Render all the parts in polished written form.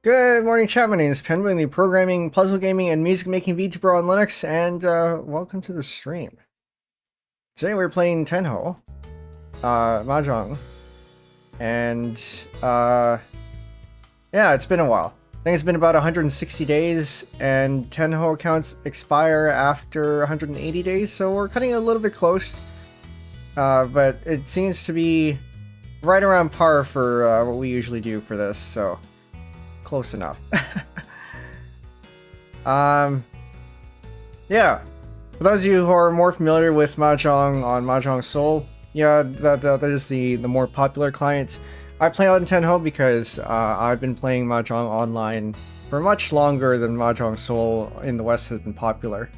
Good morning, chat. My name is Penbu, the programming, puzzle gaming, and music making VTuber on Linux, and welcome to the stream. Today we're playing Tenhou, MAHJONG, and yeah, it's been a while. I think it's been about 160 days, and Tenhou accounts expire after 180 days, so we're cutting a little bit close, but it seems to be right around par for what we usually do for this, so close enough. Yeah, for those of you who are more familiar with MAHJONG on MAHJONG Seoul, yeah, that is the more popular client. I play on Tenhou because I've been playing MAHJONG online for much longer than MAHJONG Seoul in the West has been popular.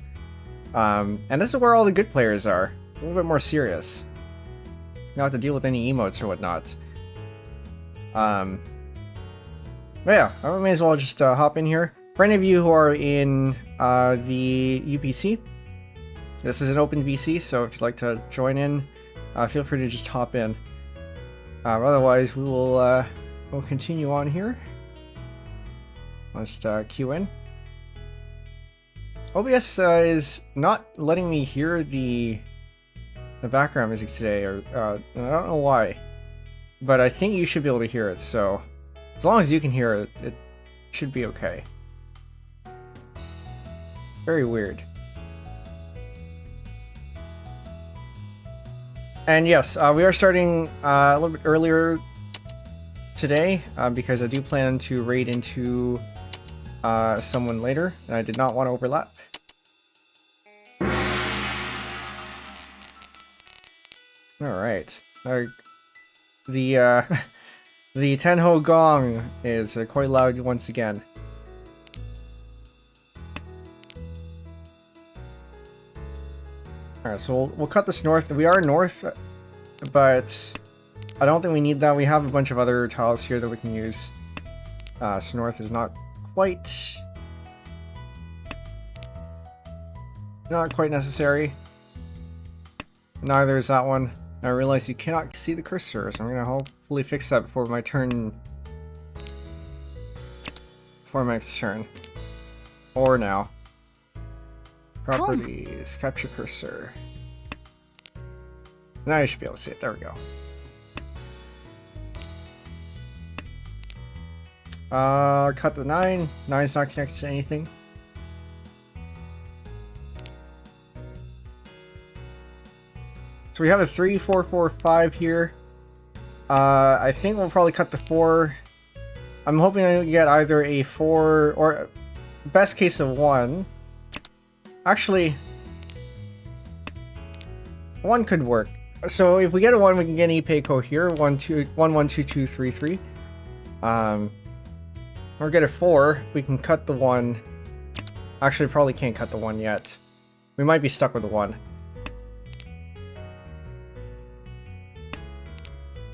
And this is where all the good players are, a little bit more serious. You don't have to deal with any emotes or whatnot. But yeah, I may as well just hop in here. For any of you who are in the UPC, this is an open VC, so if you'd like to join in, feel free to just hop in. Otherwise, we will we'll continue on here. Let's queue in. OBS is not letting me hear the background music today, or I don't know why, but I think you should be able to hear it. So as long as you can hear it, it should be okay. Very weird. And yes, we are starting a little bit earlier today because I do plan to raid into someone later, and I did not want to overlap. Alright. The Tenhou gong is quite loud once again. Alright, so we'll cut this north. We are north, but I don't think we need that. We have a bunch of other tiles here that we can use. So north is not quite necessary. Neither is that one. I realize you cannot see the cursor, so I'm gonna hopefully fix that before my turn. Before my next turn. Or now. Properties, capture cursor. Now you should be able to see it. There we go. Cut the 9. 9's not connected to anything. So we have a 3, 4, 4, 5 here. I think we'll probably cut the 4. I'm hoping I get either a 4 or best case of 1. Actually, 1 could work. So if we get a 1, we can get an Ipeiko here. 1, 2, 1, 1, 2, 2, 3, 3. Or get a 4. We can cut the 1. Actually, probably can't cut the 1 yet. We might be stuck with the 1.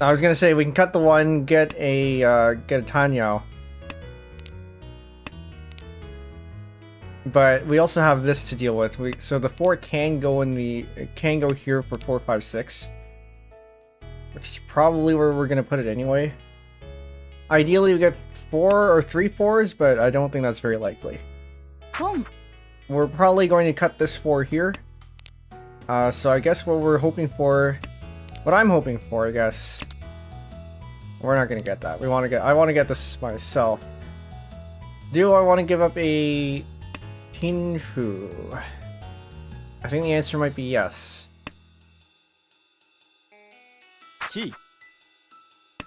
I was gonna say we can cut the 1, get a Tenhou. But we also have this to deal with. So the 4 can go here for 4, 5, 6, which is probably where we're gonna put it anyway. Ideally, we get 4 or 3 4s, but I don't think that's very likely. We're probably going to cut this 4 here. So I guess what I'm hoping for, I guess. We're not gonna get that. I want to get this myself. Do I want to give up a Penbu? I think the answer might be yes.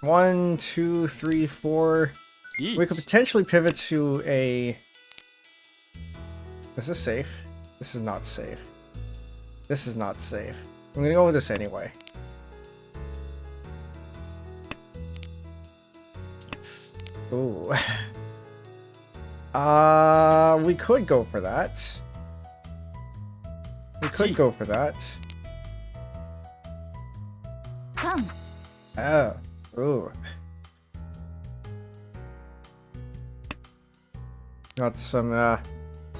1, 2, 3, 4. We could potentially pivot to a... Is this safe? This is not safe. This is not safe. I'm gonna go with this anyway. Ooh. We could go for that. We could go for that. Oh. Ooh. Got some,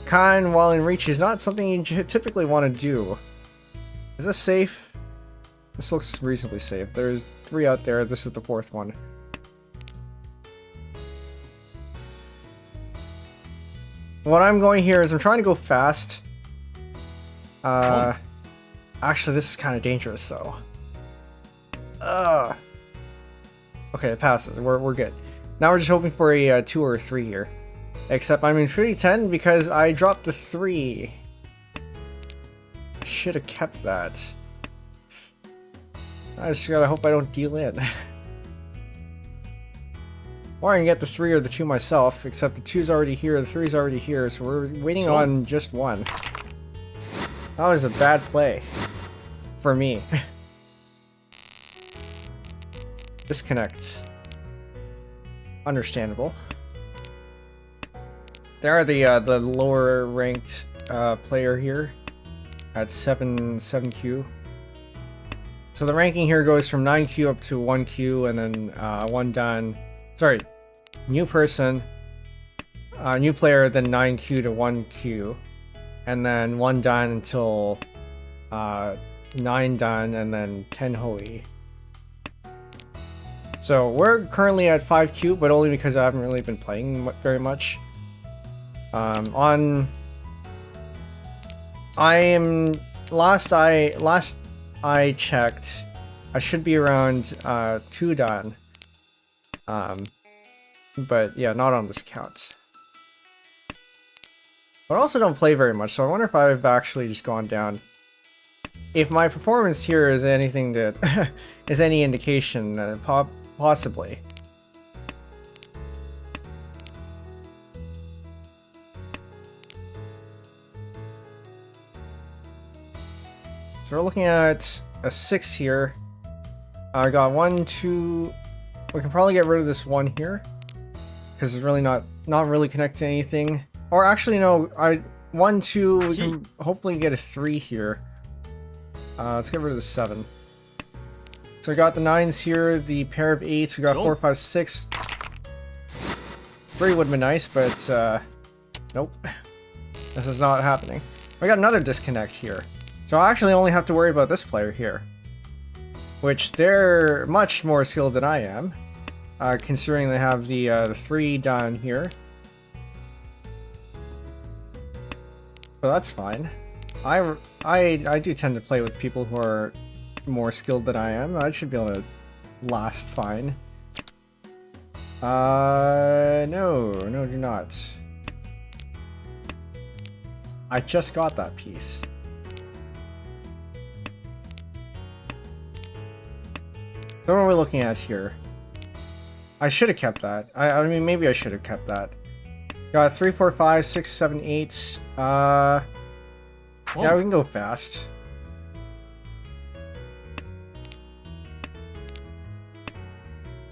Khan while in reach is not something you typically want to do. Is this safe? This looks reasonably safe. There's 3 out there. This is the 4th one. what I'm going here is I'm trying to go fast. Actually, this is kind of dangerous, though. Okay, it passes. We're good. Now we're just hoping for a 2 or a 3 here. Except I'm in 310 because I dropped the 3. Should have kept that. I just gotta hope I don't deal in. Or I can get the 3 or the 2 myself, except the 2's already here, the 3's already here, so we're waiting on just 1. That was a bad play. For me. Disconnect. Understandable. There are the lower ranked player here at 7Q. So the ranking here goes from 9Q up to 1Q, and then 1 dan. Sorry, new person, new player, then 9Q to 1Q, and then 1 dan until 9 dan, and then Tenhou. So we're currently at 5Q, but only because I haven't really been playing very much. Last I checked, I should be around 2 dan. But yeah, not on this account. But I also don't play very much, so I wonder if I've actually just gone down. If my performance here is anything that is any indication, possibly. So we're looking at a 6 here. I got 1, 2. We can probably get rid of this 1 here because it's really not really connected to anything. Or actually, no. 1, 2. We can hopefully get a 3 here. Let's get rid of the 7. So we got the 9s here, the pair of 8s. We got 4, 5, 6. 3 would have been nice, but nope. This is not happening. We got another disconnect here. So I actually only have to worry about this player here, which they're much more skilled than I am, considering they have the 3 down here. So that's fine. I do tend to play with people who are more skilled than I am. I should be able to last fine. No, do not. I just got that piece. So what are we looking at here? I should have kept that. I mean, maybe I should have kept that. Got 3, 4, 5, 6, 7, 8. Yeah, we can go fast.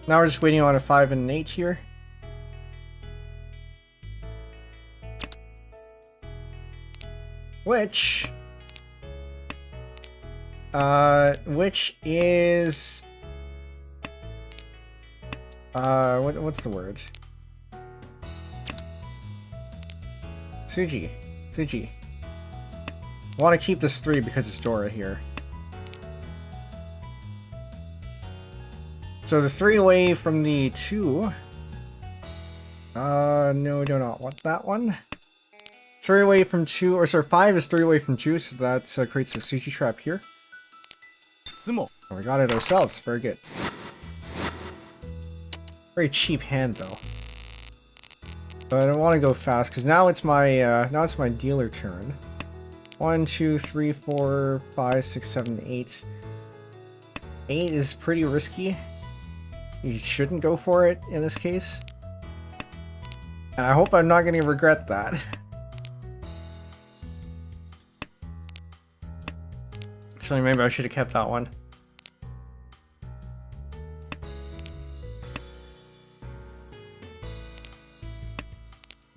Now we're just waiting on a 5 and an 8 here. Which is what's the word? Suji. I want to keep this 3 because it's Dora here. So the 3 away from the 2. No, do not want that one. 3 away from 2, or sorry, 5 is 3 away from 2, so that creates a Suji trap here. Oh, we got it ourselves. Very good. Very cheap hand though. But I want to go fast because now it's my dealer turn. 1, 2, 3, 4, 5, 6, 7, 8. 8 is pretty risky. You shouldn't go for it in this case. And I hope I'm not going to regret that. Actually, maybe I should have kept that one.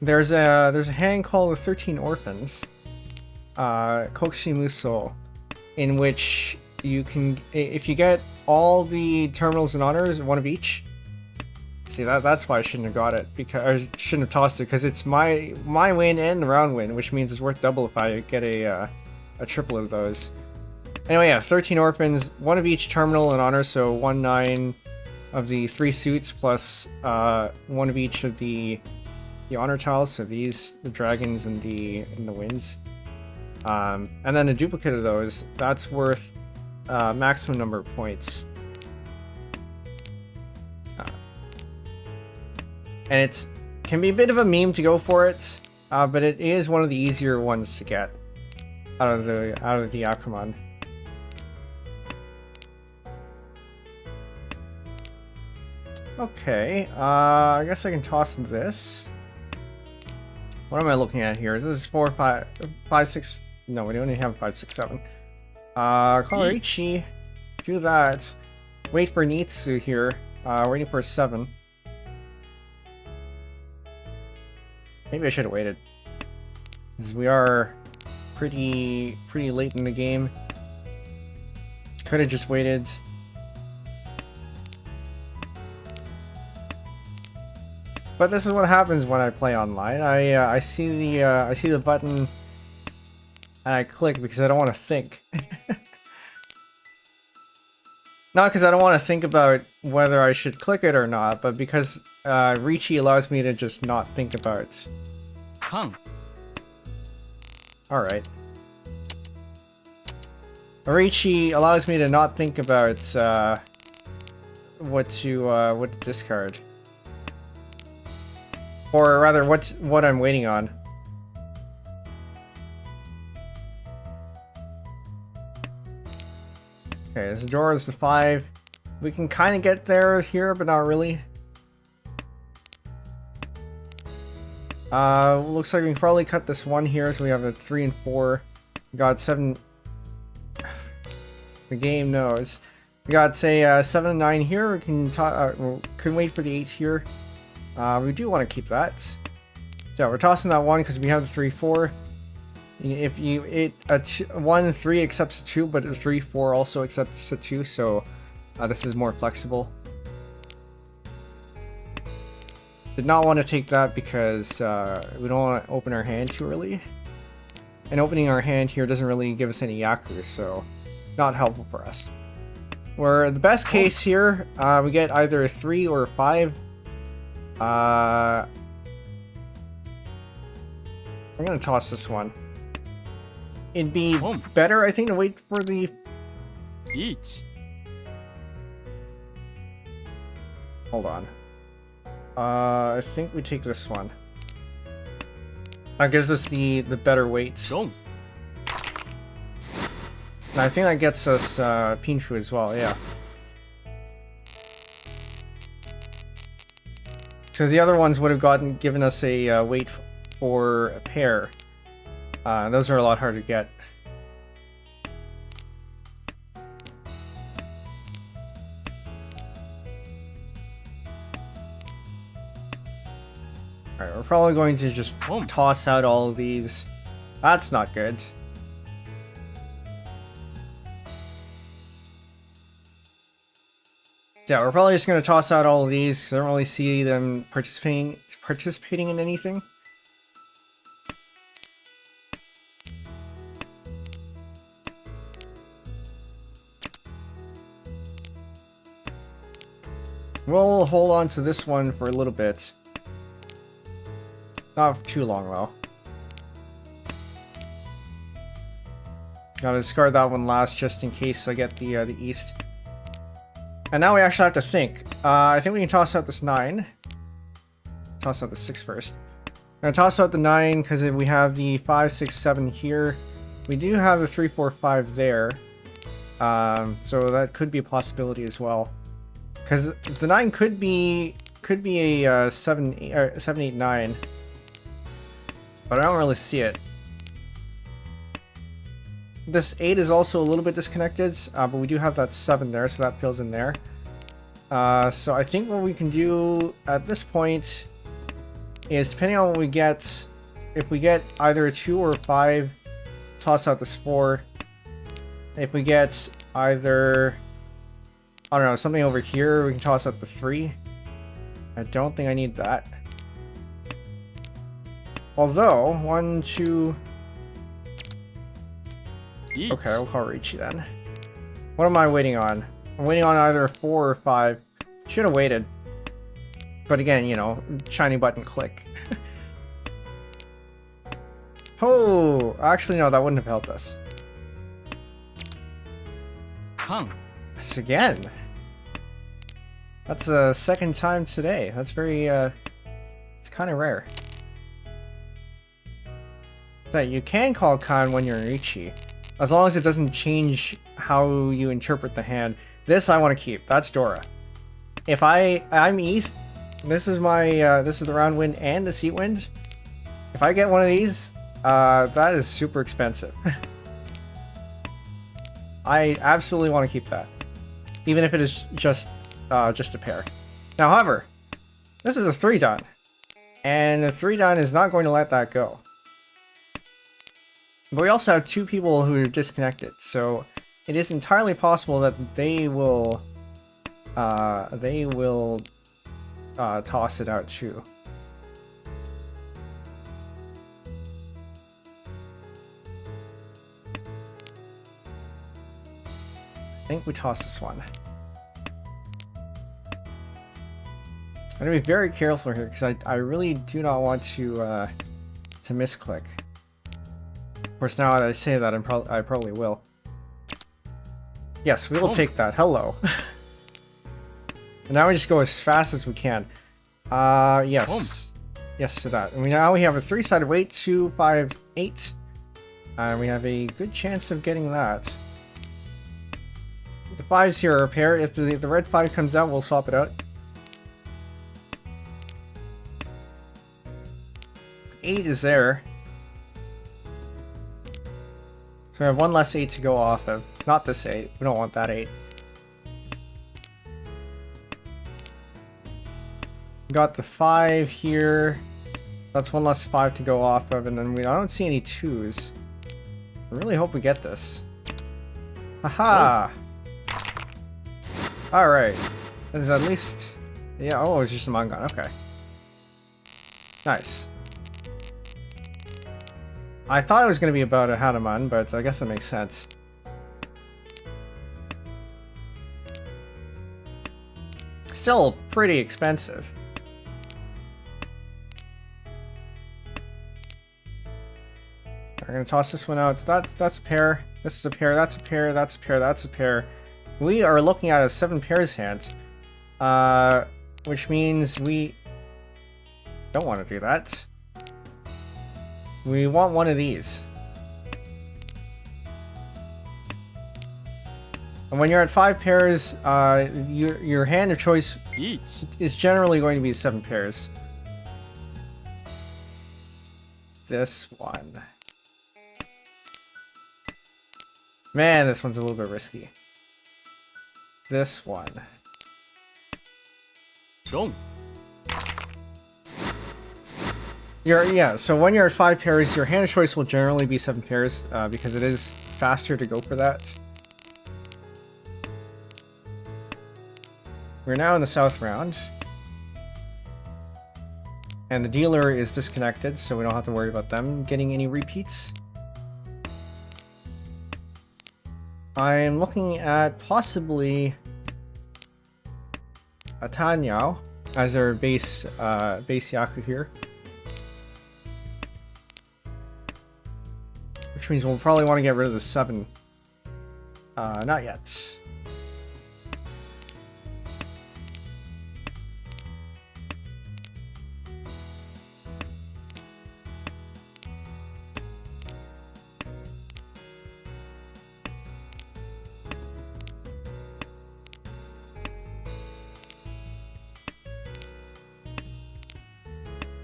There's a hand called the 13 Orphans, Kokushi Muso, in which you can, if you get all the terminals and honors, 1 of each. See, that's why I shouldn't have got it, because I shouldn't have tossed it, because it's my win and the round win, which means it's worth double if I get a triple of those. Anyway, yeah, 13 Orphans, 1 of each terminal and honor, so 1, 9 of the 3 suits plus 1 of each of the the honor tiles, so these, the dragons and the winds. And then a duplicate of those, that's worth maximum number of points. And it can be a bit of a meme to go for it, but it is one of the easier ones to get out of the Yakuman. Okay, I guess I can toss this. What am I looking at here? Is this 4, 5, 5, 6? No, we only have 5, 6, 7. Kolorichi, do that. Wait for Nitsu here. Waiting for a 7. Maybe I should have waited, because we are pretty late in the game. Could have just waited. But this is what happens when I play online. I see the button and I click because I don't want to think. Not because I don't want to think about whether I should click it or not, but because Richi allows me to just not think about it. Alright. Richi allows me to not think about what to discard. Or rather, what I'm waiting on. Okay, Zora is the 5. We can kind of get there here, but not really. Looks like we can probably cut this 1 here, so we have a 3 and 4. We got 7. The game knows. We got, say, 7 and 9 here. We can wait for the 8 here. We do want to keep that. So we're tossing that 1 because we have the 3, 4. If you 1, 3 accepts a 2, but a 3, 4 also accepts a 2, so this is more flexible. Did not want to take that because we don't want to open our hand too early. And opening our hand here doesn't really give us any Yakus, so not helpful for us. Where the best case here, we get either a 3 or a 5. I'm gonna toss this one. It'd be better, I think, to wait for the... Hold on. I think we take this one. That gives us the better weight. And I think that gets us Pinshu as well, yeah. So the other ones would have given us a weight for a pair. Those are a lot harder to get. Alright, we're probably going to just toss out all of these. That's not good. Yeah, we're probably just going to toss out all of these because I don't really see them participating in anything. We'll hold on to this one for a little bit. Not too long, though. Gotta discard that one last just in case I get the east. And now we actually have to think. I think we can toss out this 9. Toss out the 6 first. I'm gonna toss out the 9 because we have the 5, 6, 7 here. We do have the 3, 4, 5 there. So that could be a possibility as well. Because the 9 could be a 7, 8, 9. But I don't really see it. This 8 is also a little bit disconnected, but we do have that 7 there, so that fills in there. So I think what we can do at this point is, depending on what we get, if we get either a 2 or a 5, toss out this 4. If we get either, I don't know, something over here, we can toss out the 3. I don't think I need that. Although, 1, 2... Okay, we'll call Richi then. What am I waiting on? I'm waiting on either a 4 or 5. Should have waited. But again, you know, shiny button click. Oh, actually no, that wouldn't have helped us. Kang. Yes, again. That's the second time today. That's very, it's kind of rare. So you can call Khan when you're in Ichi, as long as it doesn't change how you interpret the hand. This I want to keep. That's Dora. If I'm East, this is my, this is the round wind and the seat wind. If I get one of these, that is super expensive. I absolutely want to keep that, even if it is just a pair. Now, however, this is a 3-dan, and the 3-dan is not going to let that go. But we also have 2 people who are disconnected, so it is entirely possible that they will toss it out too. I think we toss this one. I'm gonna be very careful here because I really do not want to misclick. Of course, now that I say that, I probably will. Yes, we will take that. Hello. And now we just go as fast as we can. Yes. Yes to that. And now we have a 3-sided weight, 2, 5, 8. And we have a good chance of getting that. The 5s here are a pair. If the red 5 comes out, we'll swap it out. 8 is there. So we have one less 8 to go off of. Not this 8. We don't want that 8. Got the 5 here. That's one less 5 to go off of, and then I don't see any 2s. I really hope we get this. Haha! Alright. There's at least... Yeah, oh, it's just a Mangan. Okay. Nice. I thought it was going to be about a Hanuman, but I guess that makes sense. Still pretty expensive. We're going to toss this one out. That's a pair. This is a pair. That's a pair. That's a pair. That's a pair. We are looking at a 7 pairs hand. Which means we don't want to do that. We want one of these. And when you're at 5 pairs, your hand of choice is generally going to be 7 pairs. This one. Man, this one's a little bit risky. This one. Go. Yeah, so when you're at 5 pairs, your hand of choice will generally be 7 pairs, because it is faster to go for that. We're now in the south round. And the dealer is disconnected, so we don't have to worry about them getting any repeats. I'm looking at possibly a Tenhou as our base Yaku here. Which means we'll probably want to get rid of the 7. Not yet.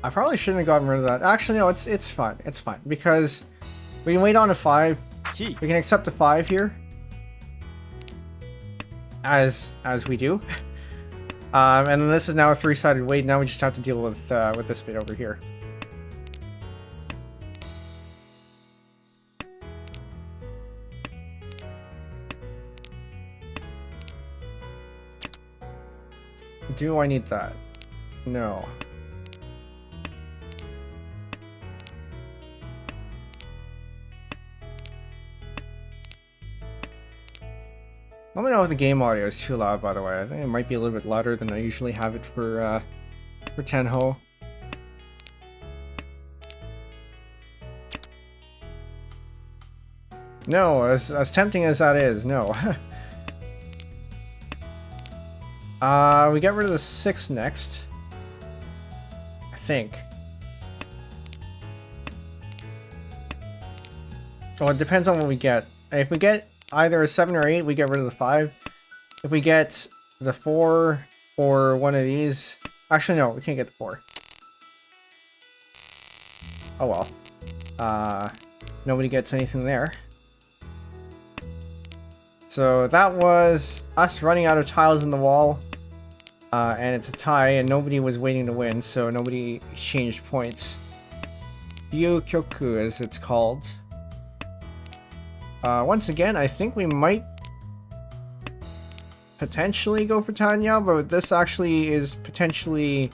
I probably shouldn't have gotten rid of that. Actually, no, it's fine. It's fine because we can wait on a 5. We can accept a 5 here, as we do. And then this is now a 3-sided weight. Now we just have to deal with this bit over here. Do I need that? No. Let me know if the game audio is too loud, by the way. I think it might be a little bit louder than I usually have it for Tenhou. No, as tempting as that is, no. We get rid of the 6 next. I think. Well, it depends on what we get. If we get either a 7 or 8, we get rid of the 5. If we get the 4 or one of these... Actually, no, we can't get the 4. Oh well. Nobody gets anything there. So that was us running out of tiles in the wall. And it's a tie, and nobody was waiting to win, so nobody exchanged points. Ryukyoku, as it's called. Once again, I think we might potentially go for Tanya, but this actually is potentially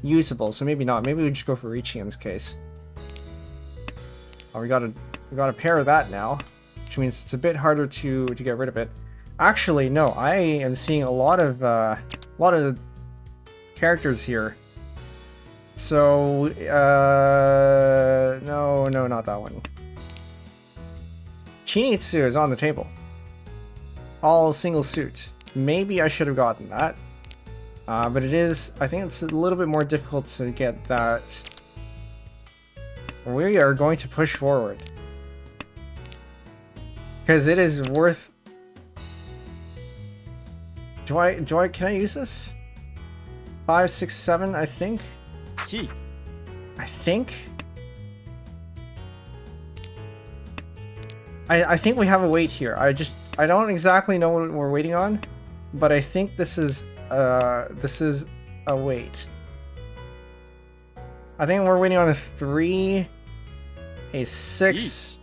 usable, so maybe not. Maybe we just go for Riichi in this case. Oh, we got a pair of that now, which means it's a bit harder to get rid of it. Actually, no, I am seeing a lot of characters here. So, no, not that one. Chinitsu is on the table. All single suit. Maybe I should have gotten that. But it is, I think it's a little bit more difficult to get that. We are going to push forward. Because it is worth... can I use this? 5, 6, 7, I think? I think? I think we have a wait here. I don't exactly know what we're waiting on, but I think this is a wait. I think we're waiting on a 3, a 6.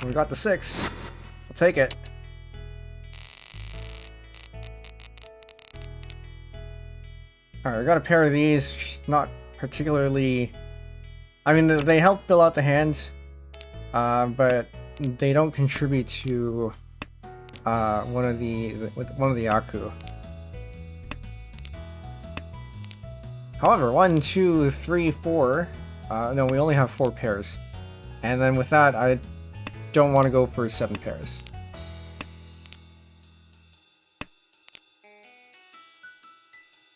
We got the 6. We'll take it. Alright, we got a pair of these. Not particularly... I mean, they help fill out the hand, but they don't contribute to one of the Aku. However, 1, 2, 3, 4. No, we only have 4 pairs, and then with that, I don't want to go for 7 pairs.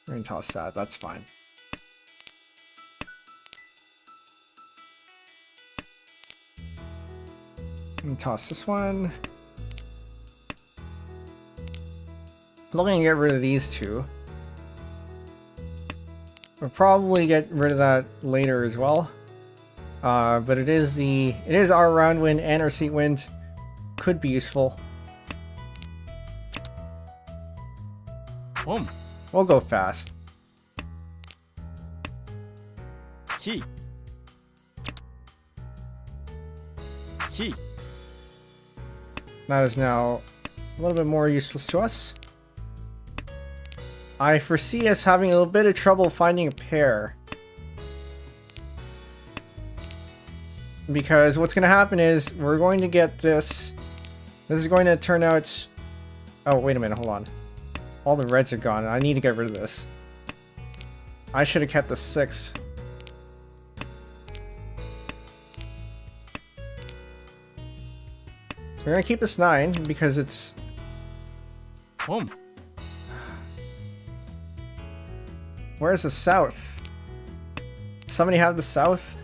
We're gonna toss that. That's fine. And toss this one. Looking to get rid of these 2. We'll probably get rid of that later as well. But it is our round win and our seat win. Could be useful. We'll go fast. That is now a little bit more useless to us. I foresee us having a little bit of trouble finding a pair. Because what's going to happen is we're going to get this. This is going to turn out... Oh, wait a minute, hold on. All the reds are gone. I need to get rid of this. I should have kept the 6. We're going to keep this 9 because it's... Where's the south? Somebody have the south?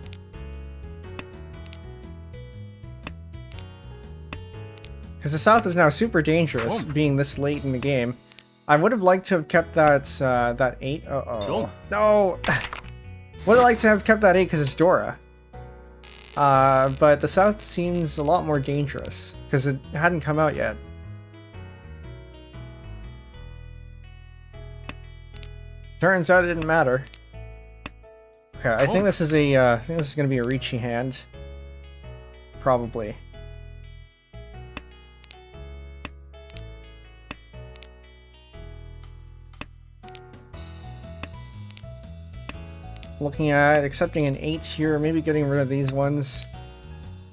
Because the south is now super dangerous, being this late in the game. I would have liked to have kept that that 8. Uh-oh. No! Would have liked to have kept that 8 because it's Dora. But the south seems a lot more dangerous because it hadn't come out yet. Turns out it didn't matter. Okay, I think this is a I think this is going to be a Riichi hand. Probably. Looking at accepting an 8 here, maybe getting rid of these ones.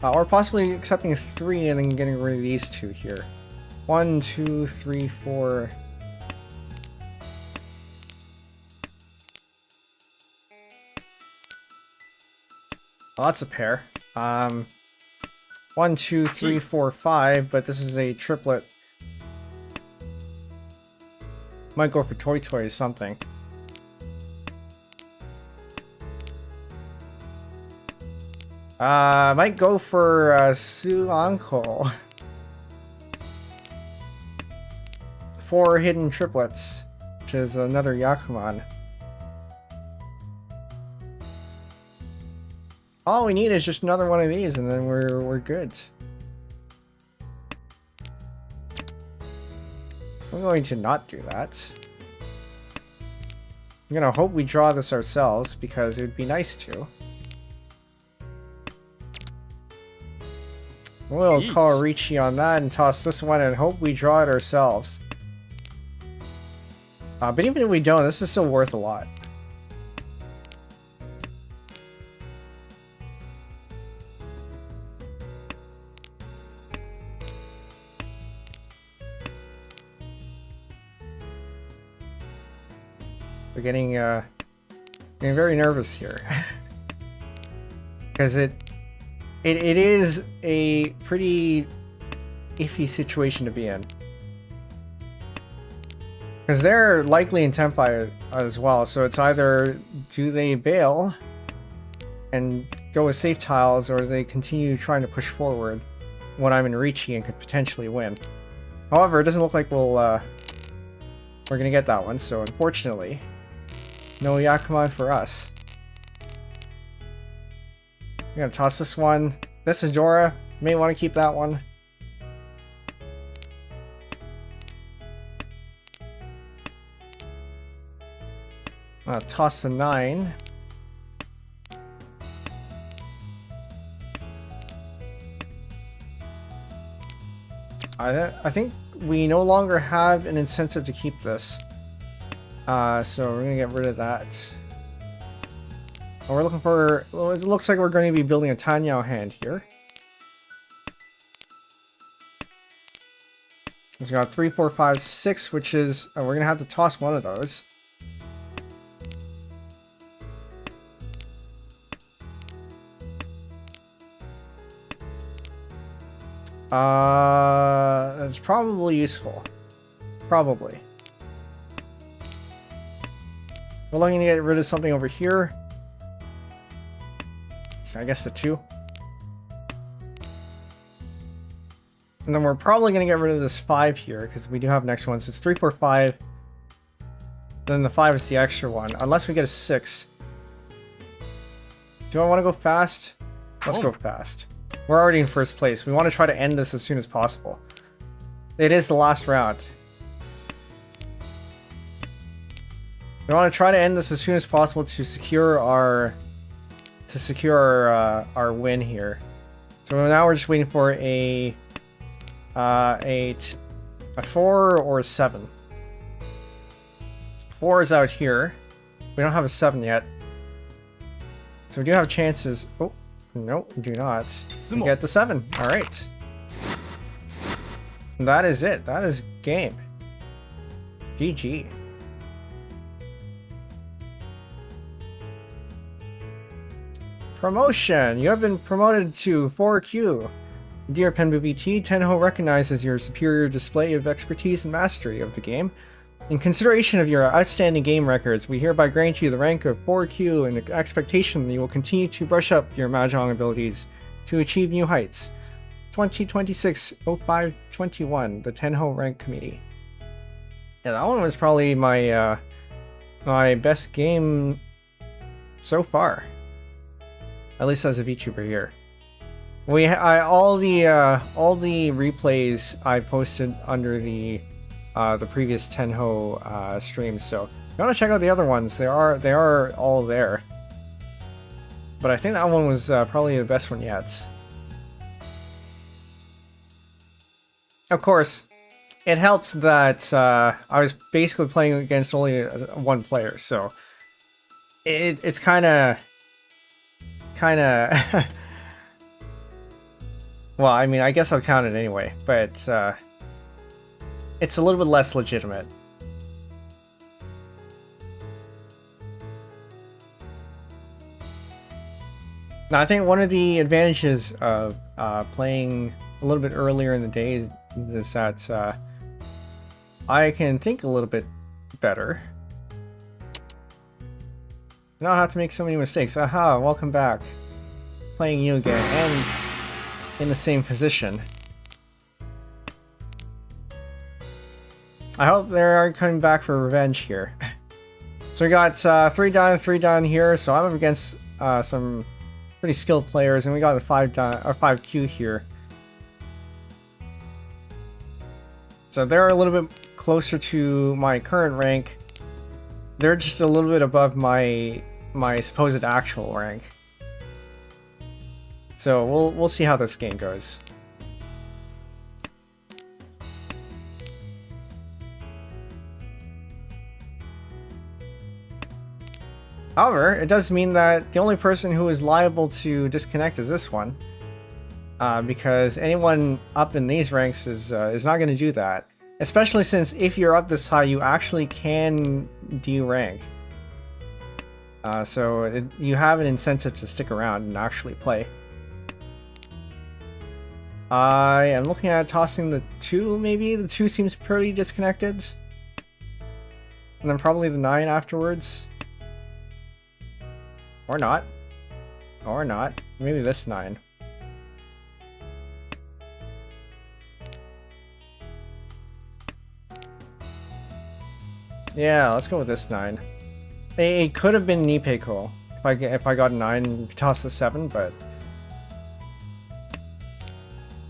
Or possibly accepting a 3 and then getting rid of these 2 here. 1, 2, 3, 4. Well, that's a pair. 1, 2, 3, 4, 5, but this is a triplet. Might go for Toy Toy or something. Might go for Suanko. 4 hidden triplets, which is another Yakuman. All we need is just another one of these, and then we're good. I'm going to not do that. I'm gonna hope we draw this ourselves, because it would be nice to. We'll call Ricci on that and toss this one and hope we draw it ourselves. But even if we don't, this is still worth a lot. We're getting very nervous here. Because it is a pretty iffy situation to be in. Because they're likely in Tenpai as well, so it's either do they bail and go with safe tiles, or they continue trying to push forward when I'm in Ricci and could potentially win. However, it doesn't look like we're gonna get that one, so unfortunately, no Yakuman for us. I'm gonna toss this one. This is Dora. May want to keep that one. Toss the 9. I think we no longer have an incentive to keep this. So we're gonna get rid of that. And we're looking for, well, it looks like we're going to be building a Tenhou hand here. It's got 3, 4, 5, 6, which is, we're going to have to toss one of those. That's probably useful. Probably. We're looking to get rid of something over here. So I guess the 2. And then we're probably going to get rid of this 5 here, because we do have next one. So it's 3, 4, 5. Then the 5 is the extra one, unless we get a 6. Do I want to go fast? Let's go fast. We're already in first place. We want to try to end this as soon as possible. It is the last round. We want to try to end this as soon as possible to secure our win here. So now we're just waiting for a 4 or a 7. 4 is out here. We don't have a 7 yet. So we do have chances. Oh, no, we do not. We get the 7. Alright. That is it. That is game. GG. Promotion! You have been promoted to 4Q. Dear PenbuVT, Tenhou recognizes your superior display of expertise and mastery of the game. In consideration of your outstanding game records, we hereby grant you the rank of 4Q in the expectation that you will continue to brush up your MAHJONG abilities to achieve new heights. 2026-05-21, the Tenhou Rank Committee. Yeah, that one was probably my my best game so far. At least as a VTuber here. All the replays I posted under the previous Tenhou streams. So if you want to check out the other ones, they are all there. But I think that one was probably the best one yet. Of course, it helps that I was basically playing against only one player, so it's kind of well, I mean, I guess I'll count it anyway, but it's a little bit less legitimate. Now, I think one of the advantages of playing a little bit earlier in the day is that I can think a little bit better. Not have to make so many mistakes. Aha, welcome back. Playing you again, and in the same position. I hope they are coming back for revenge here. So we got 3 down here, so I'm up against some pretty skilled players, and we got a 5 down, or 5Q here. So they're a little bit closer to my current rank. They're just a little bit above my supposed actual rank. So we'll see how this game goes. However, it does mean that the only person who is liable to disconnect is this one, because anyone up in these ranks is not going to do that. Especially since if you're up this high, you actually can derank. So you have an incentive to stick around and actually play. I am looking at tossing the 2, maybe? The 2 seems pretty disconnected. And then probably the 9 afterwards. Or not. Or not. Maybe this 9. Yeah, let's go with this 9. It could have been Nipeko if I got a 9 and toss the 7, but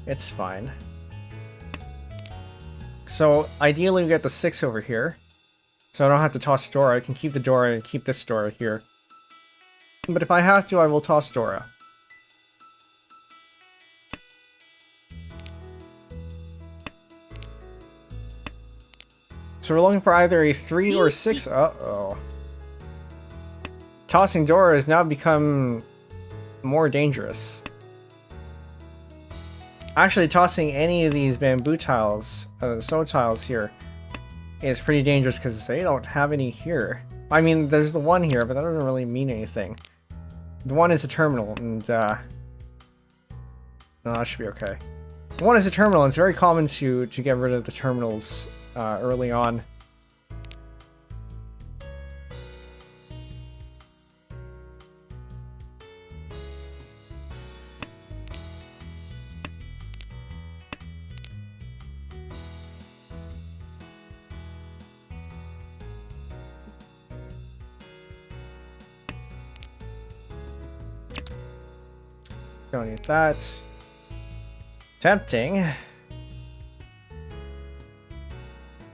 it's fine. So ideally we get the 6 over here, so I don't have to toss Dora. I can keep the Dora and keep this Dora here. But if I have to, I will toss Dora. So we're looking for either a 3 or 6. Uh-oh. Tossing Dora has now become more dangerous. Actually, tossing any of these bamboo tiles, soul tiles here, is pretty dangerous because they don't have any here. I mean, there's the 1 here, but that doesn't really mean anything. The 1 is a terminal, and no, that should be okay. The 1 is a terminal, and it's very common to get rid of the terminals early on. Don't need that. Tempting.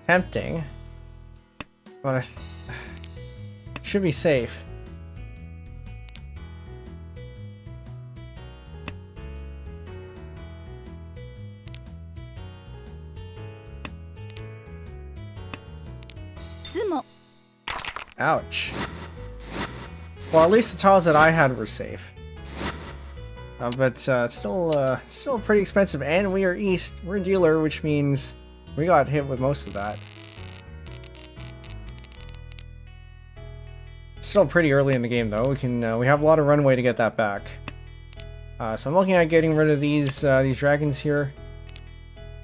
Tempting. But I should be safe. Ouch. Well, at least the tiles that I had were safe. But still pretty expensive, and we are east. We're a dealer, which means we got hit with most of that. Still pretty early in the game, though. We have a lot of runway to get that back. So I'm looking at getting rid of these dragons here.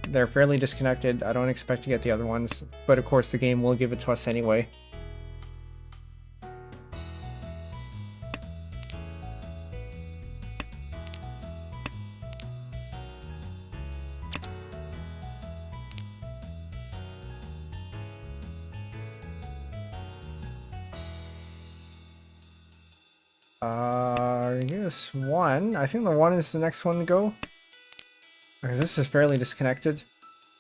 They're fairly disconnected. I don't expect to get the other ones, but of course the game will give it to us anyway. This 1. I think the 1 is the next one to go. Because this is fairly disconnected.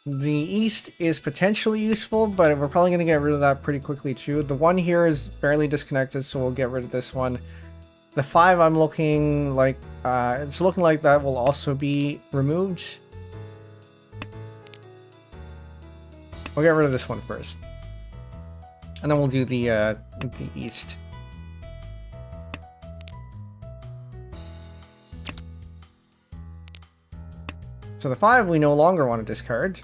The east is potentially useful, but we're probably going to get rid of that pretty quickly too. The 1 here is fairly disconnected, so we'll get rid of this one. The 5, I'm looking like it's looking like that will also be removed. We'll get rid of this one first, and then we'll do the east. So the 5 we no longer want to discard.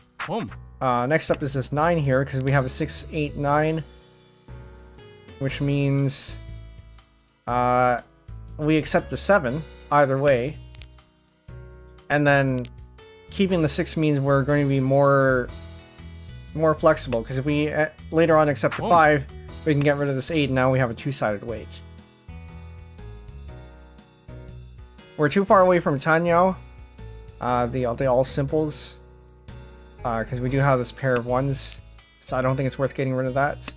Next up is this 9 here, because we have a 6, 8, 9. Which means we accept the 7 either way. And then keeping the 6 means we're going to be more flexible, because if we later on accept the 5, we can get rid of this 8, and now we have a 2-sided weight. We're too far away from Tenhou, the all simples, because we do have this pair of 1s, so I don't think it's worth getting rid of that.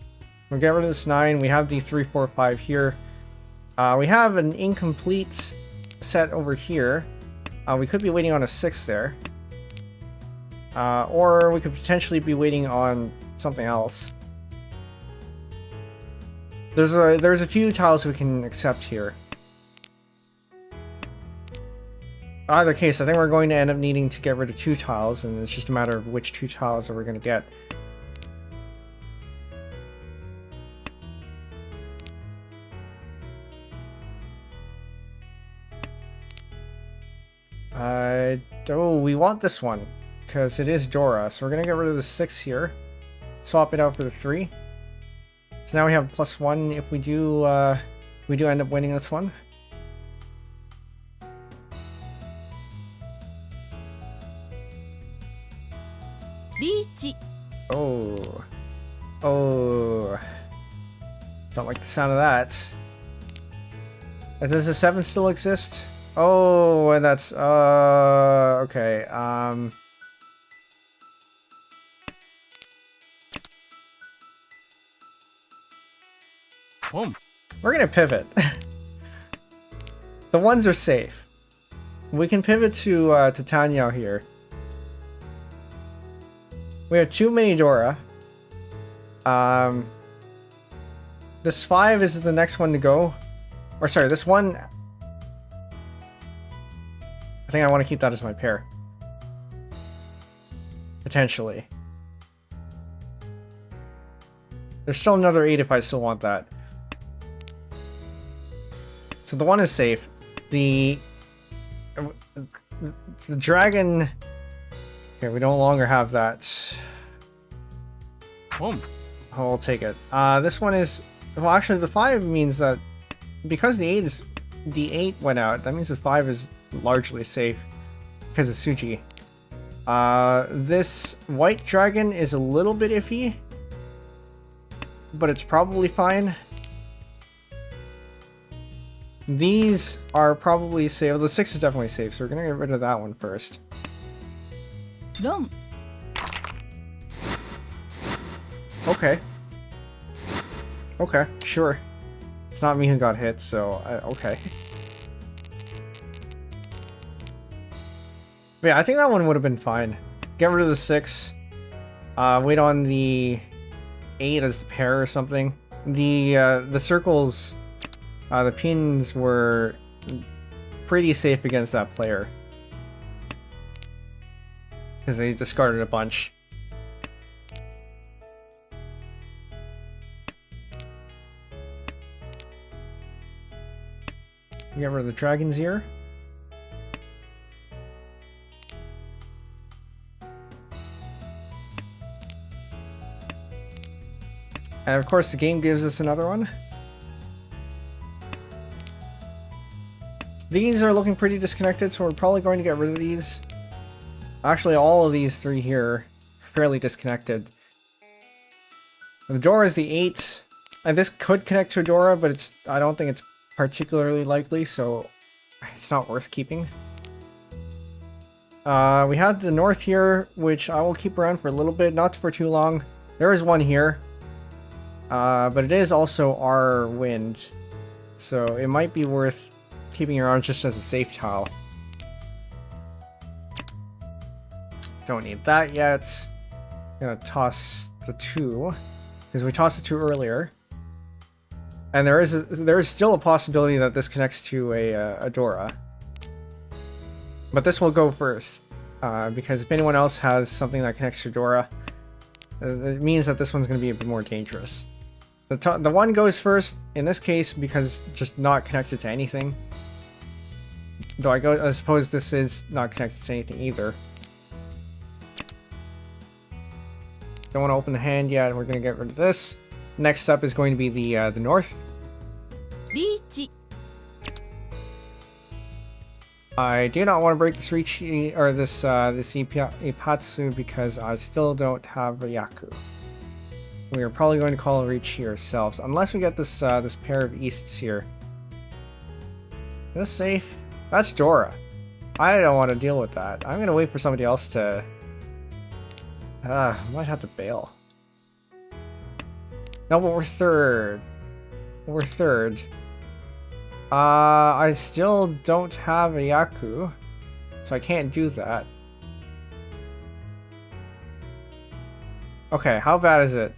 We'll get rid of this 9. We have the 3, 4, 5 here. We have an incomplete set over here. We could be waiting on a 6 there. Or we could potentially be waiting on something else. There's a few tiles we can accept here. Either case, I think we're going to end up needing to get rid of 2 tiles, and it's just a matter of which 2 tiles that we're going to get. Oh, we want this one, because it is Dora, so we're going to get rid of the 6 here. Swap it out for the 3. So now we have +1 if we do end up winning this one. Oh. Oh. Don't like the sound of that. Does the 7 still exist? Oh, and that's, okay, we're gonna pivot. The 1s are safe. We can pivot to Tenhou here. We have too many Dora. This 5 is the next one to go. Or sorry, this one... I think I want to keep that as my pair. Potentially. There's still another 8 if I still want that. So the 1 is safe. The dragon... Okay, we no longer have that. Oh, I'll take it. This one is... Well, actually, the 5 means that... Because the 8 went out, that means the 5 is largely safe. Because of Suji. This white dragon is a little bit iffy. But it's probably fine. These are probably safe. Well, the 6 is definitely safe, so we're gonna get rid of that one first. Okay. Okay, sure. It's not me who got hit, so okay. But yeah, I think that one would have been fine. Get rid of the 6. Wait on the 8 as the pair or something. The circles, the pins were pretty safe against that player. Because they discarded a bunch. Get rid of the dragon's ear. And of course the game gives us another one. These are looking pretty disconnected, so we're probably going to get rid of these. Actually, all of these 3 here are fairly disconnected. The Dora is the 8. And this could connect to a Dora, but I don't think it's particularly likely, so it's not worth keeping. We have the north here, which I will keep around for a little bit, not for too long. There is one here. But it is also our wind, so it might be worth keeping around just as a safe tile. Don't need that yet. I'm gonna toss the 2, because we tossed the 2 earlier. And there is still a possibility that this connects to a Dora. But this will go first, because if anyone else has something that connects to Dora, it means that this one's going to be a bit more dangerous. The 1 goes first, in this case, because it's just not connected to anything. Though I suppose this is not connected to anything either. Don't want to open the hand yet, we're going to get rid of this. Next up is going to be the north. I do not want to break this Richi or this Ipatsu because I still don't have a Yaku. We are probably going to call Richi ourselves unless we get this this pair of Easts here. Is this safe? That's Dora. I don't want to deal with that. I'm gonna wait for somebody else to. I might have to bail. No, but we're third. We're third. I still don't have a Yaku, so I can't do that. Okay, how bad is it?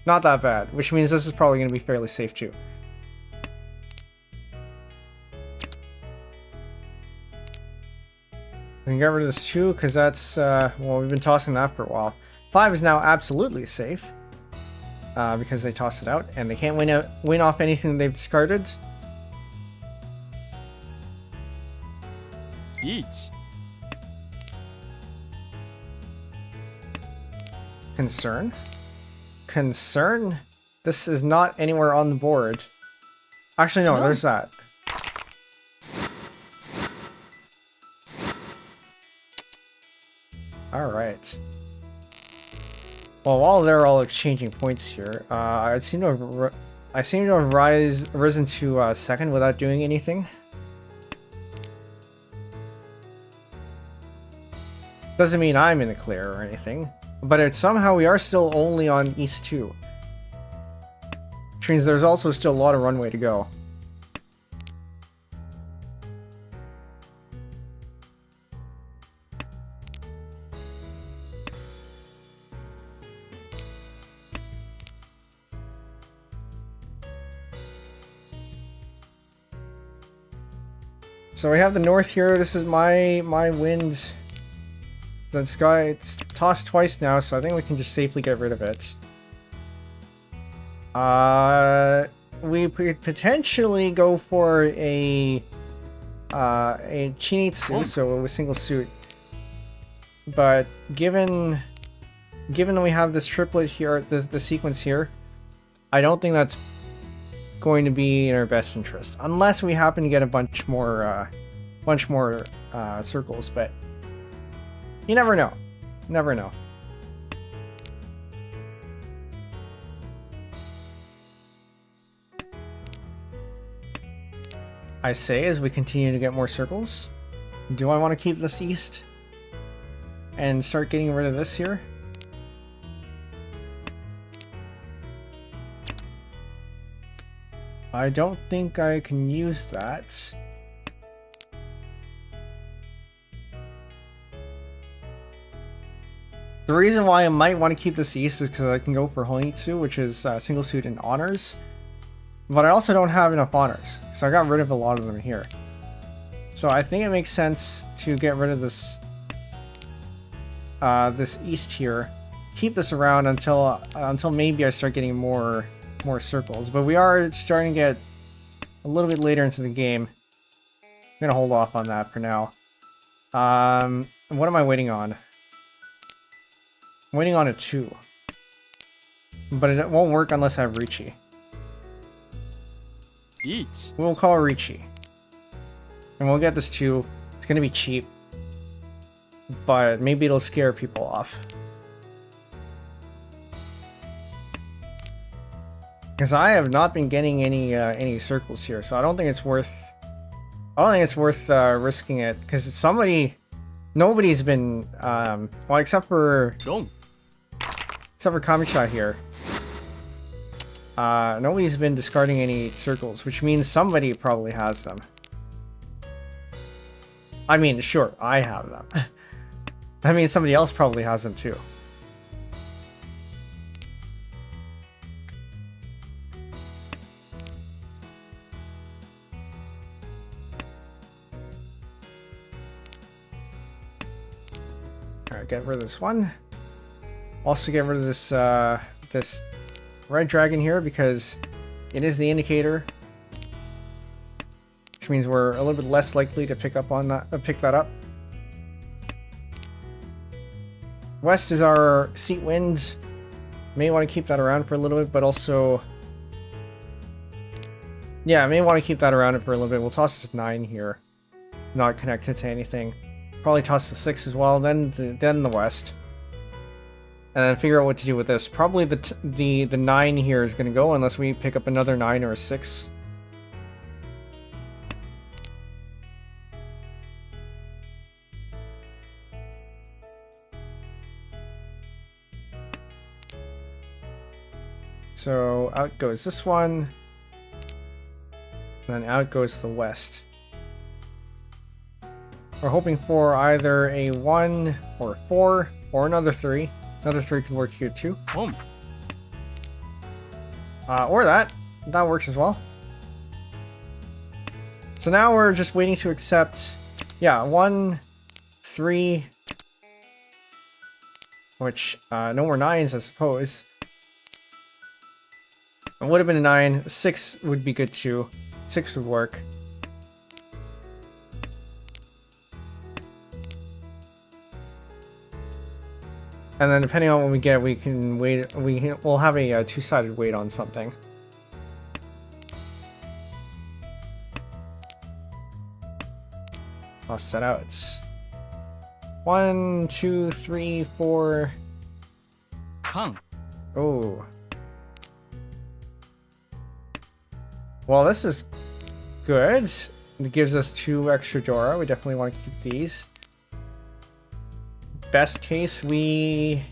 Not that bad, which means this is probably going to be fairly safe too. We can get rid of this 2 because that's, well, we've been tossing that for a while. 5 is now absolutely safe. Because they tossed it out, and they can't win off anything they've discarded. Each. Concern? Concern? This is not anywhere on the board. Actually, no, there's that. Alright. Well, while they're all exchanging points here, I seem to have risen to second without doing anything. Doesn't mean I'm in the clear or anything, but somehow we are still only on East 2. Which means there's also still a lot of runway to go. So we have the north here. This is my wind. The sky, it's tossed twice now, so I think we can just safely get rid of it. We could potentially go for a Chinitsu, so a single suit. But given that we have this triplet here, the sequence here, I don't think that's going to be in our best interest, unless we happen to get a bunch more circles. But you never know. Never know. I say as we continue to get more circles, do I want to keep this east and start getting rid of this here? I don't think I can use that. The reason why I might want to keep this east is because I can go for Honitsu, which is single suit and honors. But I also don't have enough honors, so I got rid of a lot of them here. So I think it makes sense to get rid of this this east here. Keep this around until maybe I start getting more circles, but we are starting to get a little bit later into the game. I'm gonna hold off on that for now. What am I waiting on? I'm waiting on a 2, but it won't work unless I have Richi. Each. We'll call Richi, and we'll get this 2. It's gonna be cheap, but maybe it'll scare people off. Because I have not been getting any circles here, so I don't think it's worth. Risking it. Because nobody's been well, except for Kamisha here. Nobody's been discarding any circles, which means somebody probably has them. I mean, sure, I have them. That means somebody else probably has them too. Alright, get rid of this one. Also get rid of this this red dragon here because it is the indicator, which means we're a little bit less likely to pick that up. West is our seat wind. May want to keep that around for a little bit, but also, yeah, I may want to keep that around for a little bit. We'll toss this 9 here. not connected to anything. Probably toss the 6 as well, then the west. And then figure out what to do with this. Probably the 9 here is going to go unless we pick up another 9 or a 6. So out goes this one. And then out goes the west. We're hoping for either a 1 or a 4 or another 3. Another 3 can work here too. Boom. Or that. That works as well. So now we're just waiting to accept, yeah, 1, 3, which, no more 9s, I suppose. It would have been a 9. 6 would be good too. 6 would work. And then depending on what we get, we can wait. We'll have a two-sided wait on something. Toss that out. 1, 2, 3, 4. Kang. Oh. Well, this is good. It gives us 2 extra Dora. We definitely want to keep these. Best case, we...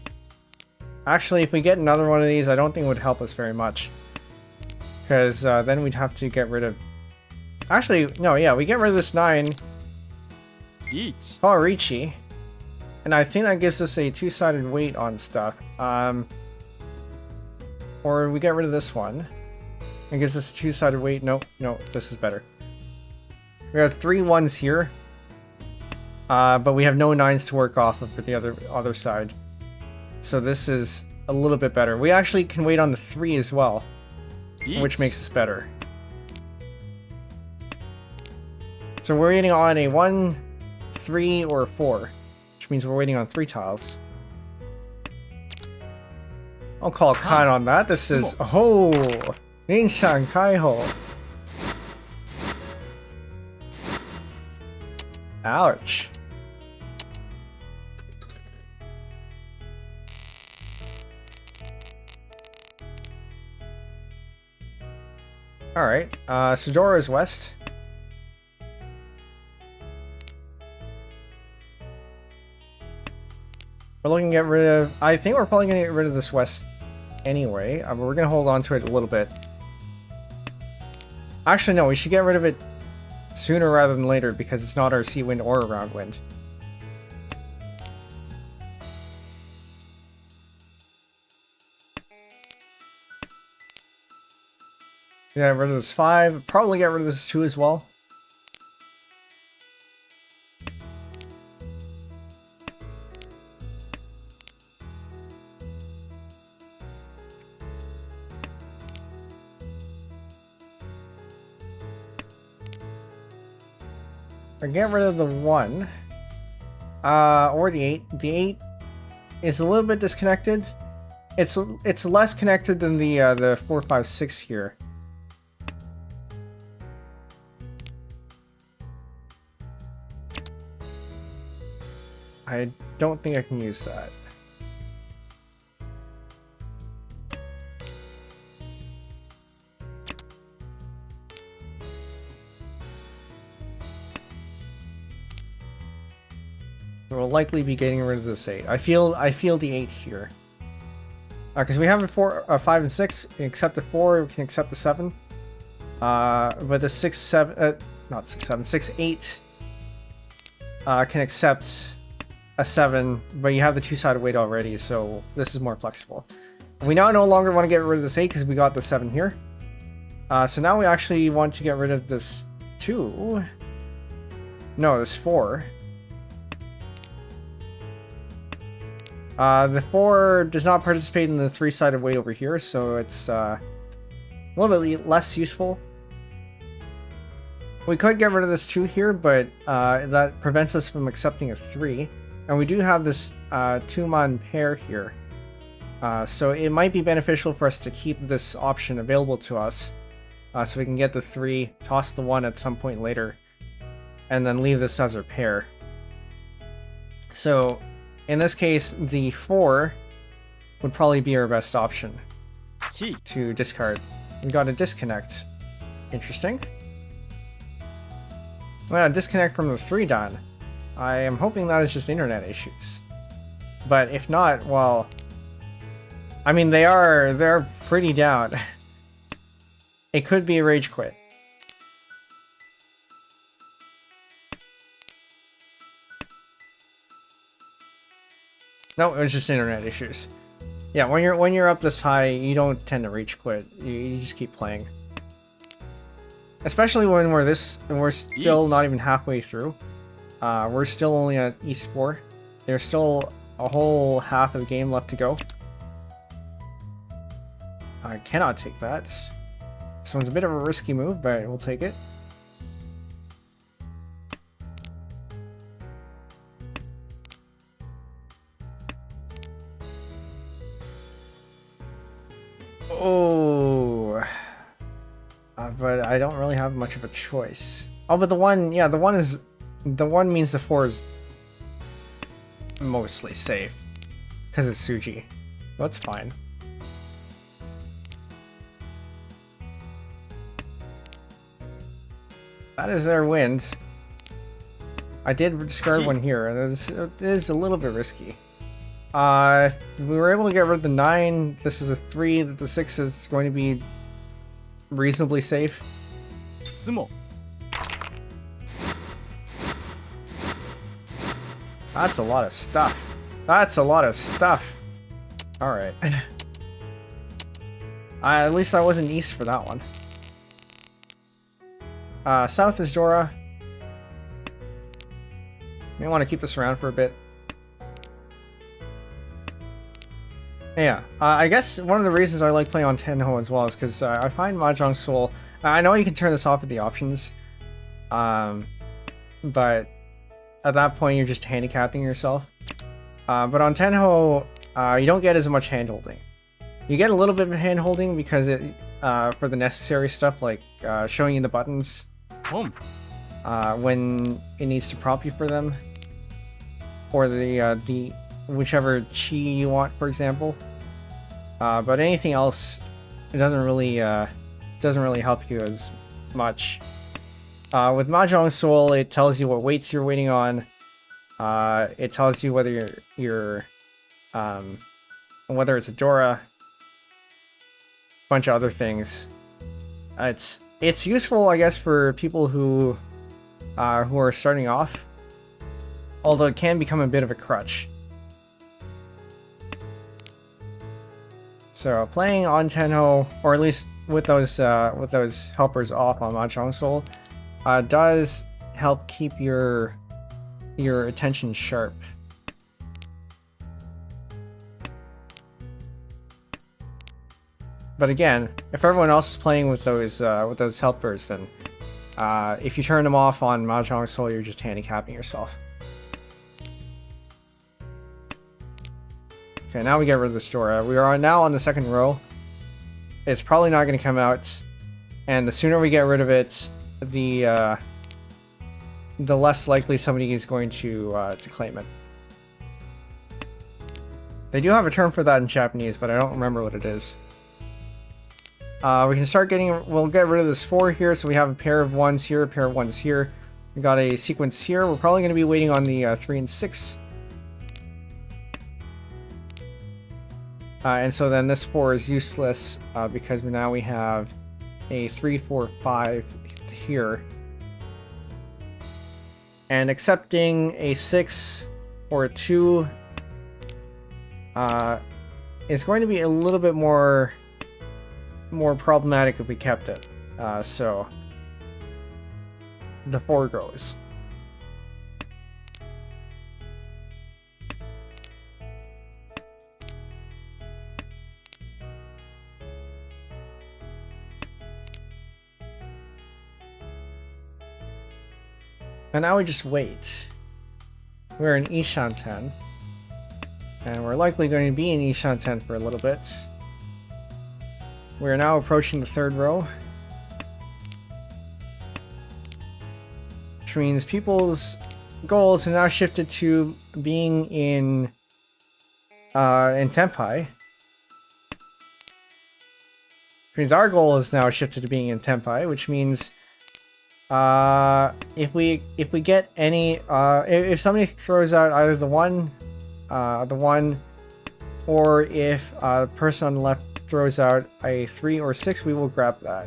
Actually, if we get another one of these, I don't think it would help us very much. Because then we'd have to get rid of... Actually, no, yeah, we get rid of this 9. Each. Call Richie. And I think that gives us a two-sided weight on stuff. Or we get rid of this one. It gives us a two-sided weight. Nope, no, this is better. We have 3 1s here. But we have no 9s to work off of for the other side. So this is a little bit better. We actually can wait on the 3 as well, which makes us better. So we're waiting on a 1, 3, or 4, which means we're waiting on 3 tiles. I'll call a cut on that. This is... Oh! Ninshan Kaiho! Ouch. Alright, so Dora is west. We're looking to get rid of... I think we're probably going to get rid of this west anyway, but we're going to hold on to it a little bit. Actually, no, we should get rid of it sooner rather than later because it's not our sea wind or round wind. Get rid of this 5. Probably get rid of this 2 as well. Or get rid of the 1. Or the 8. The 8 is a little bit disconnected. It's less connected than the 4, 5, 6 here. I don't think I can use that. We'll likely be getting rid of this 8. I feel the 8 here. Because we have a 4, 5, and 6. We can accept the 4. We can accept the 7. But the 6, 7, not 6, 7, 6, 8 can accept a 7, but you have the two-sided weight already, so this is more flexible. We now no longer want to get rid of this 8 because we got the 7 here. So now we actually want to get rid of this 2. No, this 4. The 4 does not participate in the 3-sided weight over here, so it's a little bit less useful. We could get rid of this 2 here, but that prevents us from accepting a 3. And we do have this 2-man pair here. So it might be beneficial for us to keep this option available to us. So we can get the 3, toss the 1 at some point later. and then leave this as our pair. So in this case, the 4 would probably be our best option to discard. We got a disconnect. Interesting. Well, disconnect from the 3 done. I am hoping that is just internet issues. But if not, well, I mean, they're pretty down. It could be a rage quit. No, it was just internet issues. Yeah, when you're up this high, you don't tend to rage quit. You just keep playing. Especially when we're still not even halfway through. We're still only at East 4. There's still a whole half of the game left to go. I cannot take that. This one's a bit of a risky move, but we'll take it. Oh, but I don't really have much of a choice. Oh, but the one means the 4 is mostly safe because it's Suji. That's fine. That is their wind. I did discard one here. It is a little bit risky. We were able to get rid of the 9. This is a 3. The 6 is going to be reasonably safe. That's a lot of stuff. That's a lot of stuff. Alright. At least I wasn't east for that one. South is Dora. May want to keep this around for a bit. Yeah, I guess one of the reasons I like playing on Tenhou as well is because I find Mahjong Soul... I know you can turn this off with the options, but at that point you're just handicapping yourself. But on Tenhou, you don't get as much handholding. You get a little bit of handholding because for the necessary stuff like showing you the buttons when it needs to prompt you for them, or the whichever chi you want, for example. But anything else, it doesn't really help you as much. With Mahjong Soul, it tells you what weights you're waiting on. It tells you whether whether it's a Dora, a bunch of other things. It's useful, I guess, for people who are starting off. Although it can become a bit of a crutch. So playing on Tenhou, or at least with those helpers off on Mahjong Soul, does help keep your attention sharp. But again, if everyone else is playing with those helpers, then if you turn them off on Mahjong Soul, you're just handicapping yourself. Okay, now we get rid of this Dora. We are now on the second row. It's probably not going to come out, and the sooner we get rid of it, the less likely somebody is going to claim it. They do have a term for that in Japanese, but I don't remember what it is. We can start we'll get rid of this 4 here, so we have a pair of 1s here, a pair of 1s here. We got a sequence here. We're probably going to be waiting on the 3 and 6. And so then this 4 is useless because now we have a 3, 4, 5 here. And accepting a 6 or a 2 is going to be a little bit more problematic if we kept it. So the 4 goes. And now we just wait. We're in Ishanten, and we're likely going to be in Ishanten for a little bit. We're now approaching the 3rd row. which means people's goals have now shifted to being in Tenpai. Which means our goal is now shifted to being in Tenpai, which means if we get any if somebody throws out either the one or if the person on the left throws out a 3 or 6, we will grab that.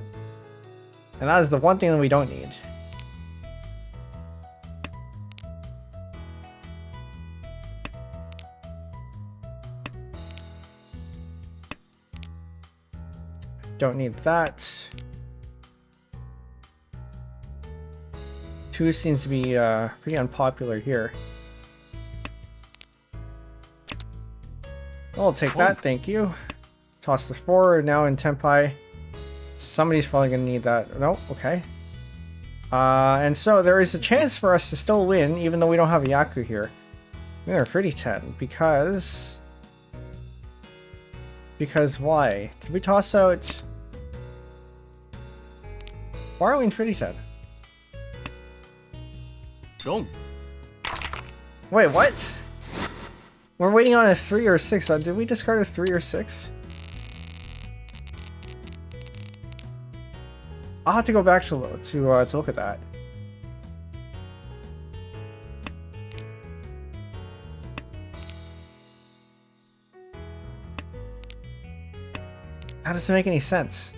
And that is the one thing that we don't need. Don't need that. 2 seems to be pretty unpopular here. I'll take that, thank you. Toss the 4, now in Tenpai. Somebody's probably going to need that. No, okay. And so there is a chance for us to still win, even though we don't have a Yaku here. We are pretty 10, because... Because why? Did we toss out... Why are we in pretty 10? Wrong. Wait, what? We're waiting on a 3 or 6. Did we discard a 3 or 6? I'll have to go back to look at that. That doesn't make any sense.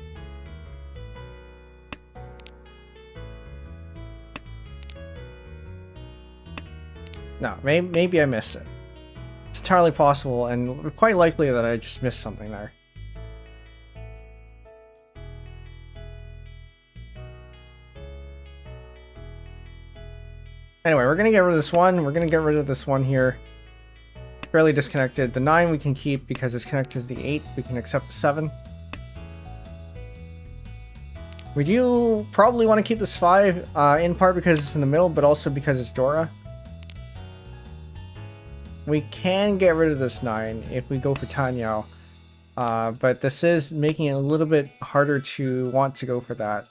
No, maybe I missed it. It's entirely possible and quite likely that I just missed something there. Anyway, we're gonna get rid of this one. We're gonna get rid of this one here. Fairly disconnected. The 9 we can keep because it's connected to the 8. We can accept the 7. We do probably want to keep this 5, in part because it's in the middle, but also because it's Dora. We can get rid of this 9 if we go for Tenhou, but this is making it a little bit harder to want to go for that,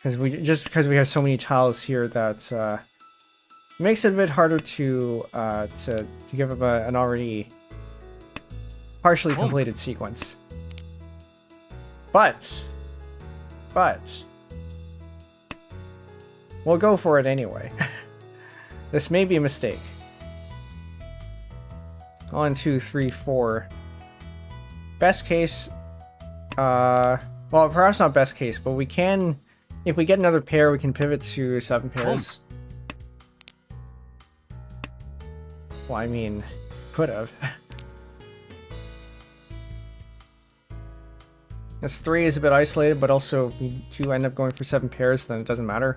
because we have so many tiles here that makes it a bit harder to give up an already partially completed sequence. But we'll go for it anyway. This may be a mistake. 1, 2, 3, 4. Best case, well, perhaps not best case, but we can, if we get another pair, we can pivot to 7 pairs. Well, I mean, could have. This 3 is a bit isolated, but also if we do end up going for 7 pairs, then it doesn't matter.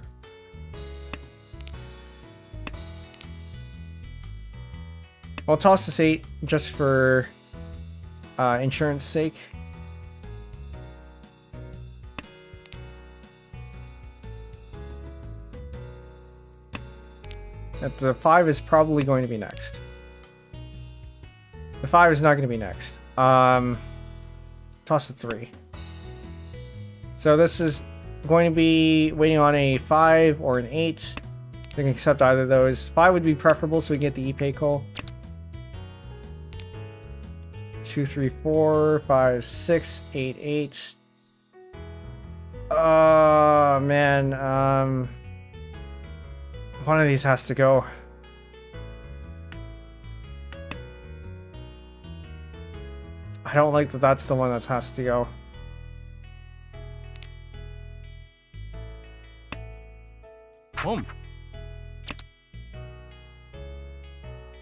I'll toss this 8 just for insurance sake. The 5 is probably going to be next. The 5 is not going to be next. Toss the 3. So this is going to be waiting on a 5 or an 8. We can accept either of those. 5 would be preferable so we can get the Ippei call. 2, 3, 4, 5, 6, 8, 8. Oh man, one of these has to go. I don't like that that's the one that has to go. Home.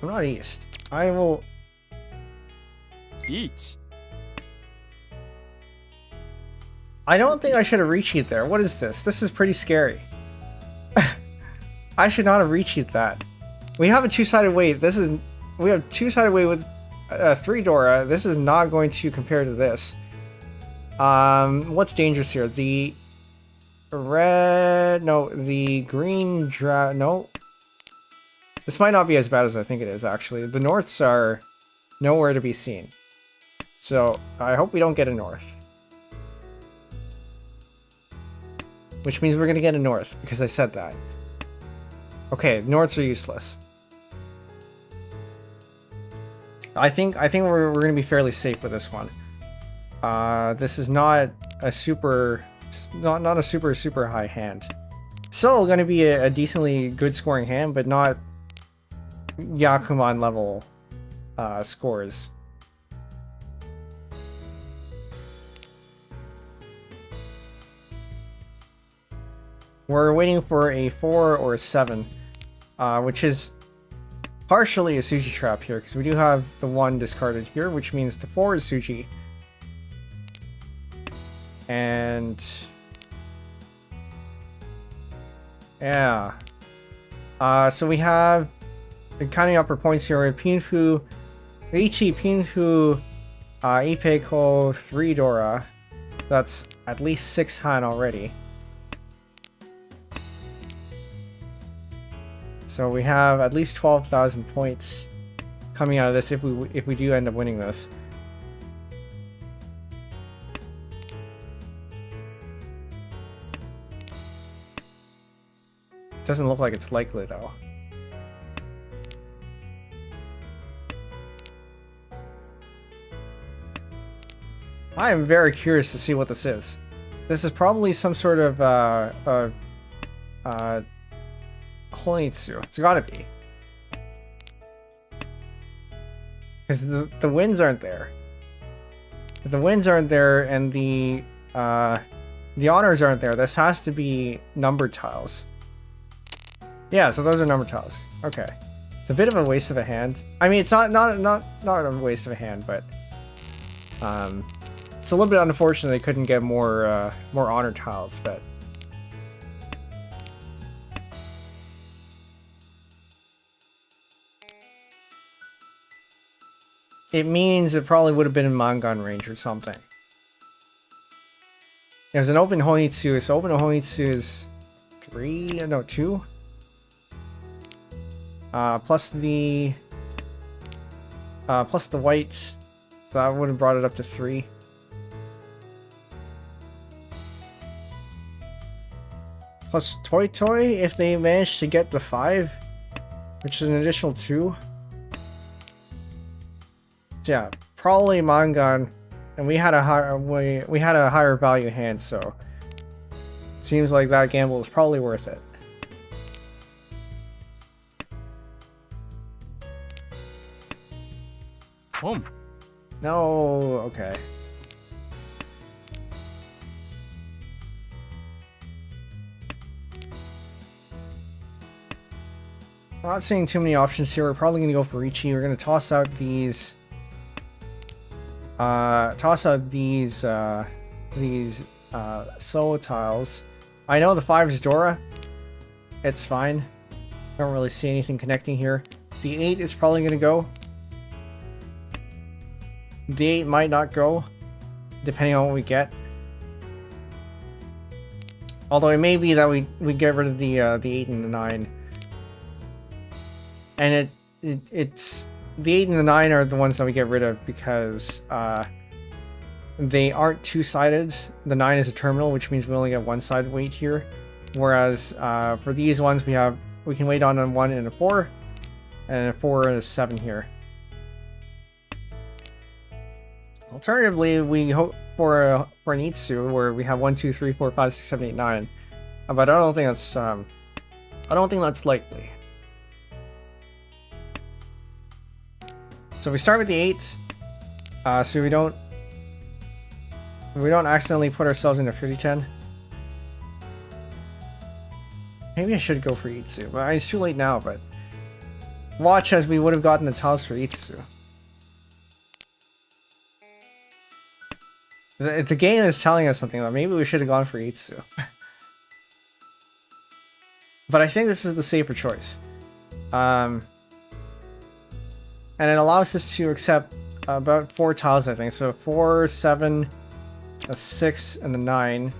I'm not east. I will... Each. I don't think I should have recheat there. What is this? This is pretty scary. I should not have recheat that. We have a 2-sided wave. We have 2-sided wave with 3 Dora. This is not going to compare to this. What's dangerous here? The red... No, the green no. This might not be as bad as I think it is, actually. The Norths are nowhere to be seen. So, I hope we don't get a North. Which means we're going to get a North, because I said that. Okay, Norths are useless. I think we're gonna be fairly safe with this one. This is not a super high hand. Still gonna be a decently good scoring hand, but not Yakuman level scores. We're waiting for a 4 or a 7, which is partially a Suji trap here, because we do have the 1 discarded here, which means the 4 is Suji. And yeah. So we have the counting upper points here with Pinfu, Ichi, Pinfu, Ipeiko, 3 Dora. That's at least 6 Han already. So we have at least 12,000 points coming out of this if we do end up winning this. Doesn't look like it's likely though. I am very curious to see what this is. This is probably some sort of Honitsu. It's gotta be. Because the wins aren't there. If the wins aren't there and the honors aren't there, this has to be number tiles. Yeah, so those are number tiles. Okay. It's a bit of a waste of a hand. I mean, it's not a waste of a hand, but it's a little bit unfortunate they couldn't get more honor tiles, but it means it probably would have been in Mangan range or something. There's an open Honitsu, so open Honitsu is 2. Plus the white, so that would have brought it up to 3. Plus Toy Toy if they managed to get the 5, which is an additional 2. So yeah, probably Mangan, and we had a higher value hand, so seems like that gamble is probably worth it. Boom. No, okay. Not seeing too many options here. We're probably gonna go for Ichi. We're gonna toss out these solo tiles. I know the 5 is Dora. It's fine. Don't really see anything connecting here. The 8 is probably gonna go. The 8 might not go, depending on what we get. Although it may be that we get rid of the 8 and the 9. And it's the 8 and the 9 are the ones that we get rid of because they aren't two-sided. The 9 is a terminal, which means we only get one-sided weight here. Whereas for these ones we can weight on a 1 and a 4, and a 4 and a 7 here. Alternatively, we hope for an Itsu where we have 1, 2, 3, 4, 5, 6, 7, 8, 9. But I don't think that's likely. So we start with the 8, so we don't accidentally put ourselves into 50-10. Maybe I should go for Itsu, but it's too late now. But watch as we would have gotten the tiles for Itsu. If the game is telling us something, though, maybe we should have gone for Itsu. But I think this is the safer choice. And it allows us to accept about 4 tiles, I think. So 4, 7, a 6, and a 9.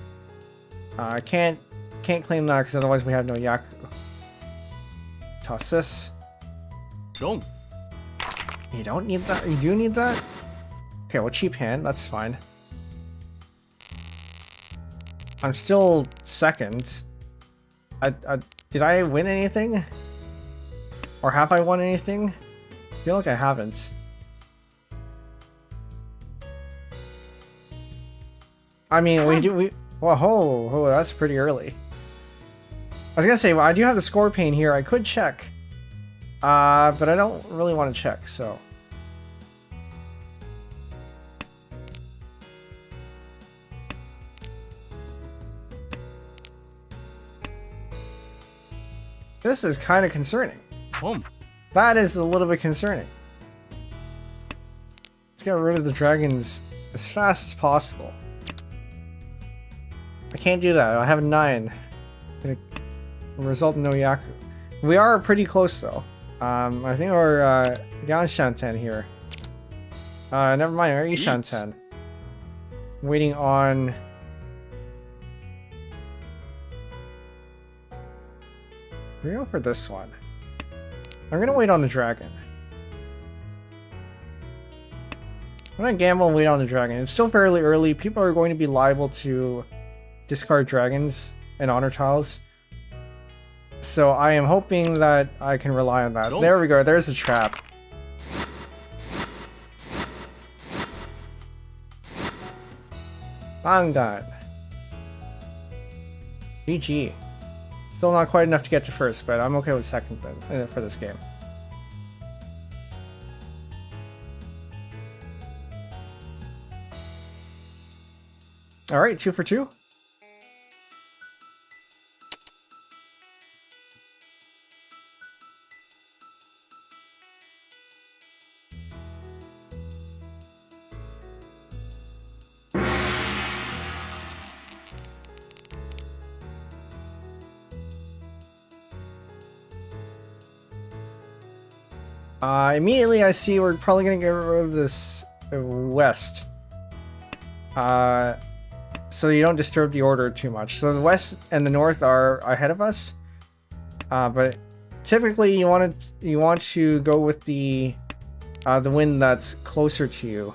I can't claim that because otherwise we have no Yaku. Toss this. Don't. You don't need that? You do need that? Okay, well, cheap hand. That's fine. I'm still second. Did I win anything? Or have I won anything? I feel like I haven't. I mean, whoa, that's pretty early. I was gonna say, well, I do have the score pane here. I could check. But I don't really want to check, so. This is kind of concerning. That is a little bit concerning. Let's get rid of the dragons as fast as possible. I can't do that. I have a 9. Gonna result in no Yaku. We are pretty close though. I think we're Yanshanten here. Never mind, we're Ishanten. Waiting on. We're going for this one. I'm gonna wait on the dragon. I'm gonna gamble and wait on the dragon. It's still fairly early. People are going to be liable to discard dragons and honor tiles. So I am hoping that I can rely on that. There we go. There's the trap. Bang that. GG. Still not quite enough to get to first, but I'm okay with second then, for this game. Alright, 2 for 2. Immediately I see we're probably going to get rid of this west. So you don't disturb the order too much. So the west and the north are ahead of us. But typically you want to go with the wind that's closer to you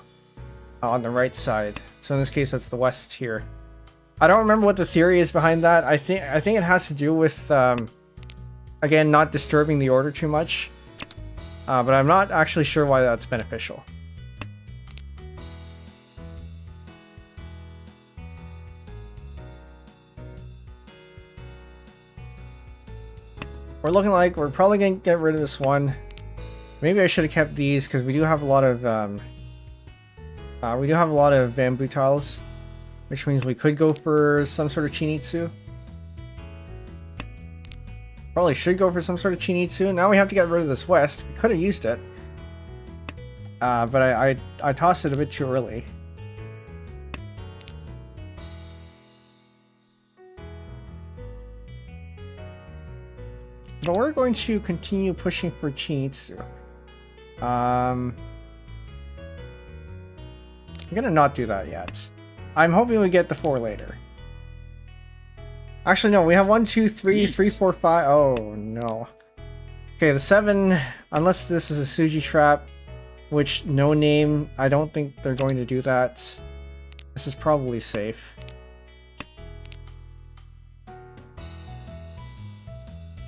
on the right side. So in this case that's the west here. I don't remember what the theory is behind that. I think it has to do with again not disturbing the order too much. But I'm not actually sure why that's beneficial. We're looking like we're probably going to get rid of this one. Maybe I should have kept these because we do have a lot of bamboo tiles, which means we could go for some sort of Chinitsu. Probably should go for some sort of Chinitsu. Now we have to get rid of this west. We could have used it. But I tossed it a bit too early. But we're going to continue pushing for Chinitsu. I'm gonna not do that yet. I'm hoping we get the 4 later. Actually, no, we have 1, 2, 3, 3, 4, 5. Oh, no. Okay, the 7, unless this is a Suji trap, which NoName, I don't think they're going to do that. This is probably safe.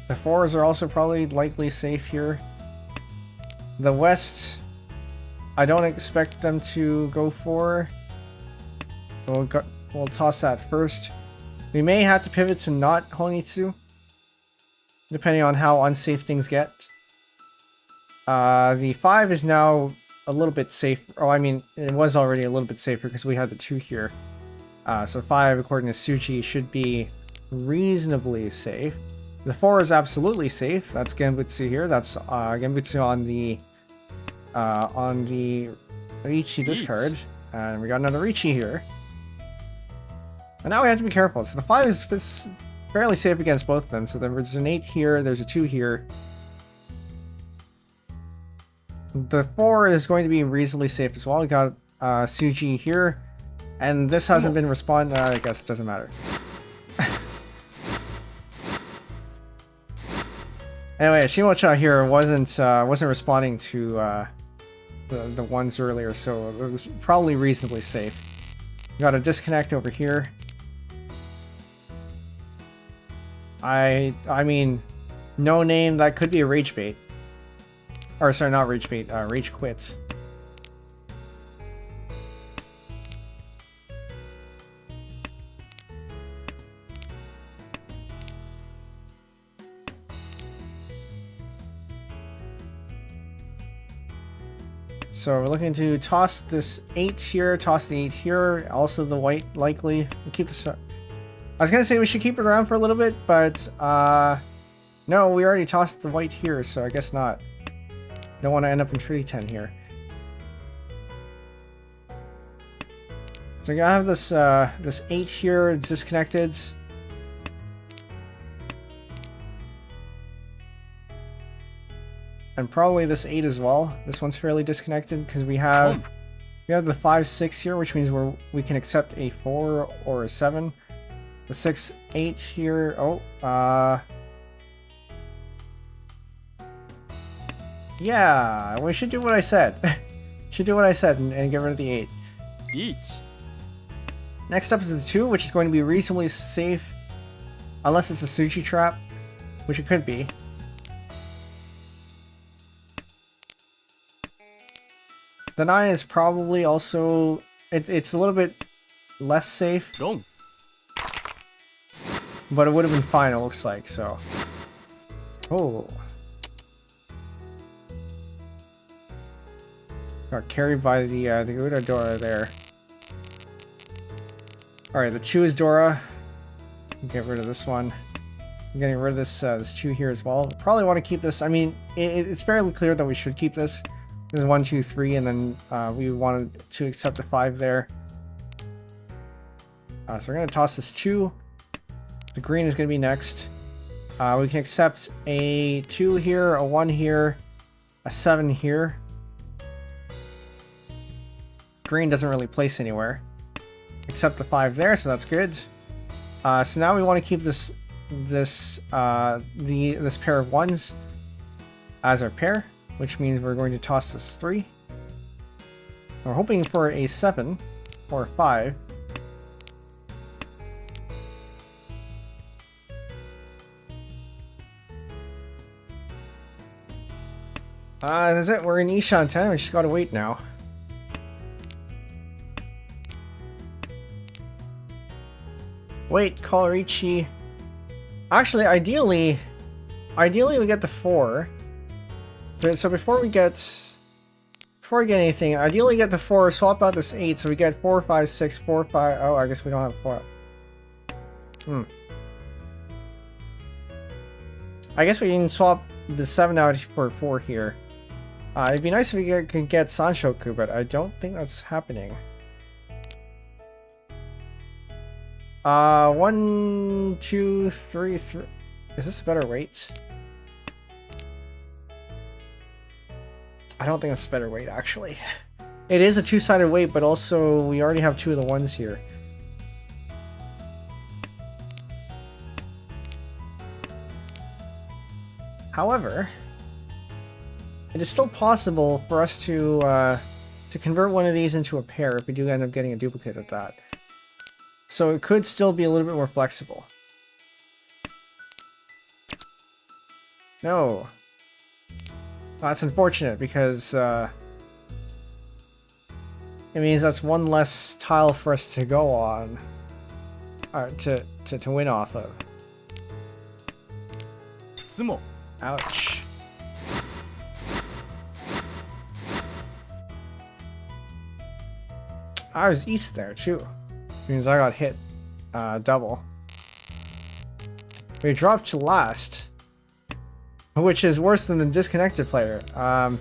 The 4s are also probably likely safe here. The west, I don't expect them to go for. So we'll toss that first. We may have to pivot to not Honitsu, depending on how unsafe things get. The 5 is now a little bit safe. Oh, I mean, it was already a little bit safer because we had the 2 here. So 5, according to Suji, should be reasonably safe. The 4 is absolutely safe. That's Genbutsu here. That's Genbutsu on the Riichi discard. And we got another Riichi here. And now we have to be careful. So the 5 is fairly safe against both of them. So there's an 8 here, there's a 2 here. The 4 is going to be reasonably safe as well. We got Suji here. And this hasn't been responded. I guess it doesn't matter. Anyway, Shimocha here wasn't responding to the ones earlier, so it was probably reasonably safe. We got a disconnect over here. I mean, NoName, that could be a rage bait. Or sorry, not rage bait, rage quits. So we're looking to toss this 8 here, toss the 8 here, also the white likely. We'll keep this. I was gonna say we should keep it around for a little bit, but no, we already tossed the white here, so I guess not. Don't want to end up in tree 10 here. So I have this this 8 here, it's disconnected. And probably this 8 as well. This one's fairly disconnected because we have the 5, 6 here, which means we can accept a 4 or a 7. The 6, 8 here. Oh, yeah, we should do what I said. Should do what I said and get rid of the 8. Each. Next up is the 2, which is going to be reasonably safe, unless it's a sushi trap, which it could be. The 9 is probably also it's a little bit less safe, Wrong. but it would have been fine. It looks like so. Oh, got carried by the Uda Dora there. All right, the 2 is Dora. Get rid of this one. I'm getting rid of this this 2 here as well. Probably want to keep this. I mean, it's fairly clear that we should keep this. There's 1, 2, 3, and then we wanted to accept a 5 there. So we're going to toss this 2. The green is going to be next. We can accept a 2 here, a 1 here, a 7 here. Green doesn't really place anywhere. Accept the 5 there, so that's good. So now we want to keep this pair of 1s as our pair, which means we're going to toss this 3. We're hoping for a 7 or a 5. That's it. We're in Ishan 10. We just gotta wait now. Wait, Kolorichi. Actually, ideally we get the 4. So before we get anything, ideally get the 4, swap out this 8, so we get 4, 5, 6, 4, 5. Oh, I guess we don't have 4. I guess we can swap the 7 out for 4 here. It'd be nice if we could get Sanshoku, but I don't think that's happening. 1, 2, 3, 3. Is this a better weight? I don't think that's a better weight, actually. It is a 2-sided weight, but also we already have 2 of the 1s here. However, it is still possible for us to convert one of these into a pair if we do end up getting a duplicate of that. So it could still be a little bit more flexible. No. That's unfortunate because it means that's one less tile for us to go on, to win off of. Sumo. Ouch. I was east there too. Means I got hit double. We dropped to last, which is worse than the disconnected player. But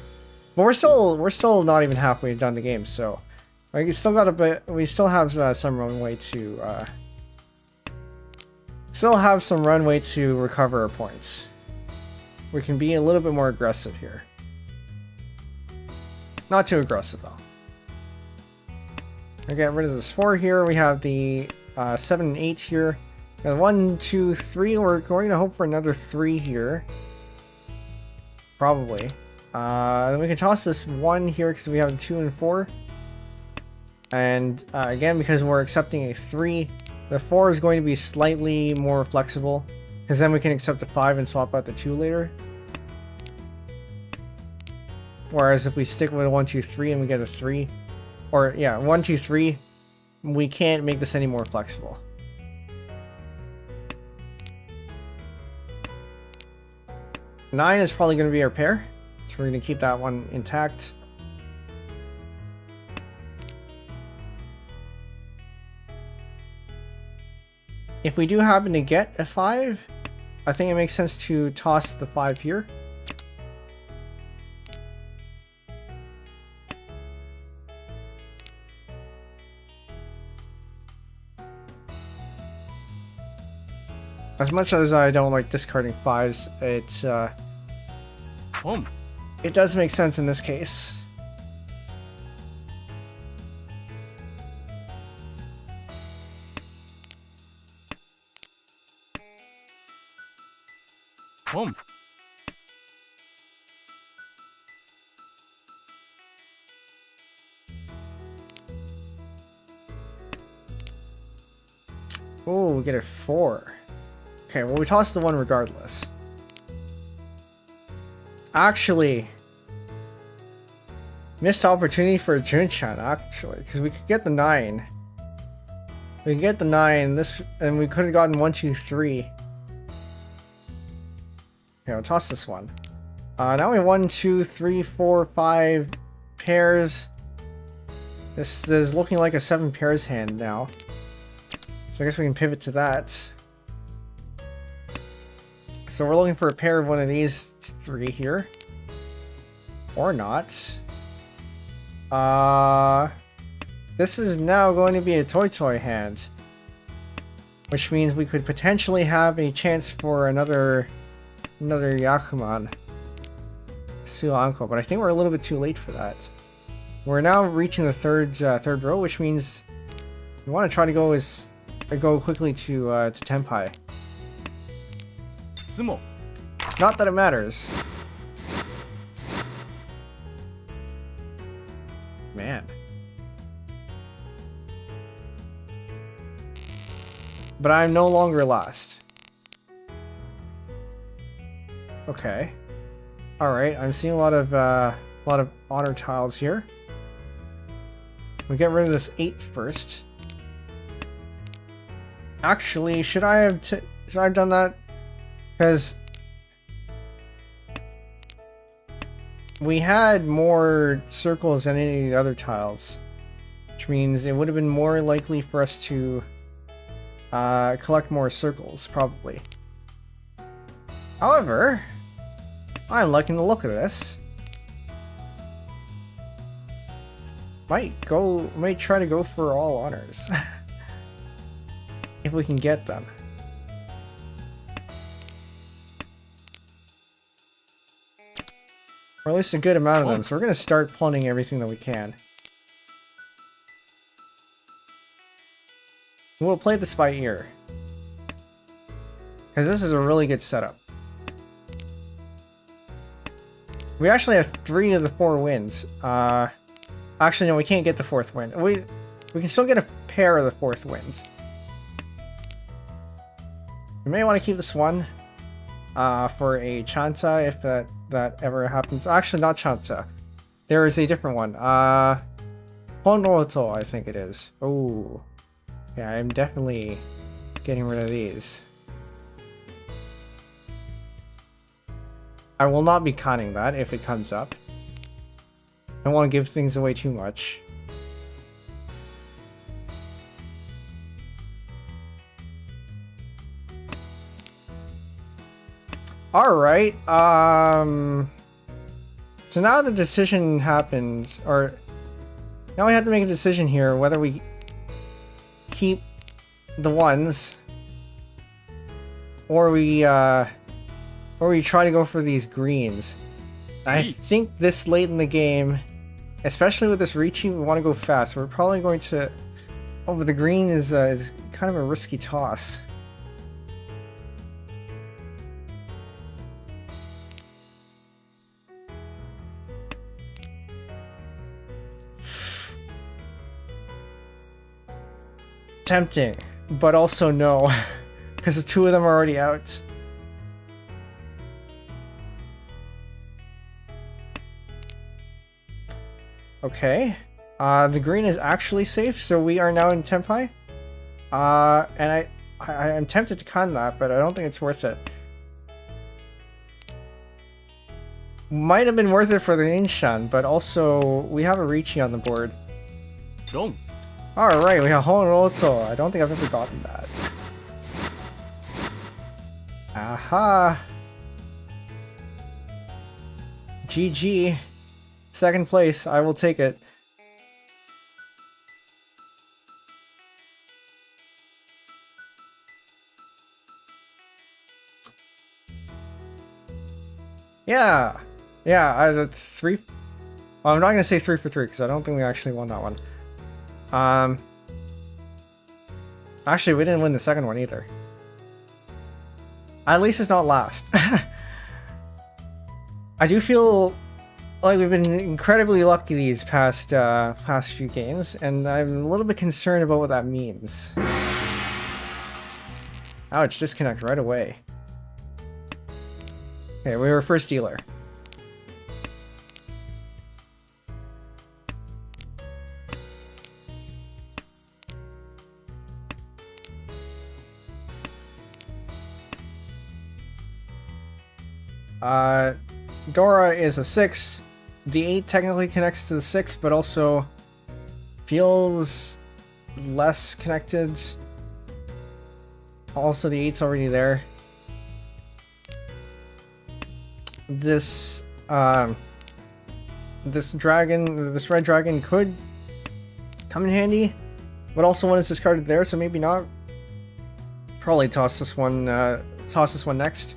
we're still not even halfway done the game, so we still got a bit. We still have some runway to recover our points. We can be a little bit more aggressive here. Not too aggressive though. I get rid of this 4 here. We have the 7 and 8 here. And 1, 2, 3. We're going to hope for another 3 here. Probably. Then we can toss this 1 here because we have a 2 and 4. And again, because we're accepting a 3, the 4 is going to be slightly more flexible. Because then we can accept the 5 and swap out the 2 later. Whereas if we stick with a 1, 2, 3 and we get a 3, or yeah, 1, 2, 3, we can't make this any more flexible. Nine is probably going to be our pair, so we're going to keep that one intact. If we do happen to get a 5, I think it makes sense to toss the 5 here. As much as I don't like discarding 5s, it does make sense in this case. Oh, we get a 4. Okay, well, we tossed the 1 regardless. Actually, missed opportunity for a Junchan, actually, because we could get the 9. We could get the 9, this, and we could have gotten 1, 2, 3. Okay, we'll toss this one. Now we have 1, 2, 3, 4, 5 pairs. This is looking like a 7 pairs hand now. So I guess we can pivot to that. So we're looking for a pair of one of these 3 here. Or not. This is now going to be a Toy hand. Which means we could potentially have a chance for another Yakuman. Suanko, but I think we're a little bit too late for that. We're now reaching the third row, which means we want to try to go quickly to Tenpai. Not that it matters. Man. But I'm no longer last. Okay. Alright, I'm seeing a lot of honor tiles here. We get rid of this 8 first. Actually, should I have done that? Because we had more circles than any of the other tiles, which means it would have been more likely for us to collect more circles, probably. However, I'm liking the look of this. Might try to go for all honors. If we can get them. Or at least a good amount of them, so we're going to start punting everything that we can. We'll play this by ear. Because this is a really good setup. We actually have 3 of the 4 wins. Actually, no, we can't get the 4th win. We can still get a pair of the 4th wins. We may want to keep this one for a Chanta if that ever happens. Actually, not Chanta. There is a different one. Honroto, I think it is. Oh. Yeah, I'm definitely getting rid of these. I will not be conning that if it comes up. I don't want to give things away too much. Alright, so now the decision happens, or now we have to make a decision here whether we keep the 1s or we try to go for these greens. I think this late in the game, especially with this Riichi, we want to go fast. We're probably going to... Oh, but the green is kind of a risky toss. Tempting, but also no, because the 2 of them are already out. Okay. The green is actually safe, so we are now in Tenpai. And I'm tempted to con that, but I don't think it's worth it. Might have been worth it for the Inshan, but also we have a Riichi on the board. Wrong. Alright, we have Honoroto. I don't think I've ever gotten that. Aha! GG. Second place, I will take it. Yeah! Yeah, that's 3... Well, I'm not going to say 3 for 3, because I don't think we actually won that one. Actually, we didn't win the second one either. At least it's not last. I do feel like we've been incredibly lucky these past few games, and I'm a little bit concerned about what that means. Ouch, disconnect right away. Okay, we were first dealer. Dora is a 6. The 8 technically connects to the 6, but also feels less connected. Also, the 8's already there. This this red dragon could come in handy, but also one is discarded there, so maybe not. Probably toss this one next.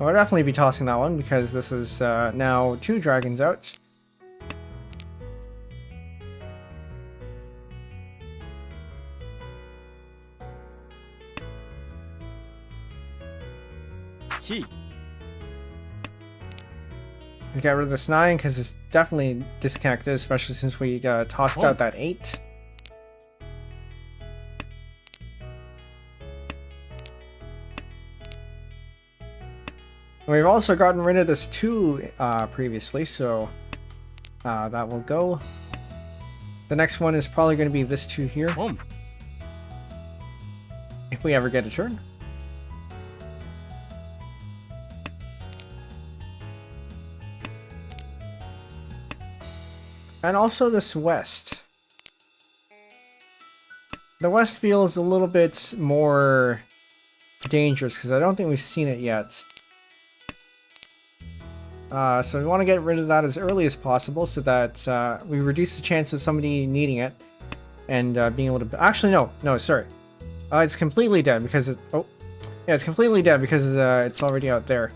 I'll definitely be tossing that one because this is now 2 dragons out. Chi. Get rid of this 9 because it's definitely disconnected, especially since we tossed out that 8. We've also gotten rid of this 2 previously, so that will go. The next one is probably going to be this 2 here. If we ever get a turn. And also this west. The west feels a little bit more dangerous because I don't think we've seen it yet. So we want to get rid of that as early as possible so that we reduce the chance of somebody needing it and being able to... Actually, no, sorry. It's completely dead because it... Oh, yeah, it's completely dead because it's already out there.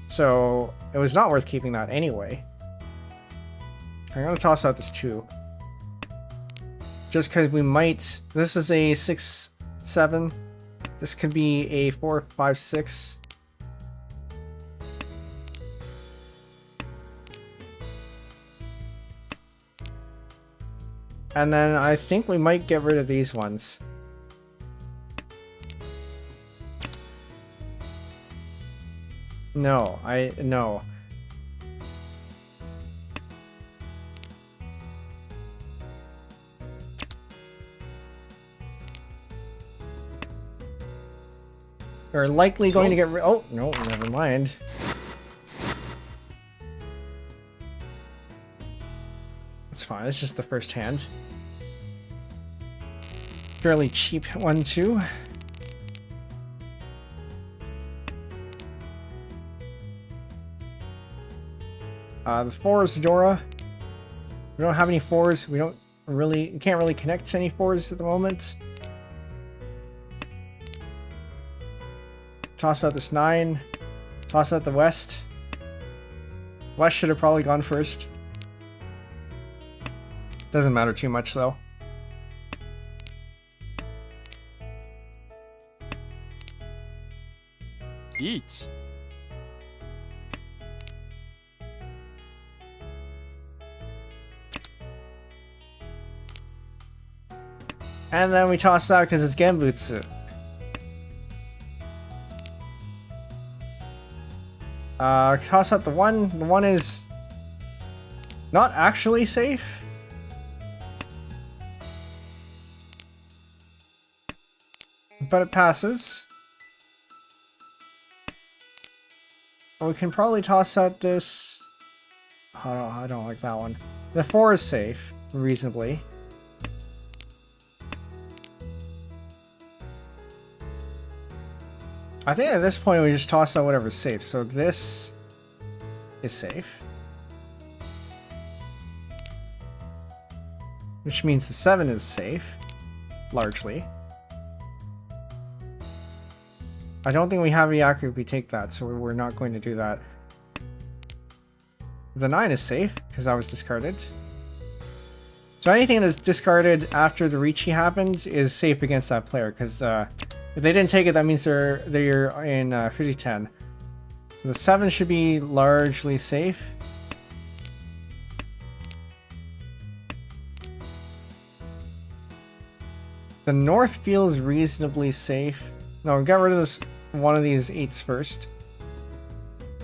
So it was not worth keeping that anyway. I'm going to toss out this 2. Just because we might... This is a 6, 7. This could be a 4, 5, 6. And then I think we might get rid of these ones. No. We're likely going to get rid... Oh, no, never mind. It's fine, it's just the first hand. Fairly cheap one, too. The 4 is Dora. We don't have any 4s. We can't really connect to any 4s at the moment. Toss out this 9. Toss out the west. West should have probably gone first. Doesn't matter too much though. Each. And then we toss out because it's Genbutsu. Toss out the 1. The 1 is not actually safe. But it passes. We can probably toss out this. I don't like that one. The 4 is safe, reasonably. I think at this point we just toss out whatever's safe. So this is safe. Which means the 7 is safe, largely. I don't think we have the accurate if we take that, so we're not going to do that. The 9 is safe, because that was discarded. So anything that's discarded after the Riichi happens is safe against that player, because if they didn't take it, that means they're in 50-10. So the 7 should be largely safe. The North feels reasonably safe. No, get rid of this one of these 8s first.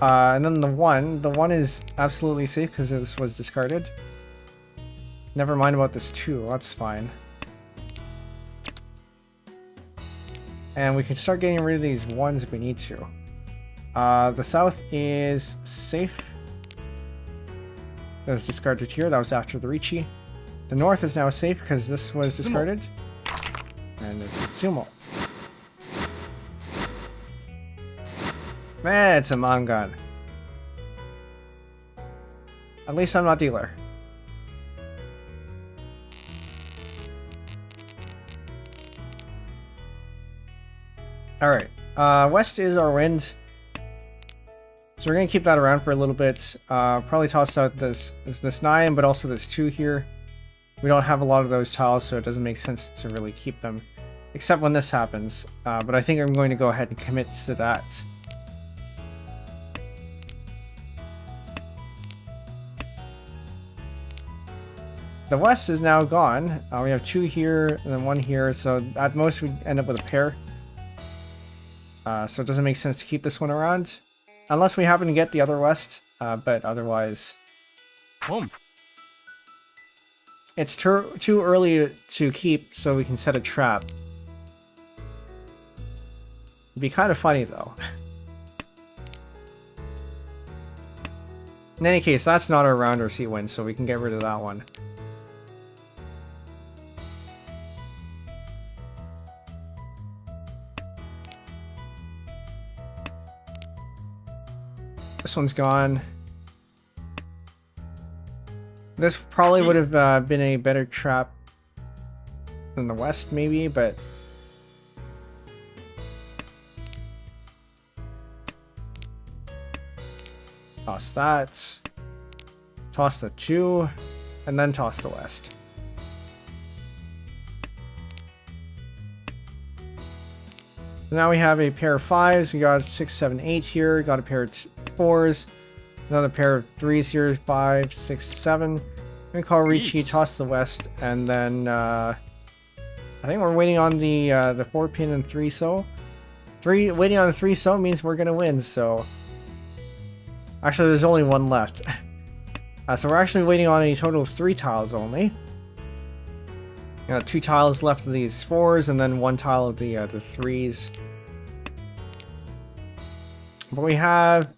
And then the 1. The 1 is absolutely safe because this was discarded. Never mind about this 2. That's fine. And we can start getting rid of these 1s if we need to. The South is safe. That was discarded here. That was after the Riichi. The North is now safe because this was discarded. And it's Sumo. Man, it's a Mangan. At least I'm not dealer. Alright, West is our wind. So we're gonna keep that around for a little bit. Probably toss out this 9, but also this 2 here. We don't have a lot of those tiles, so it doesn't make sense to really keep them. Except when this happens. But I think I'm going to go ahead and commit to that. The West is now gone. We have 2 here and then 1 here, so at most we end up with a pair. So it doesn't make sense to keep this one around. Unless we happen to get the other West, but otherwise... It's too early to keep, so we can set a trap. It'd be kind of funny, though. In any case, that's not our round or sea win, so we can get rid of that one. This one's gone. This probably would have been a better trap than the West, maybe, but... Toss that. Toss the 2. And then toss the West. So now we have a pair of 5s. We got 6, 7, 8 here. Got a pair of 4s. Another pair of 3s here. 5, 6, 7. I'm gonna call Riichi, toss the West, and then I think we're waiting on the 4 pin and 3 so. Waiting on the 3 so means we're gonna win. So actually, there's only 1 left. So we're actually waiting on a total of 3 tiles only. Got 2 tiles left of these 4s, and then 1 tile of the 3s. But we have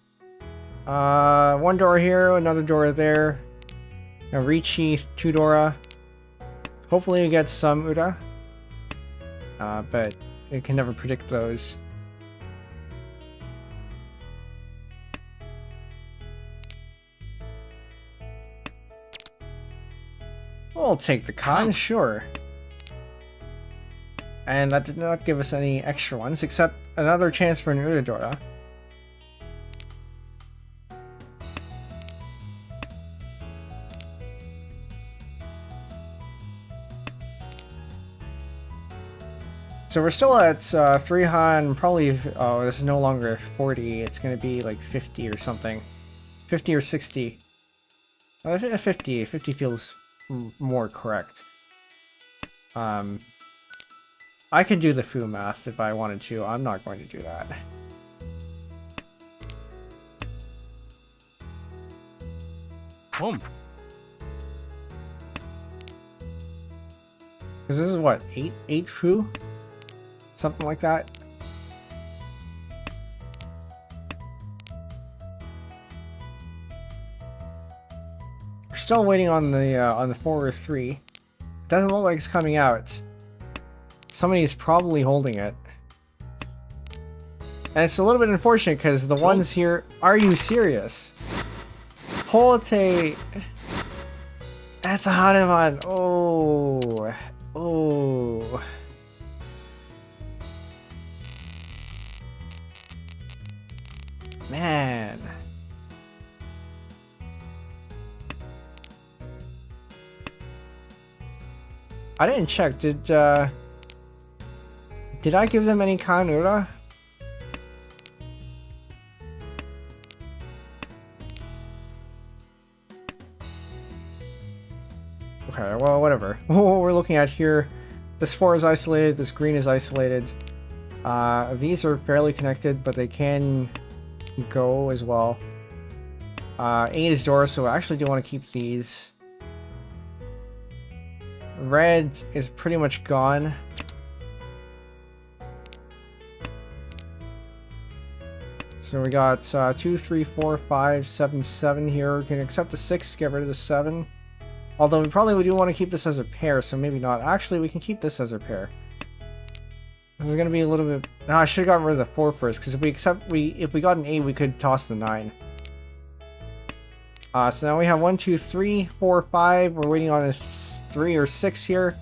1 door here, another door there. A Riichi, 2 Dora. Hopefully we get some Ura. But you can never predict those. We'll take the con, sure. And that did not give us any extra ones, except another chance for an Uradora. So we're still at 300, probably, oh, this is no longer 40, it's going to be like 50 or something. 50 or 60. 50 feels more correct. I could do the foo math if I wanted to. I'm not going to do that. 本 Because this is what, 8 fu? Something like that. We're still waiting on the 4 or 3. Doesn't look like it's coming out. Somebody is probably holding it. And it's a little bit unfortunate because the ones here, are you serious? PenbuVT. That's a hot one. Oh. Oh. Man. I didn't check. Did I give them any Kanura? Okay, well, whatever. What we're looking at here, this 4 is isolated, this green is isolated. These are fairly connected, but they can go as well. 8 is Dora, so I actually do want to keep these. Red is pretty much gone. So we got 2, 3, 4, 5, 7, 7 here. We can accept the 6, get rid of the 7. Although we probably do want to keep this as a pair, so maybe not. Actually, we can keep this as a pair. This is going to be a little bit... No, I should have gotten rid of the 4 first, because if we got an 8, we could toss the 9. So now we have 1, 2, 3, 4, 5. We're waiting on a 3 or 6 here.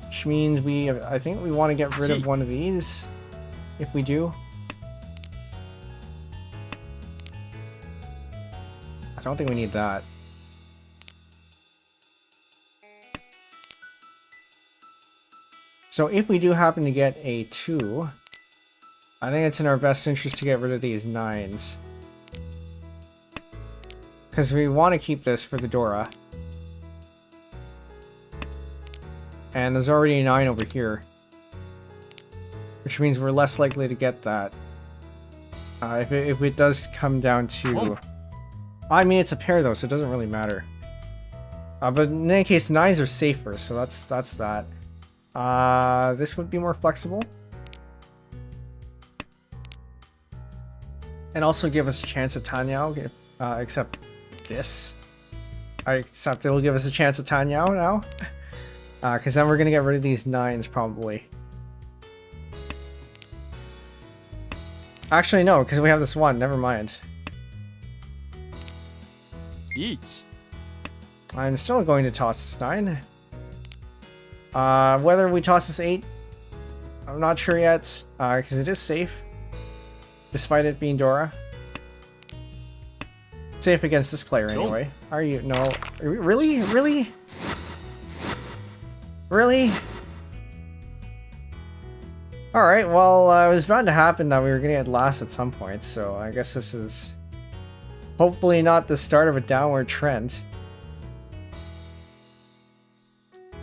Which means I think we want to get rid of one of these. If we do. I don't think we need that. So if we do happen to get a 2, I think it's in our best interest to get rid of these 9s. Because we want to keep this for the Dora. And there's already a 9 over here. Which means we're less likely to get that. If it does come down to... I mean, it's a pair though, so it doesn't really matter. But in any case, 9s are safer, so that's that. This would be more flexible. And also give us a chance at Tenhou, except this. I accept it will give us a chance at Tenhou now. Because then we're going to get rid of these 9s probably. Actually, no, because we have this 1. Never mind. Each. I'm still going to toss this 9. Whether we toss this 8, I'm not sure yet, because it is safe. Despite it being Dora. Safe against this player anyway. Are you? No. Really? Really? Really? Alright, well, it was bound to happen that we were going to get last at some point, so I guess this is hopefully not the start of a downward trend.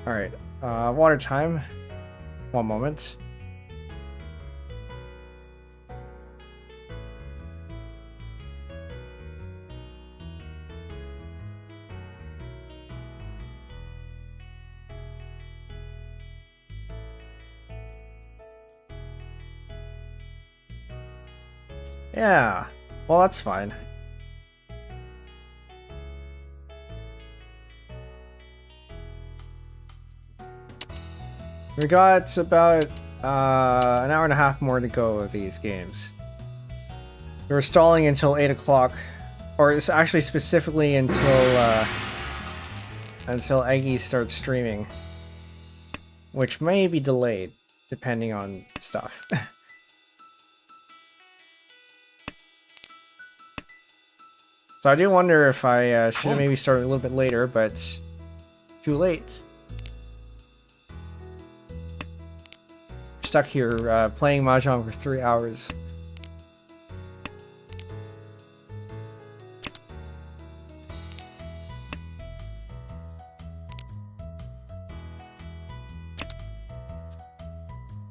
Alright, water time. One moment. Yeah, well, that's fine. We got about an hour and a half more to go of these games. We were stalling until 8 o'clock, or it's actually specifically until Eggy starts streaming, which may be delayed depending on stuff. So I do wonder if I should have maybe started a little bit later, but too late. Stuck here playing Mahjong for 3 hours.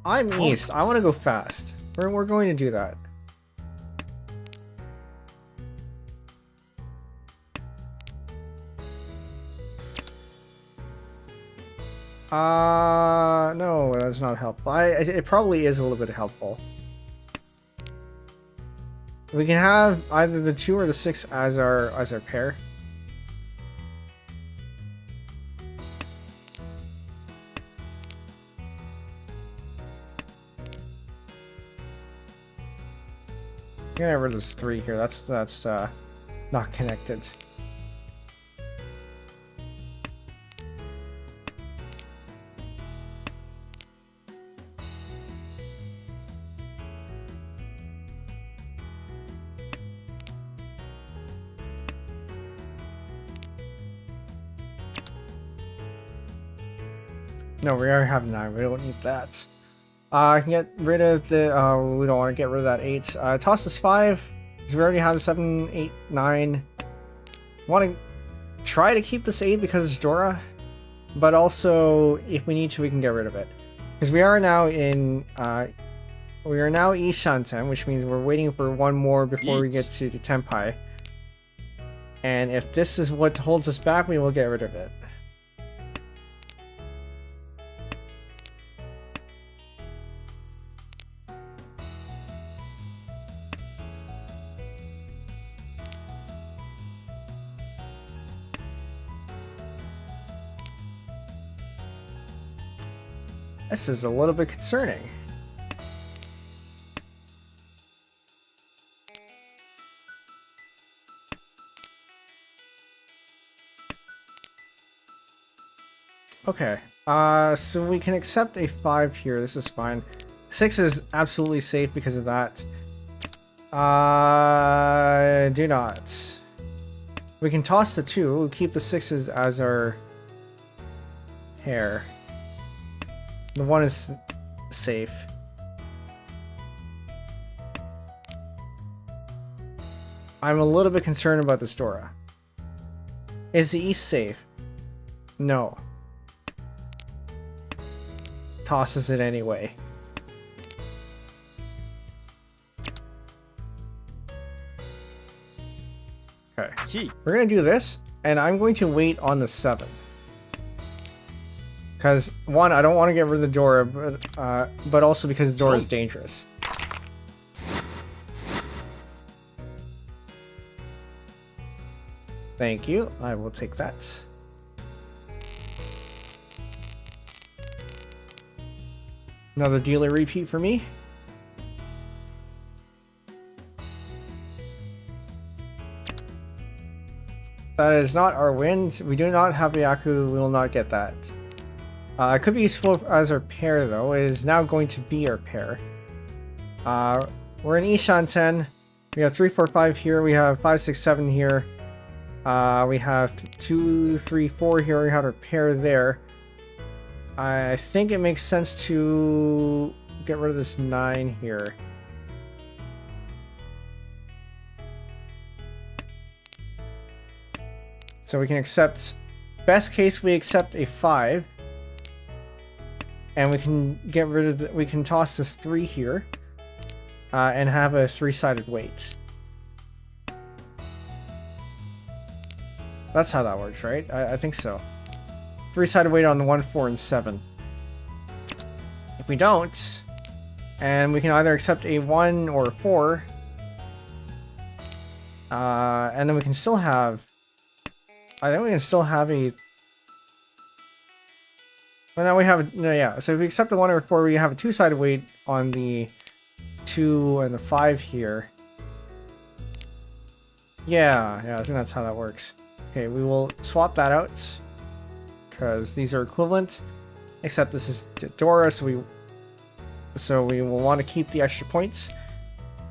I'm east. I want to go fast. We're going to do that. No, that's not helpful. It probably is a little bit helpful. We can have either the 2 or the 6 as our pair. Get rid of this 3 here. That's not connected. No, we already have 9. We don't need that. I can get rid of the. We don't want to get rid of that 8. Toss this 5. Because we already have 7, 8, 9. Want to try to keep this 8 because it's Dora. But also, if we need to, we can get rid of it. Because we are now in. We are now Ishanten, which means we're waiting for 1 more before we get to the Tenpai. And if this is what holds us back, we will get rid of it. This is a little bit concerning. Okay, so we can accept a 5 here. This is fine. 6 is absolutely safe because of that. Do not. We can toss the 2. We'll keep the 6s as our pair. The 1 is safe. I'm a little bit concerned about this Dora. Is the East safe? No. Tosses it anyway. Okay. We're gonna do this, and I'm going to wait on the 7. Because, 1, I don't want to get rid of the Dora, but also because Dora is dangerous. Thank you. I will take that. Another dealer repeat for me. That is not our win. We do not have Yaku. We will not get that. It could be useful as our pair, though. It is now going to be our pair. We're in Ishanten. We have 3, 4, 5 here. We have 5, 6, 7 here. We have 2, 3, 4 here. We have our pair there. I think it makes sense to get rid of this 9 here. So we can accept... Best case, we accept a 5. And we can get rid of we can toss this 3 here, and have a 3-sided weight. That's how that works, right? I think so. 3-sided weight on the 1, 4, and 7. If we don't, and we can either accept a 1 or a 4, and then we can still have. I think we can still have a. Well, now we have no, yeah. So if we accept the 1 or 4, we have a 2-sided weight on the 2 and the 5 here. Yeah, I think that's how that works. Okay, we will swap that out because these are equivalent, except this is Dora, so we will want to keep the extra points.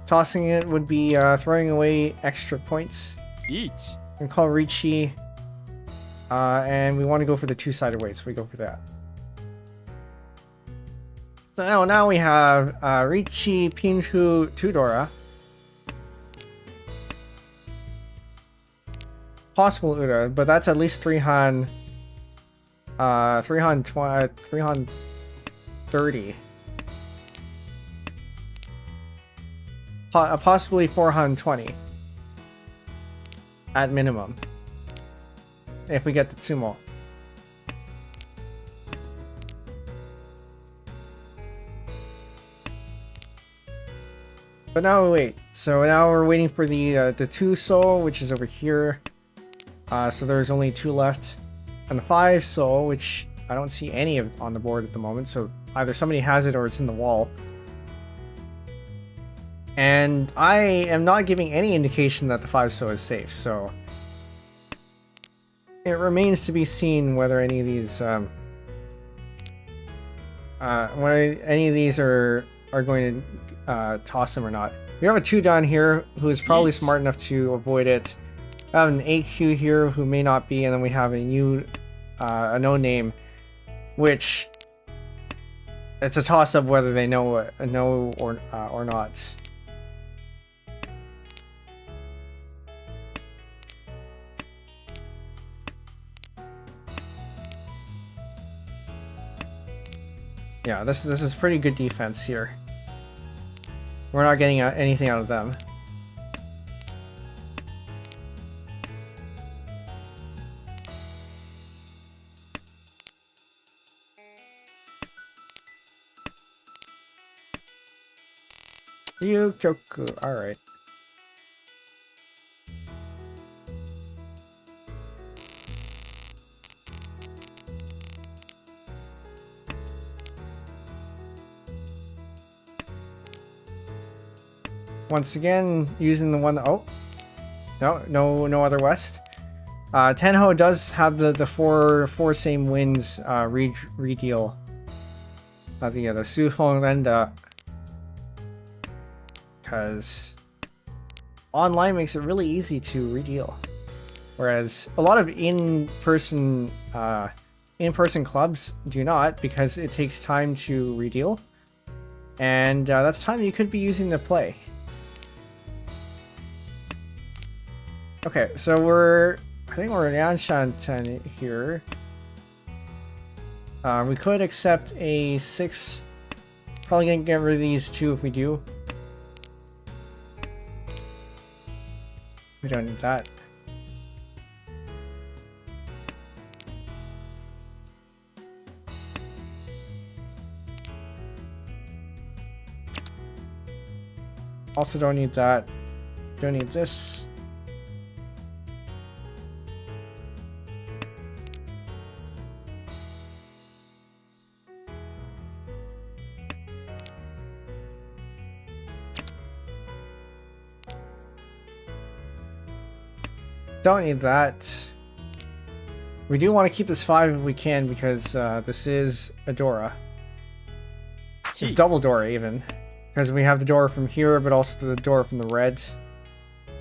Tossing it would be throwing away extra points. Each. And call Ricci, and we want to go for the 2-sided weight, so we go for that. So now we have Ricci, Penbu, Tudora. Possible Uda, but that's at least 330. Possibly 420. At minimum. If we get the Tsumo. But now wait. So now we're waiting for the 2 soul, which is over here. So there's only 2 left, and the 5 soul, which I don't see any of on the board at the moment. So either somebody has it or it's in the wall. And I am not giving any indication that the 5 soul is safe. So it remains to be seen whether any of these are going to toss them or not. We have a 2 down here who is probably smart enough to avoid it. I have an 8Q here who may not be, and then we have a NoName, which it's a toss up whether they know or not. Yeah, this is pretty good defense here. We're not getting anything out of them. Ryukyoku, alright. Once again, using the one. Oh, no other West. Tenhou does have the four same wins redeal. The Suhonrenda, because online makes it really easy to redeal, whereas a lot of in-person clubs do not, because it takes time to redeal, and that's time you could be using to play. Okay, so I think we're in Yanshanten here. We could accept a 6. Probably gonna get rid of these 2 if we do. We don't need that. Also don't need that. Don't need this. Don't need that. We do want to keep this 5 if we can, because this is a Dora. It's double Dora even, because we have the Dora from here, but also the Dora from the red.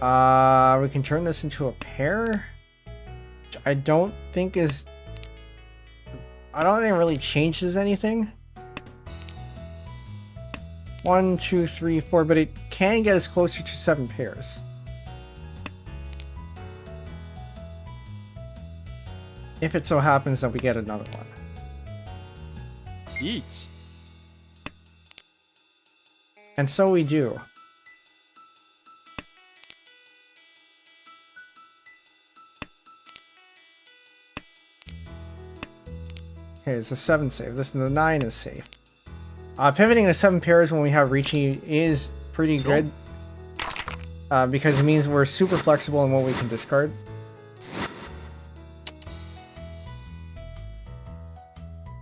We can turn this into a pair, which I don't think it really changes anything. 1, 2, 3, 4, but it can get us closer to 7 pairs. If it so happens that we get another one. Each. And so we do. Okay, it's a 7 save. The 9 is safe. Pivoting to 7 pairs when we have reaching is pretty good. Because it means we're super flexible in what we can discard.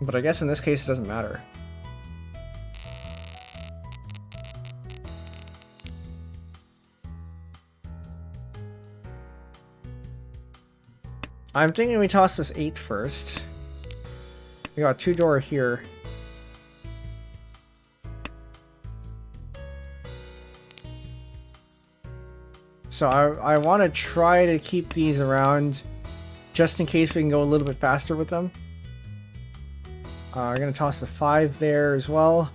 But I guess in this case it doesn't matter. I'm thinking we toss this 8 first. We got 2 Dora here. So I want to try to keep these around just in case we can go a little bit faster with them. We're going to toss the 5 there as well,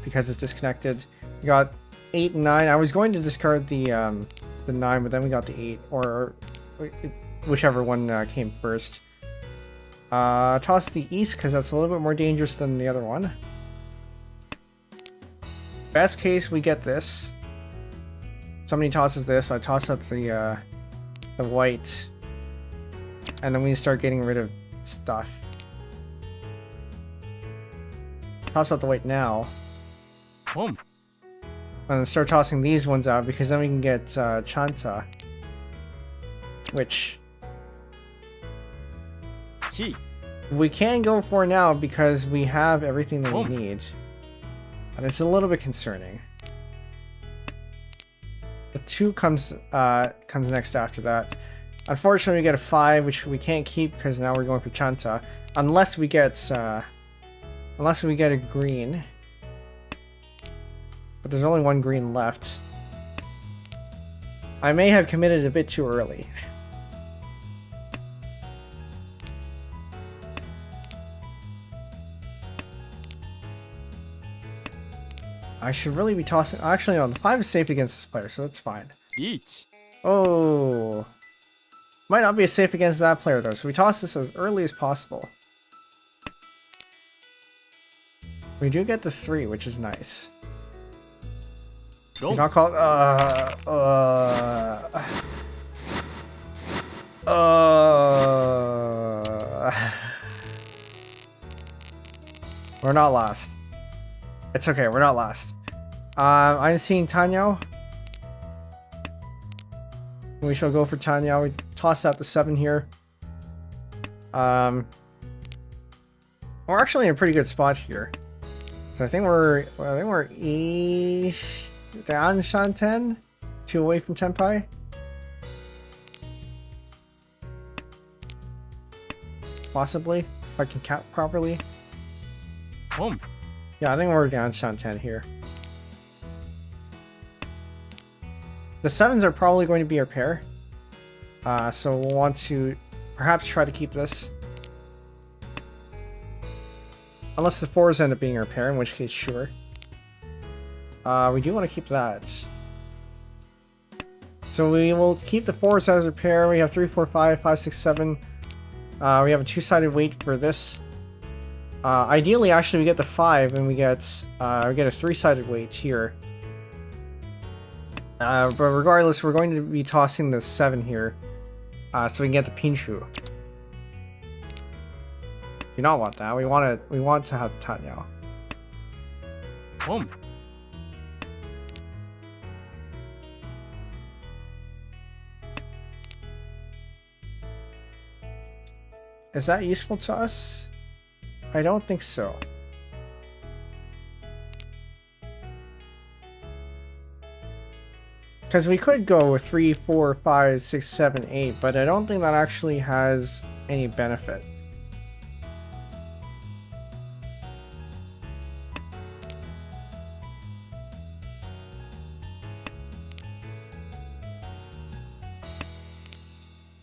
because it's disconnected. We got 8 and 9. I was going to discard the 9, but then we got the 8, or whichever one came first. Toss the East, because that's a little bit more dangerous than the other one. Best case, we get this. Somebody tosses this, I toss up the white, and then we start getting rid of stuff. Toss out the white now. Boom. And start tossing these ones out because then we can get Chanta. Which 地 we can go for now because we have everything that we need. And it's a little bit concerning. The 2 comes next after that. Unfortunately, we get a 5, which we can't keep because now we're going for Chanta. Unless we get a green. But there's only 1 green left. I may have committed a bit too early. I should really be tossing. Actually, no, the 5 is safe against this player, so that's fine. 1 Oh. Might not be as safe against that player, though, so we toss this as early as possible. We do get the 3, which is nice. We got called. We're not last. It's okay, we're not last. I'm seeing Tenhou. We shall go for Tenhou. We toss out the 7 here. We're actually in a pretty good spot here. So I think we're down Shanten, 2 away from Tenpai. Possibly, if I can count properly. Yeah, I think we're down Shanten here. The 7s are probably going to be our pair. So we'll want to perhaps try to keep this. Unless the 4s end up being our pair, in which case, sure. We do want to keep that. So we will keep the 4s as our pair. We have 3, 4, 5, 5, 6, 7. We have a 2-sided weight for this. Ideally, actually, we get the 5 and we get a 3-sided weight here. But regardless, we're going to be tossing the 7 here, so we can get the Pinshu. Do not want that. We want to have Tenhou. Is that useful to us? I don't think so. Because we could go with 3, 4, 5, 6, 7, 8, but I don't think that actually has any benefit.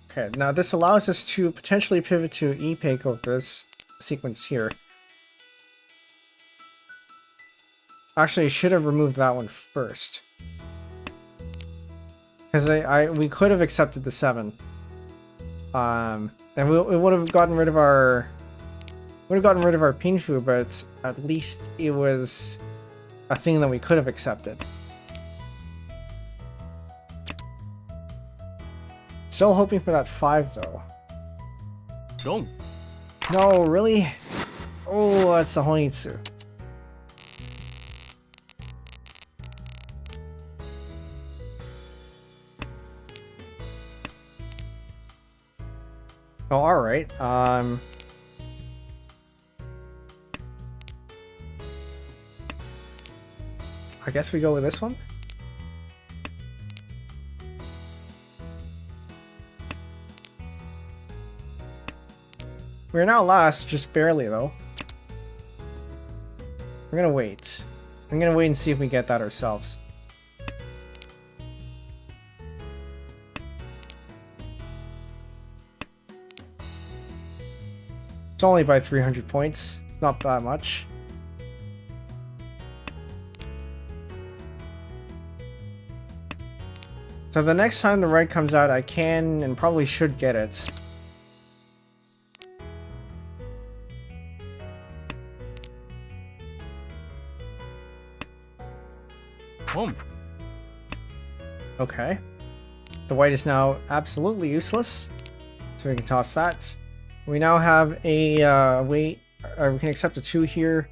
Okay, now this allows us to potentially pivot to Ipeik over this sequence here. Actually, I should have removed that one first. Because we could have accepted the 7. And we would have gotten rid of our Pinshu, but at least it was a thing that we could have accepted. Still hoping for that 5 though. No, really? Oh, that's the Honitsu. Oh, alright. I guess we go with this one. We're now last, just barely though. We're gonna wait. I'm gonna wait and see if we get that ourselves. It's only by 300 points. It's not that much. So the next time the red comes out, I can and probably should get it. Okay. The white is now absolutely useless, so we can toss that. We now have a weight. We can accept a 2 here.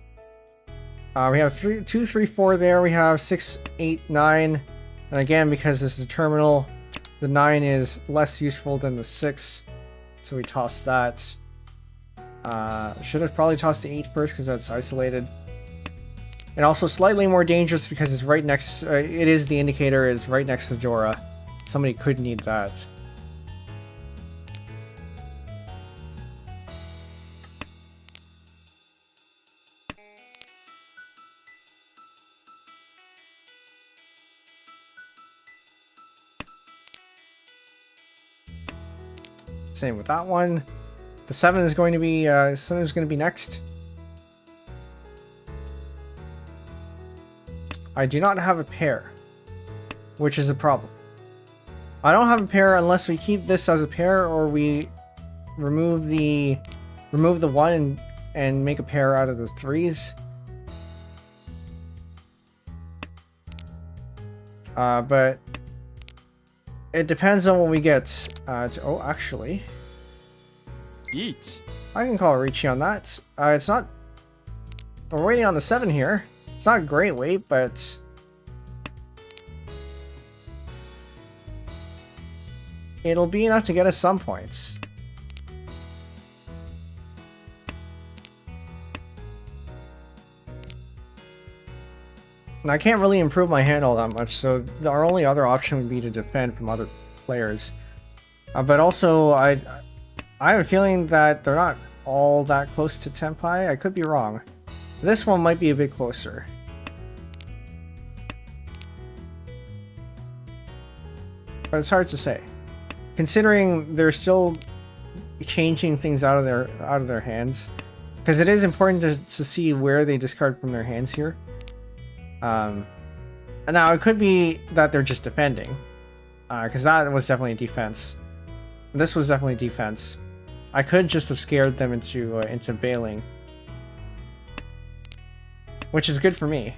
We have 2, 3, 4 there. We have 6, 8, 9. And again, because this is a terminal, the 9 is less useful than the 6. So we toss that. Should have probably tossed the 8 first because that's isolated. And also slightly more dangerous because it's right next, it is the indicator is right next to Jora. Somebody could need that. Same with that one. The 7 is going to be next. I do not have a pair, which is a problem. I don't have a pair unless we keep this as a pair or we remove the 1 and make a pair out of the 3s. But it depends on what we get. Oh, actually, Each. I can call Ricci on that. It's not. We're waiting on the 7 here. It's not a great weight, but it'll be enough to get us some points. And I can't really improve my hand all that much, so our only other option would be to defend from other players. But also, I have a feeling that they're not all that close to Tenpai. I could be wrong. This one might be a bit closer. But it's hard to say, considering they're still changing things out of their hands, because it is important to see where they discard from their hands here. And now it could be that they're just defending, because that was definitely defense. This was definitely defense. I could just have scared them into bailing, which is good for me.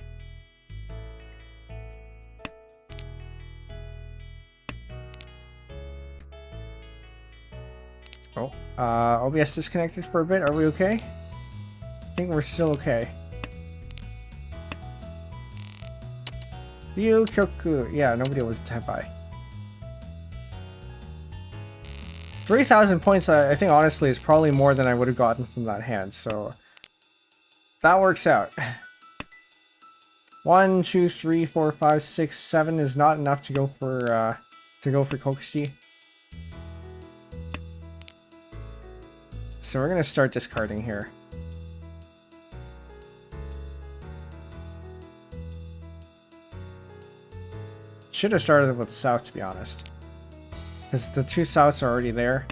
Oh, OBS disconnected for a bit. Are we okay? I think we're still okay. Ryu Kyoku. Yeah, nobody was Tenpai. 3,000 points, I think, honestly, is probably more than I would have gotten from that hand, so that works out. 1, 2, 3, 4, 5, 6, 7 is not enough to go for Kokushi. So we're gonna start discarding here. Should have started with the south, to be honest, because the 2 souths are already there.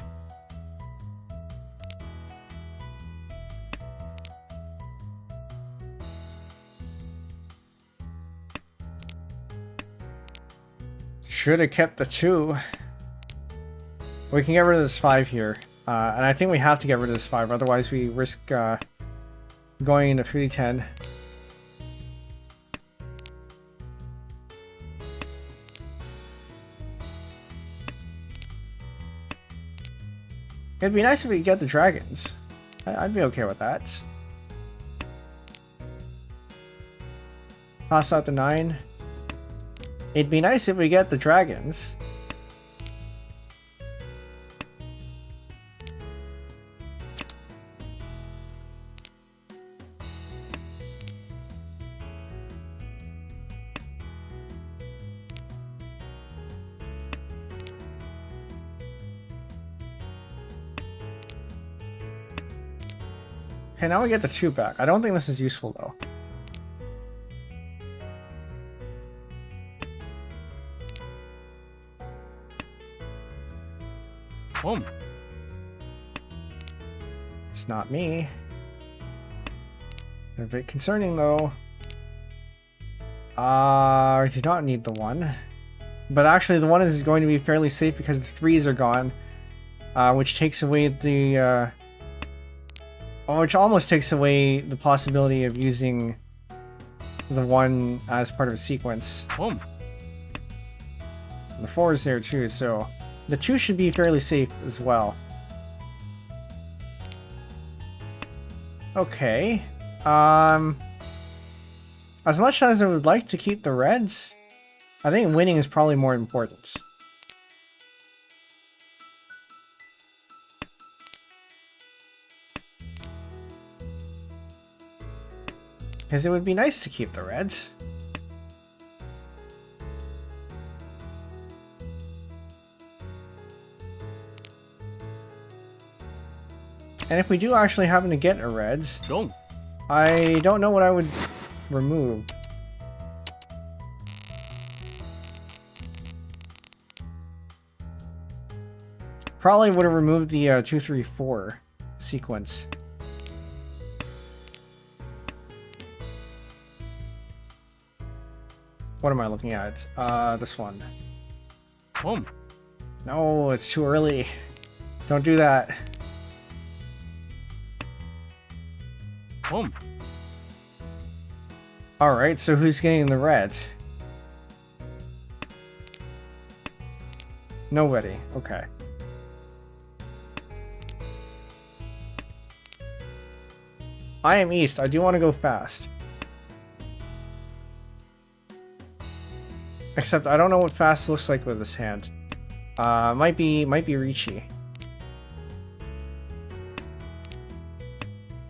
Should have kept the 2. We can get rid of this 5 here. And I think we have to get rid of this 5, otherwise we risk going into 310. It'd be nice if we could get the dragons. I'd be okay with that. Toss out the 9. It'd be nice if we get the dragons. Okay, now we get the 2 back. I don't think this is useful, though. It's not me. A bit concerning, though. I do not need the 1. But actually, the 1 is going to be fairly safe because the 3s are gone. Which takes away the... which almost takes away the possibility of using the 1 as part of a sequence. The 4 is there too, so the 2 should be fairly safe as well. Okay. As much as I would like to keep the reds, I think winning is probably more important. Because it would be nice to keep the reds. And if we do actually happen to get a reds, I don't know what I would remove. Probably would have removed the 2, 3, 4 sequence. What am I looking at? This one. No, it's too early. Don't do that. Alright, so who's getting the red? Nobody. Okay. I am east. I do want to go fast. Except I don't know what fast looks like with this hand. Might be Ricci.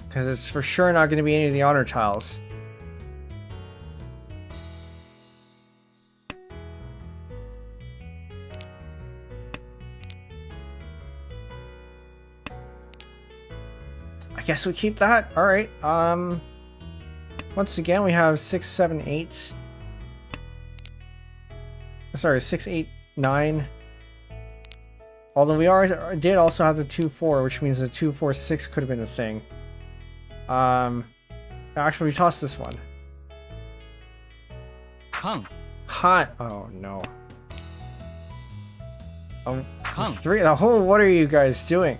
Because it's for sure not going to be any of the honor tiles. I guess we keep that. All right. Once again, we have 6, 7, 8. Sorry, 6, 8, 9. Although we did also have the 2, 4, which means the 2, 4, 6 could have been a thing. Actually, we tossed this one. Hot. Oh no. Oh, 3. Oh, what are you guys doing?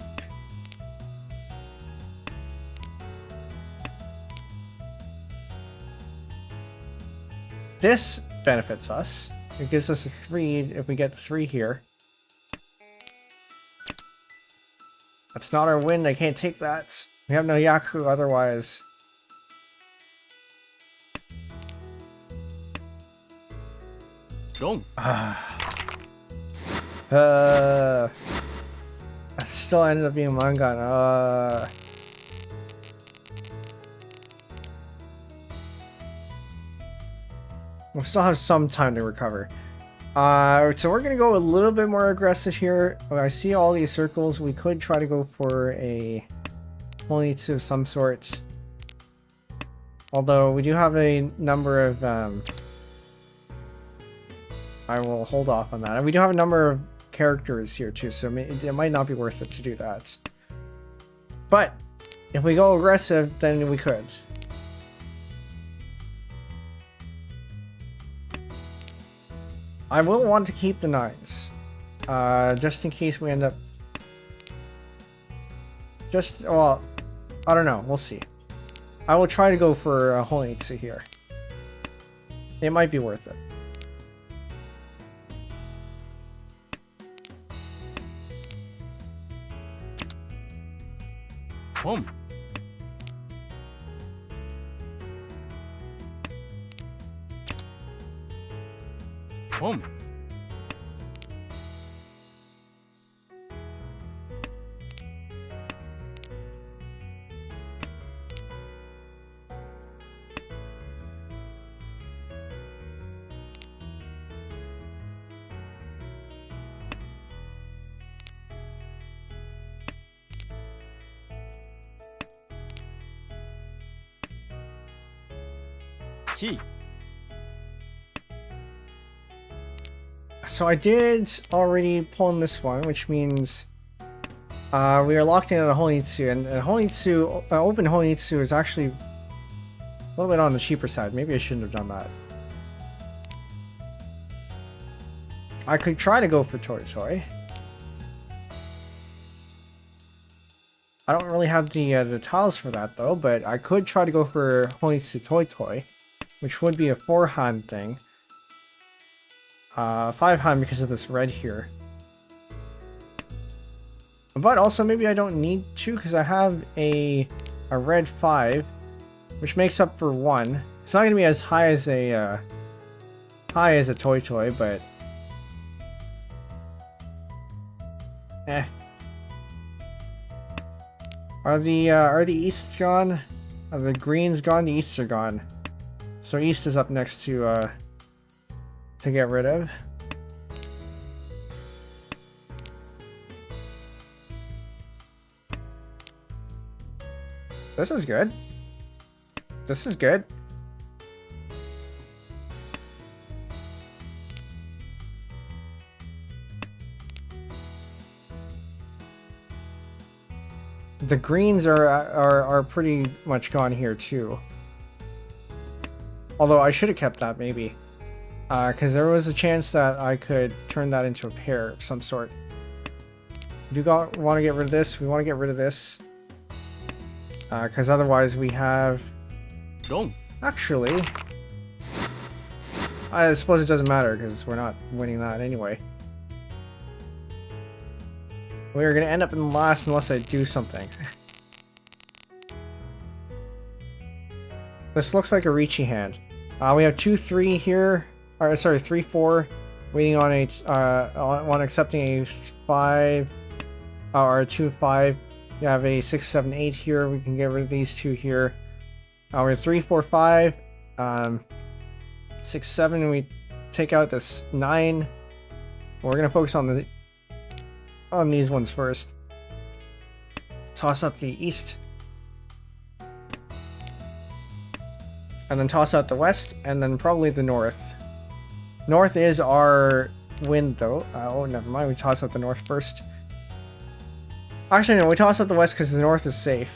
This benefits us. It gives us a 3 if we get the 3 here. That's not our win. I can't take that. We have no Yaku otherwise. I still ended up being Mangan. We'll still have some time to recover. So we're gonna go a little bit more aggressive here. I see all these circles. We could try to go for a Honitsu of some sort. Although we do have a number of I will hold off on that. And we do have a number of characters here too, so it might not be worth it to do that. But if we go aggressive, then we could. I will want to keep the 9s, just in case we end up. Well, I don't know. We'll see. I will try to go for a Honitsu here. It might be worth it. So I did already pull in this one, which means we are locked in at a Honitsu, and Honitsu, open Honitsu is actually a little bit on the cheaper side. Maybe I shouldn't have done that. I could try to go for Toy Toy. I don't really have the tiles for that though, but I could try to go for Honitsu Toy Toy, which would be a 4-hand thing. 5-hand because of this red here. But also maybe I don't need to because I have a red 5, which makes up for 1. It's not gonna be as high as a toy, but Are the easts gone? Are the greens gone? The easts are gone. So east is up next to get rid of. This is good. This is good. The greens are pretty much gone here too. Although I should have kept that maybe. Because there was a chance that I could turn that into a pair of some sort. Do you want to get rid of this? We want to get rid of this. Because otherwise we have... Actually... I suppose it doesn't matter because we're not winning that anyway. We're going to end up in last unless I do something. This looks like a Ricci hand. We have 2-3 here. Or, sorry, 3-4. Waiting on a on accepting a 5 or a 2-5. You have a 6-7-8 here. We can get rid of these two here. We're 3-4-5. 6-7, and we take out this 9. We're gonna focus on these ones first. Toss out the east. And then toss out the west, and then probably the north. North is our win, though. Oh, never mind. We toss out the north first. Actually, no. We toss out the west because the north is safe.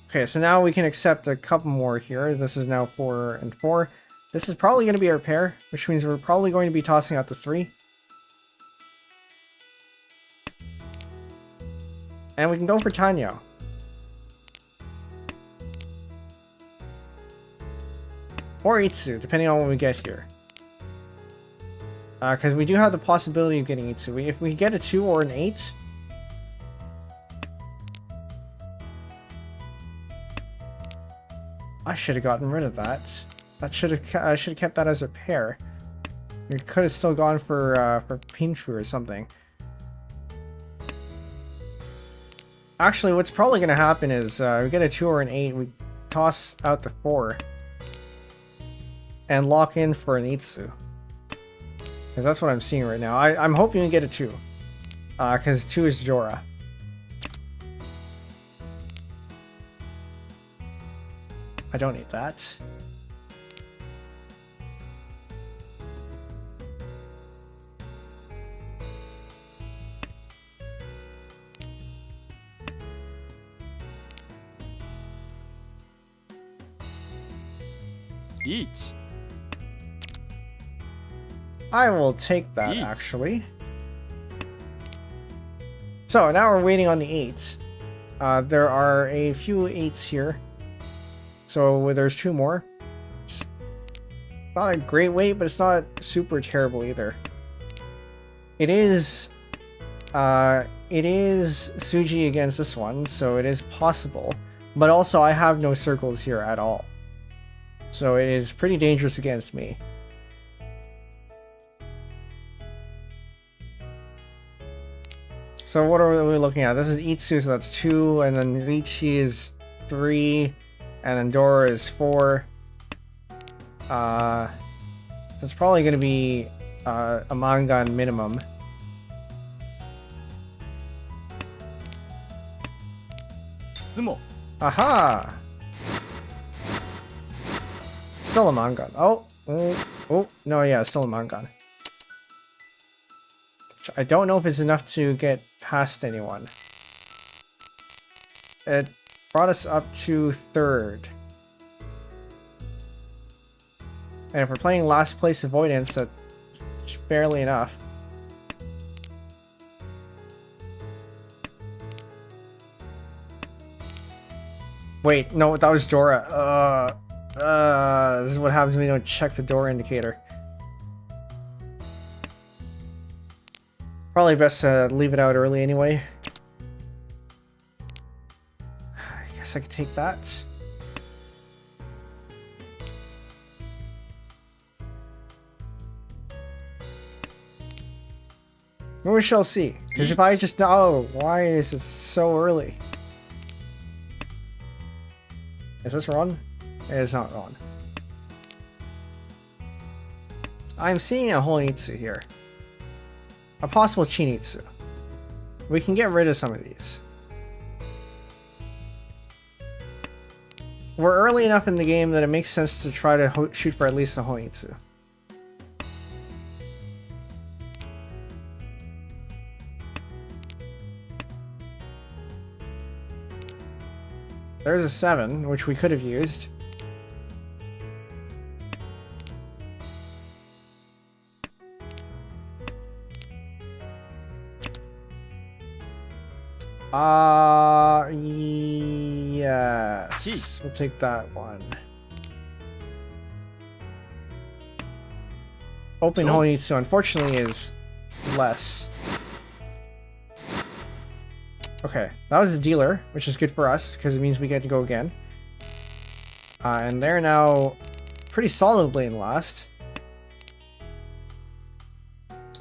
Okay, so now we can accept a couple more here. This is now 4 and 4. This is probably going to be our pair, which means we're probably going to be tossing out the 3. And we can go for Tenhou. Or Itsu, depending on what we get here. Because we do have the possibility of getting Itsu. If we get a 2 or an 8... I should have gotten rid of that. I should have kept that as a pair. We could have still gone for Penbu or something. Actually, what's probably going to happen is we get a 2 or an 8, we toss out the 4. And lock in for an Itsu. Because that's what I'm seeing right now. I'm hoping we get a 2. Because 2 is Jora. I don't need that. Each. I will take that, actually. So, now we're waiting on the 8s. There are a few 8s here. So, there's 2 more. It's not a great wait, but it's not super terrible either. It is Suji against this one, so it is possible. But also, I have no circles here at all. So, it is pretty dangerous against me. So what are we looking at? This is Itsu, so that's 2, and then Ricci is 3, and then Dora is 4. So it's probably going to be a Mangan minimum. Sumo. Aha! Still a Mangan. Oh, no, yeah, it's still a Mangan. I don't know if it's enough to get past anyone. It brought us up to 3rd. And if we're playing last place avoidance, that's barely enough. Wait, no, that was Dora. This is what happens when you don't check the door indicator. Probably best to leave it out early anyway. I guess I could take that. We shall see. Because if I just... Oh, why is it so early? Is this wrong? It is not wrong. I'm seeing a Honitsu here. A possible Chinitsu. We can get rid of some of these. We're early enough in the game that it makes sense to try to shoot for at least a Honitsu. There's a 7, which we could have used. Yes. We'll take that one. Open Honitsu, unfortunately, is less. Okay, that was a dealer, which is good for us, because it means we get to go again. And they're now pretty solidly in last.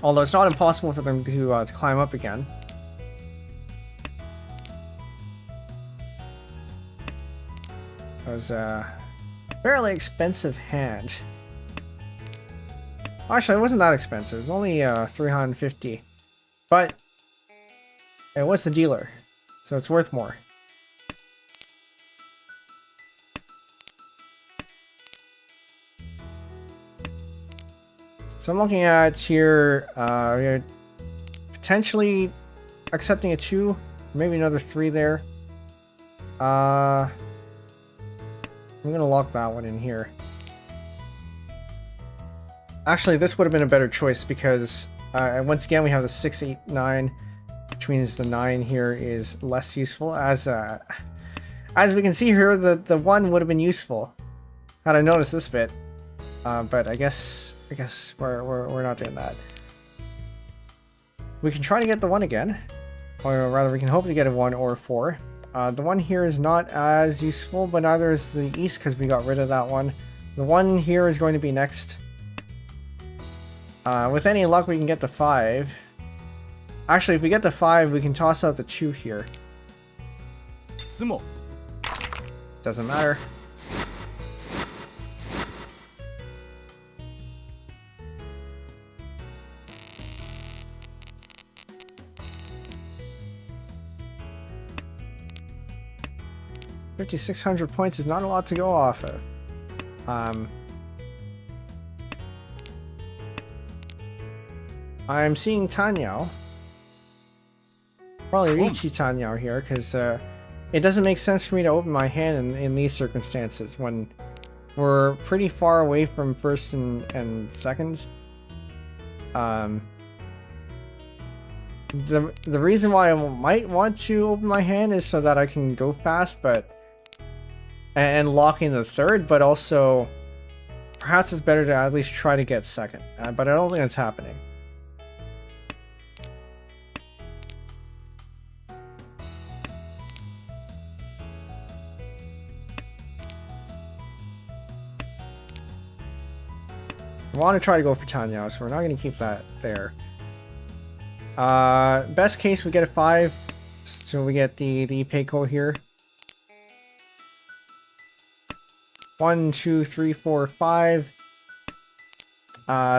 Although it's not impossible for them to climb up again. That was a fairly expensive hand. Actually, it wasn't that expensive. It was only 350. But it was the dealer, so it's worth more. So I'm looking at here, we're potentially accepting a 2, maybe another 3 there. I'm gonna lock that one in here. Actually, this would have been a better choice because once again we have the 6, 8, 9, which means the 9 here is less useful. As we can see here, the 1 would have been useful had I noticed this bit, but I guess we're not doing that. We can try to get the 1 again, or rather, we can hope to get a 1 or a 4. The 1 here is not as useful, but neither is the east because we got rid of that one. The 1 here is going to be next. With any luck, we can get the 5. Actually, if we get the 5, we can toss out the 2 here. Doesn't matter. $5,600 points is not a lot to go off of. I'm seeing Tenhou. Probably Richie Tenhou here, because it doesn't make sense for me to open my hand in these circumstances when we're pretty far away from first and second. The reason why I might want to open my hand is so that I can go fast, and lock in the third, but also perhaps it's better to at least try to get second. But I don't think it's happening. I want to try to go for Tenhou, so we're not going to keep that there. Best case, we get a 5, so we get the Peiko here. 1, 2, 3, 4, 5.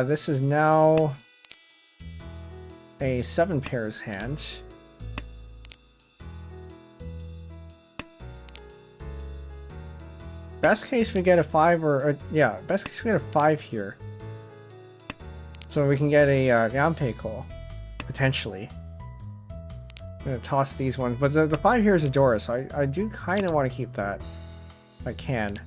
This is now a 7 pairs hand. Best case, we get a 5 yeah, best case we get a 5 here. So we can get a Peiko, potentially. I'm gonna toss these ones, but the 5 here is a Dora, so I do kind of want to keep that if I can.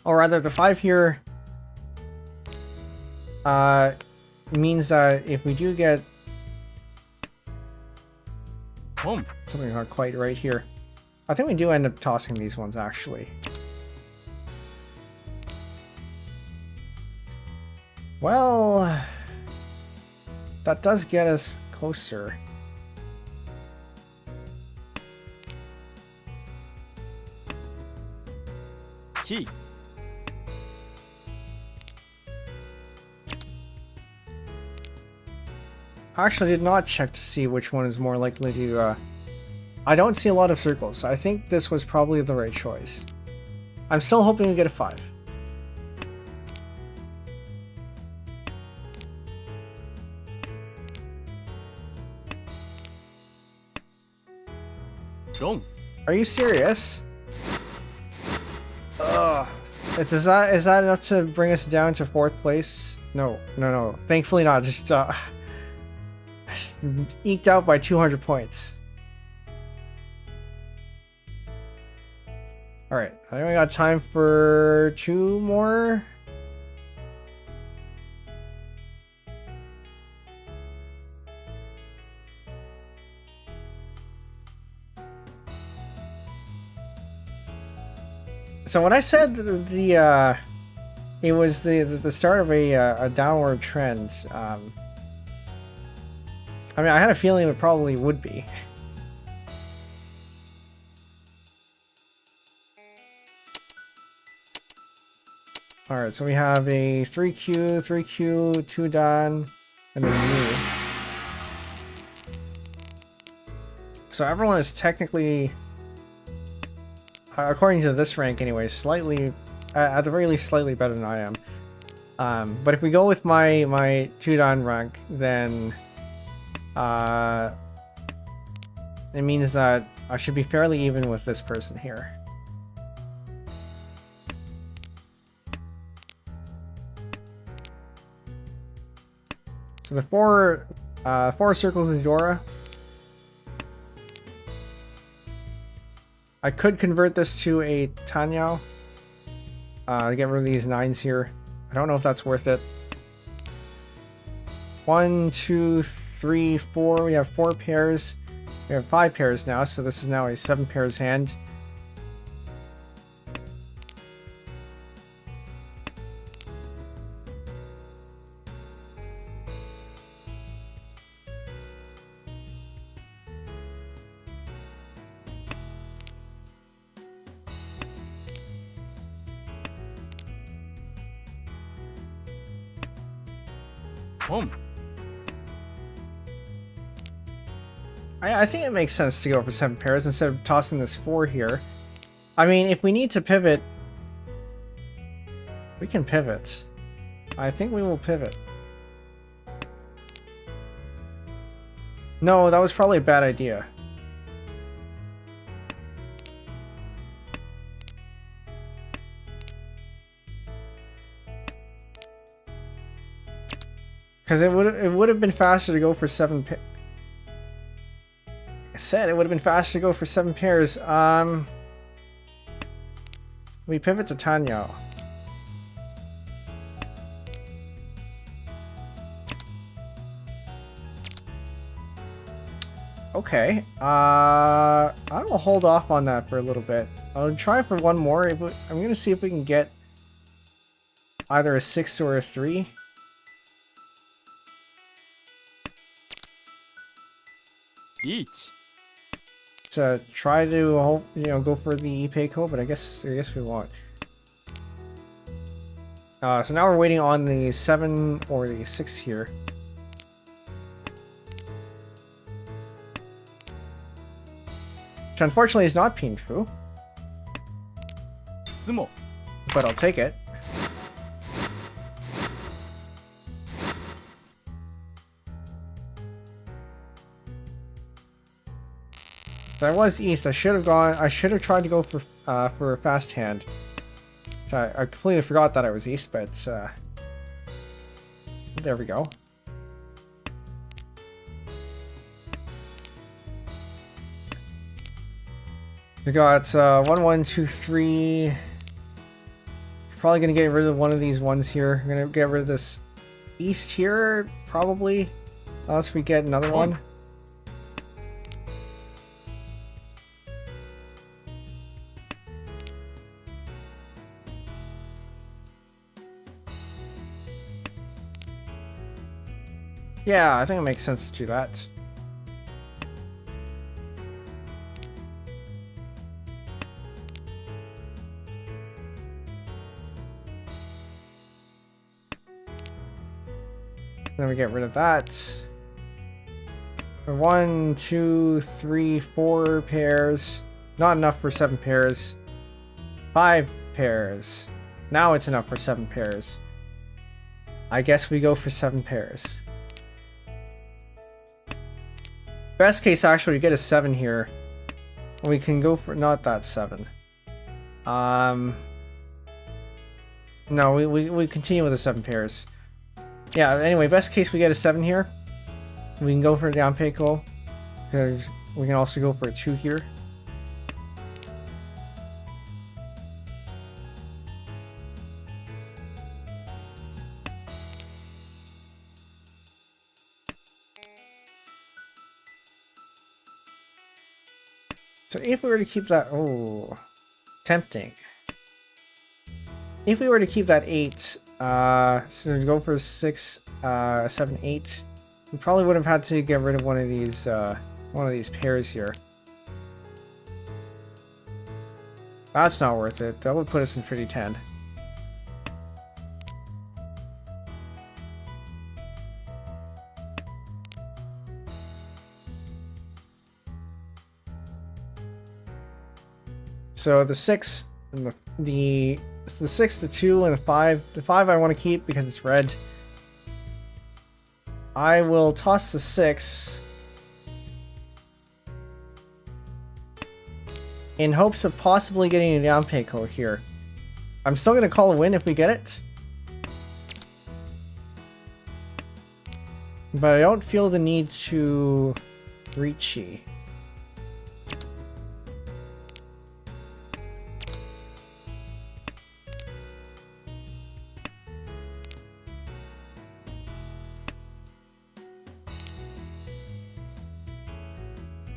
Or rather, the 5 here means that if we do get something not quite right here, I think we do end up tossing these ones actually. Well, that does get us closer. actually did not check to see which one is more likely to, I don't see a lot of circles, so I think this was probably the right choice. I'm still hoping we get a 5. Wrong. Are you serious? Ugh. Is that enough to bring us down to 4th place? No. Thankfully not. Just eked out by 200 points. Alright, I think we got time for 2 more. So when I said it was the start of a downward trend, I mean, I had a feeling it probably would be. Alright, so we have a 3Q, 3Q, 2 Dan, and then me. So everyone is technically, according to this rank anyway, slightly, at the very least, slightly better than I am. But if we go with my 2 Dan rank, then it means that I should be fairly even with this person here. So the 4 circles in Dora. I could convert this to a Tenhou. Get rid of these 9s here. I don't know if that's worth it. 1, 2, 3, 4. We have 4 pairs. We have 5 pairs now, so this is now a 7 pairs hand. I think it makes sense to go for 7 pairs instead of tossing this 4 here. I mean, if we need to pivot, we can pivot. I think we will pivot. No, that was probably a bad idea. Because it would have been faster to go for 7 pairs. I said it would have been faster to go for 7 pairs. We pivot to Tenhou. Okay. I will hold off on that for a little bit. I'll try for 1 more. I'm going to see if we can get either a 6 or a 3. Each. To try to, go for the Payco, but I guess we won't. So now we're waiting on the 7 or the 6 here. Which unfortunately is not Penbu, but I'll take it. So I was east. I should have tried to go for a fast hand. I completely forgot that I was east, but there we go. We got 1, 1, 2, 3. Probably gonna get rid of one of these ones here. We're gonna get rid of this east here, probably, unless we get another one. Yeah, I think it makes sense to do that. Then we get rid of that. 1, 2, 3, 4 pairs. Not enough for 7 pairs. 5 pairs. Now it's enough for 7 pairs. I guess we go for 7 pairs. Best case, actually, we get a 7 here. We can go for not that 7. No, we continue with the 7 pairs. Yeah, anyway, best case we get a 7 here. We can go for a down Peiko. Because we can also go for a 2 here. So if we were to keep that, oh, tempting. If we were to keep that 8, so go for 6, 7, 8, we probably would have had to get rid of one of these pairs here. That's not worth it. That would put us in pretty 10. So the 6 and the 6, the 2, and the 5. The 5 I want to keep because it's red. I will toss the 6 in hopes of possibly getting a down Peiko here. I'm still going to call a win if we get it. But I don't feel the need to Richi.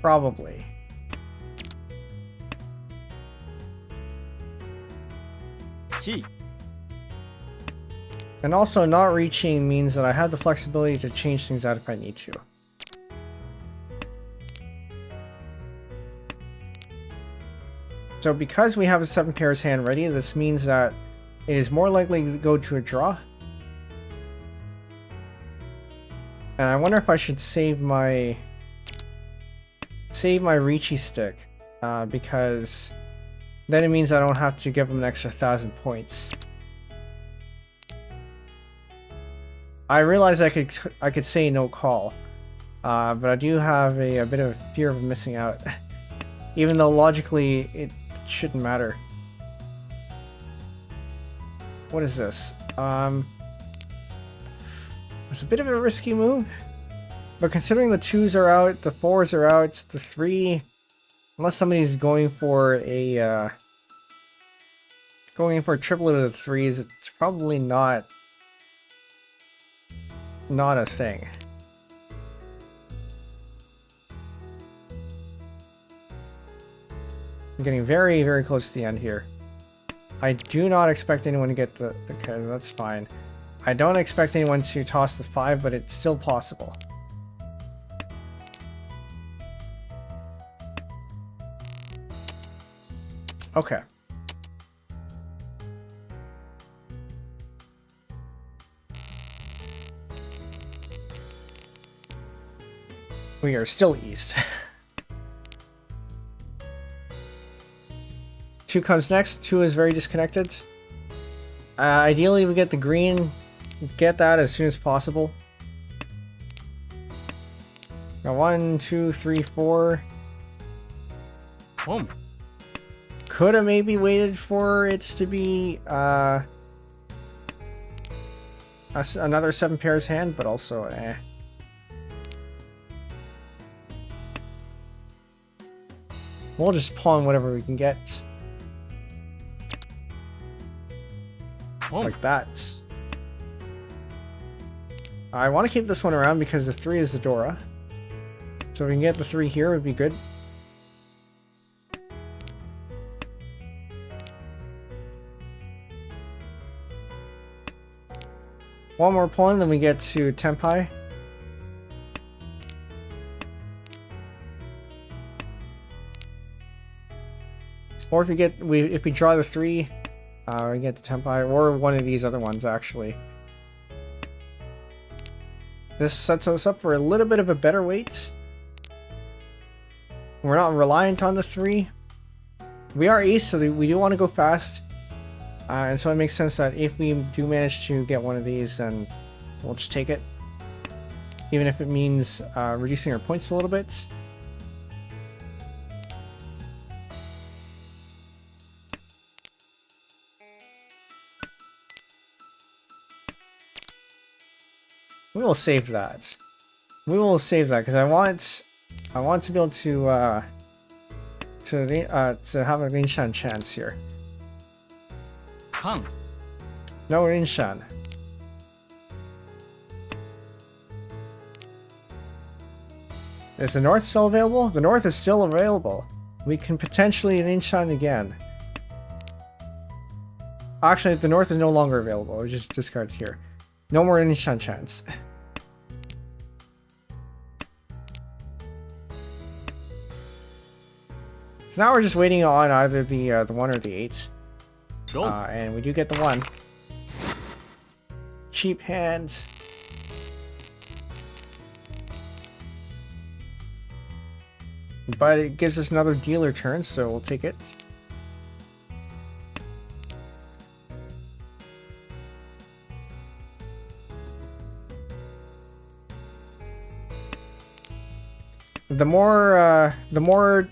Probably. Chi. And also, not reaching means that I have the flexibility to change things out if I need to. So because we have a 7 pairs hand ready, this means that it is more likely to go to a draw. And I wonder if I should save my Richi stick, because then it means I don't have to give him an extra 1,000 points. I realize I could say no call, but I do have a bit of a fear of missing out, even though logically it shouldn't matter. What is this? It's a bit of a risky move. But considering the 2s are out, the 4s are out, the 3, unless somebody's going for a triplet of the 3s, it's probably not a thing. I'm getting very, very close to the end here. I do not expect anyone to get the card, that's fine. I don't expect anyone to toss the 5, but it's still possible. Okay. We are still east. 2 comes next. 2 is very disconnected. Ideally, we get the green. Get that as soon as possible. Now 1, 2, 3, 4. Home. Could have maybe waited for it to be another 7 pairs hand, but also We'll just pawn whatever we can get. Like that. I want to keep this one around because the 3 is the Dora. So if we can get the 3 here, it would be good. One more pawn, then we get to Tenpai. Or if we draw the 3, we get to Tenpai, or one of these other ones actually. This sets us up for a little bit of a better weight. We're not reliant on the 3. We are ace, so we do want to go fast. And so it makes sense that if we do manage to get one of these, then we'll just take it. Even if it means reducing our points a little bit. We will save that. We will save that because I want to be able to have a Rinshan chance here. Kan. No Rinshan. Is the north still available? The north is still available. We can potentially Rinshan again. Actually, the north is no longer available. We just discard it here. No more Rinshan chance. So now we're just waiting on either the 1 or the 8. And we do get the 1. Cheap hand. But it gives us another dealer turn, so we'll take it. The more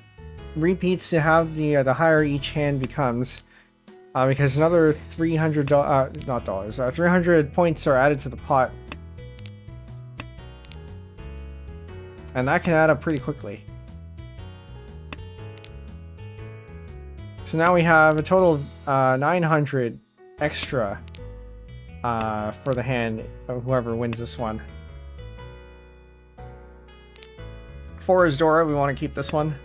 repeats you have, the higher each hand becomes, because another 300 not dollars, 300 points are added to the pot, and that can add up pretty quickly. So now we have a total of 900 extra for the hand of whoever wins this one. For Dora, we want to keep this one.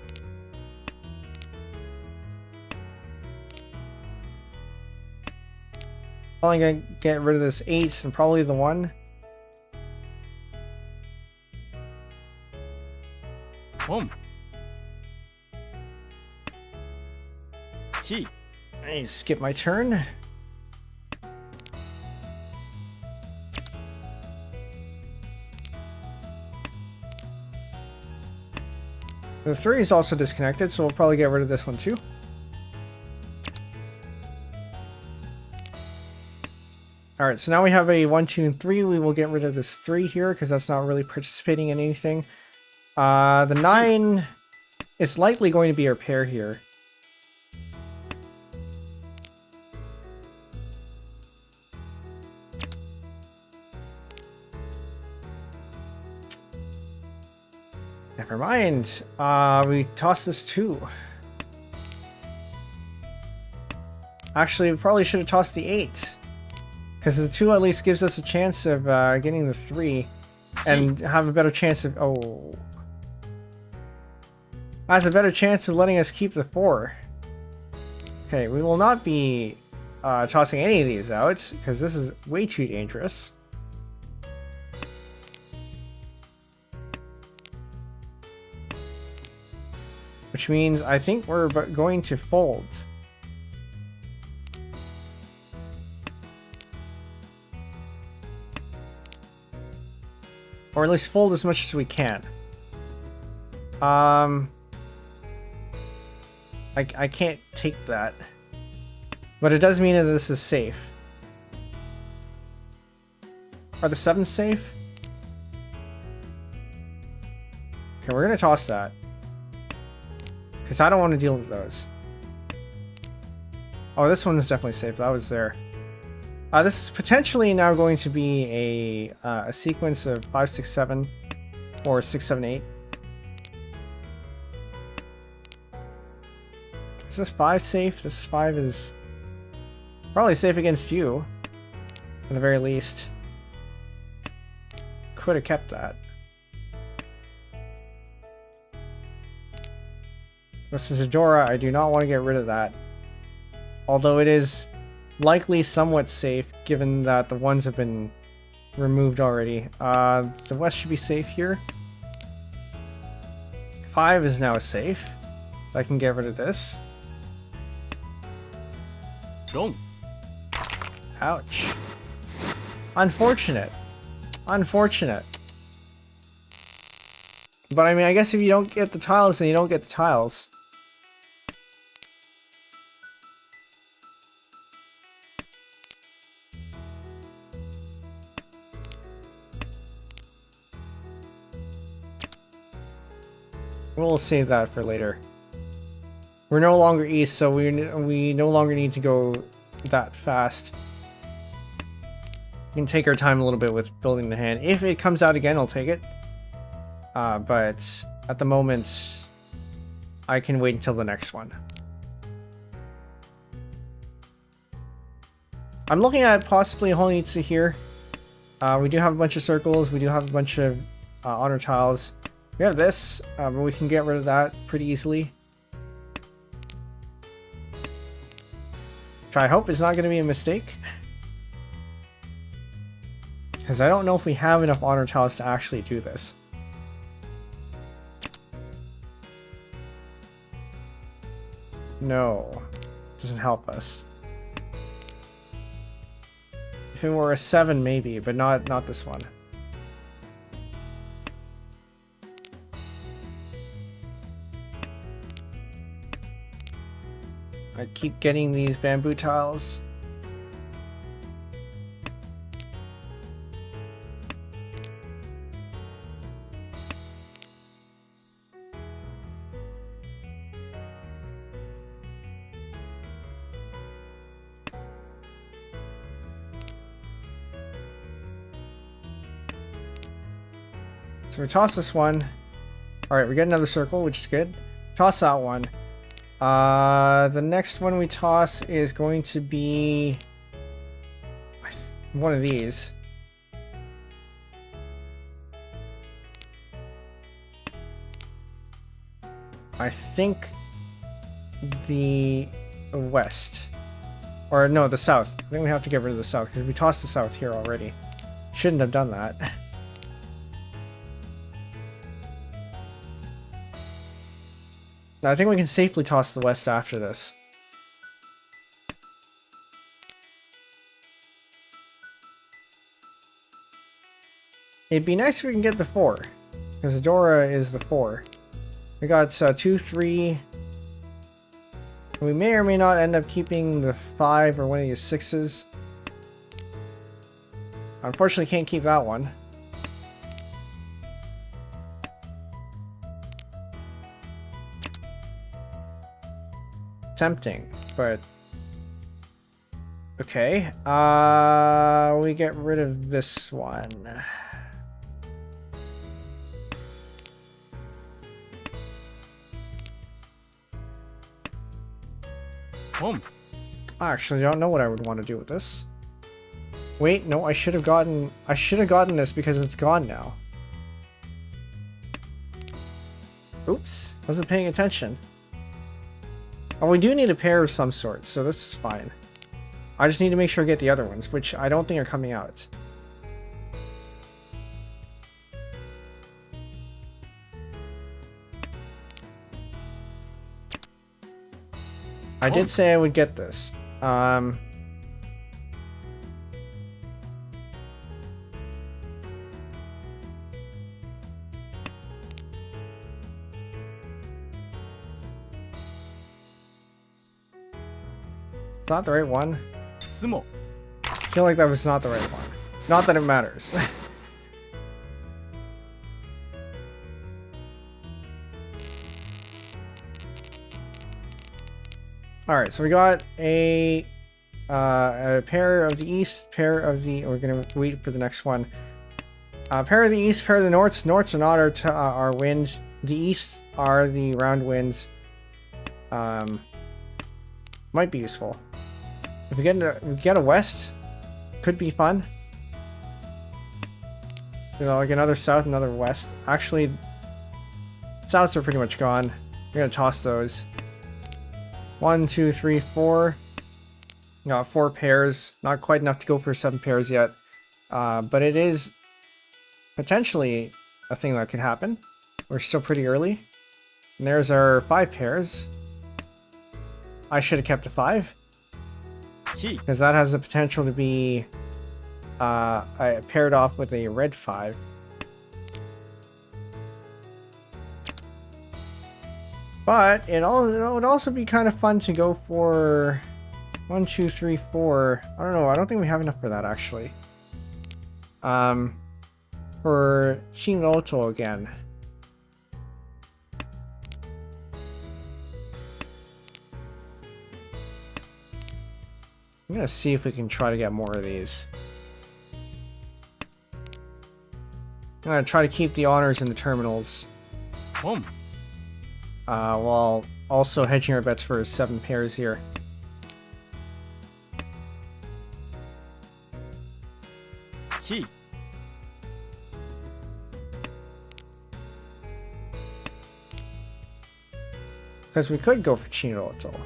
Probably gonna get rid of this 8 and probably the 1. Boom. Chi. I skip my turn. The 3 is also disconnected, so we'll probably get rid of this one too. Alright, so now we have a 1, 2, and 3. We will get rid of this 3 here, because that's not really participating in anything. The 9 is likely going to be our pair here. Never mind. We toss this 2. Actually, we probably should have tossed the 8. Because the 2 at least gives us a chance of getting the 3. And have a better chance of... Oh. Has a better chance of letting us keep the 4. Okay, we will not be tossing any of these out. Because this is way too dangerous. Which means I think we're going to fold. Or at least fold as much as we can. I can't take that. But it does mean that this is safe. Are the 7s safe? Okay, we're gonna toss that. Because I don't want to deal with those. Oh, this one is definitely safe. That was there. This is potentially now going to be a sequence of 5, 6, 7, or 6, 7, 8. Is this 5 safe? This 5 is probably safe against you, at the very least. Could have kept that. This is a Dora. I do not want to get rid of that. Although it is likely somewhat safe, given that the 1s have been removed already. The West should be safe here. 5 is now safe. I can get rid of this. Don't. Ouch. Unfortunate. Unfortunate. But I mean, I guess if you don't get the tiles, then you don't get the tiles. We'll save that for later. We're no longer east, so we no longer need to go that fast. We can take our time a little bit with building the hand. If it comes out again, I'll take it. But at the moment, I can wait until the next one. I'm looking at possibly Elenita here. We do have a bunch of circles. We do have a bunch of honor tiles. We have this, but we can get rid of that pretty easily. Which I hope is not going to be a mistake. Because I don't know if we have enough honor tiles to actually do this. No. Doesn't help us. If it were a 7 maybe, but not this one. I keep getting these bamboo tiles. So we toss this one. Alright, we get another circle, which is good. Toss that one. The next one we toss is going to be one of these. I think the west. Or no, the south. I think we have to get rid of the south because we tossed the south here already. Shouldn't have done that. I think we can safely toss the west after this. It'd be nice if we can get the 4, because Dora is the 4. We got 2, 3. We may or may not end up keeping the 5 or one of these 6s. Unfortunately, can't keep that one. Tempting, but okay. We get rid of this one. I actually don't know what I would want to do with this. Wait, no, I should have gotten this because it's gone now. Oops, wasn't paying attention. Oh, we do need a pair of some sort, so this is fine. I just need to make sure I get the other ones, which I don't think are coming out. I did say I would get this. Not the right one. I feel like that was not the right one. Not that it matters. Alright, so we got a pair of the east, pair of the... We're gonna wait for the next one. Pair of the east, pair of the norths. Norths are not our wind. The east are the round winds. Might be useful. If we get a west, could be fun. You know, like another south, another west. Actually, souths are pretty much gone. We're gonna toss those. 1, 2, 3, 4. Got 4 pairs. Not quite enough to go for 7 pairs yet. But it is potentially a thing that could happen. We're still pretty early. And there's our 5 pairs. I should have kept the 5. Because that has the potential to be paired off with a red 5. But it would also be kind of fun to go for 1, 2, 3, 4. I don't know. I don't think we have enough for that actually. For Shinroto again. I'm gonna see if we can try to get more of these. I'm gonna try to keep the honors in the terminals. While also hedging our bets for 7 pairs here. Because we could go for Shinroto.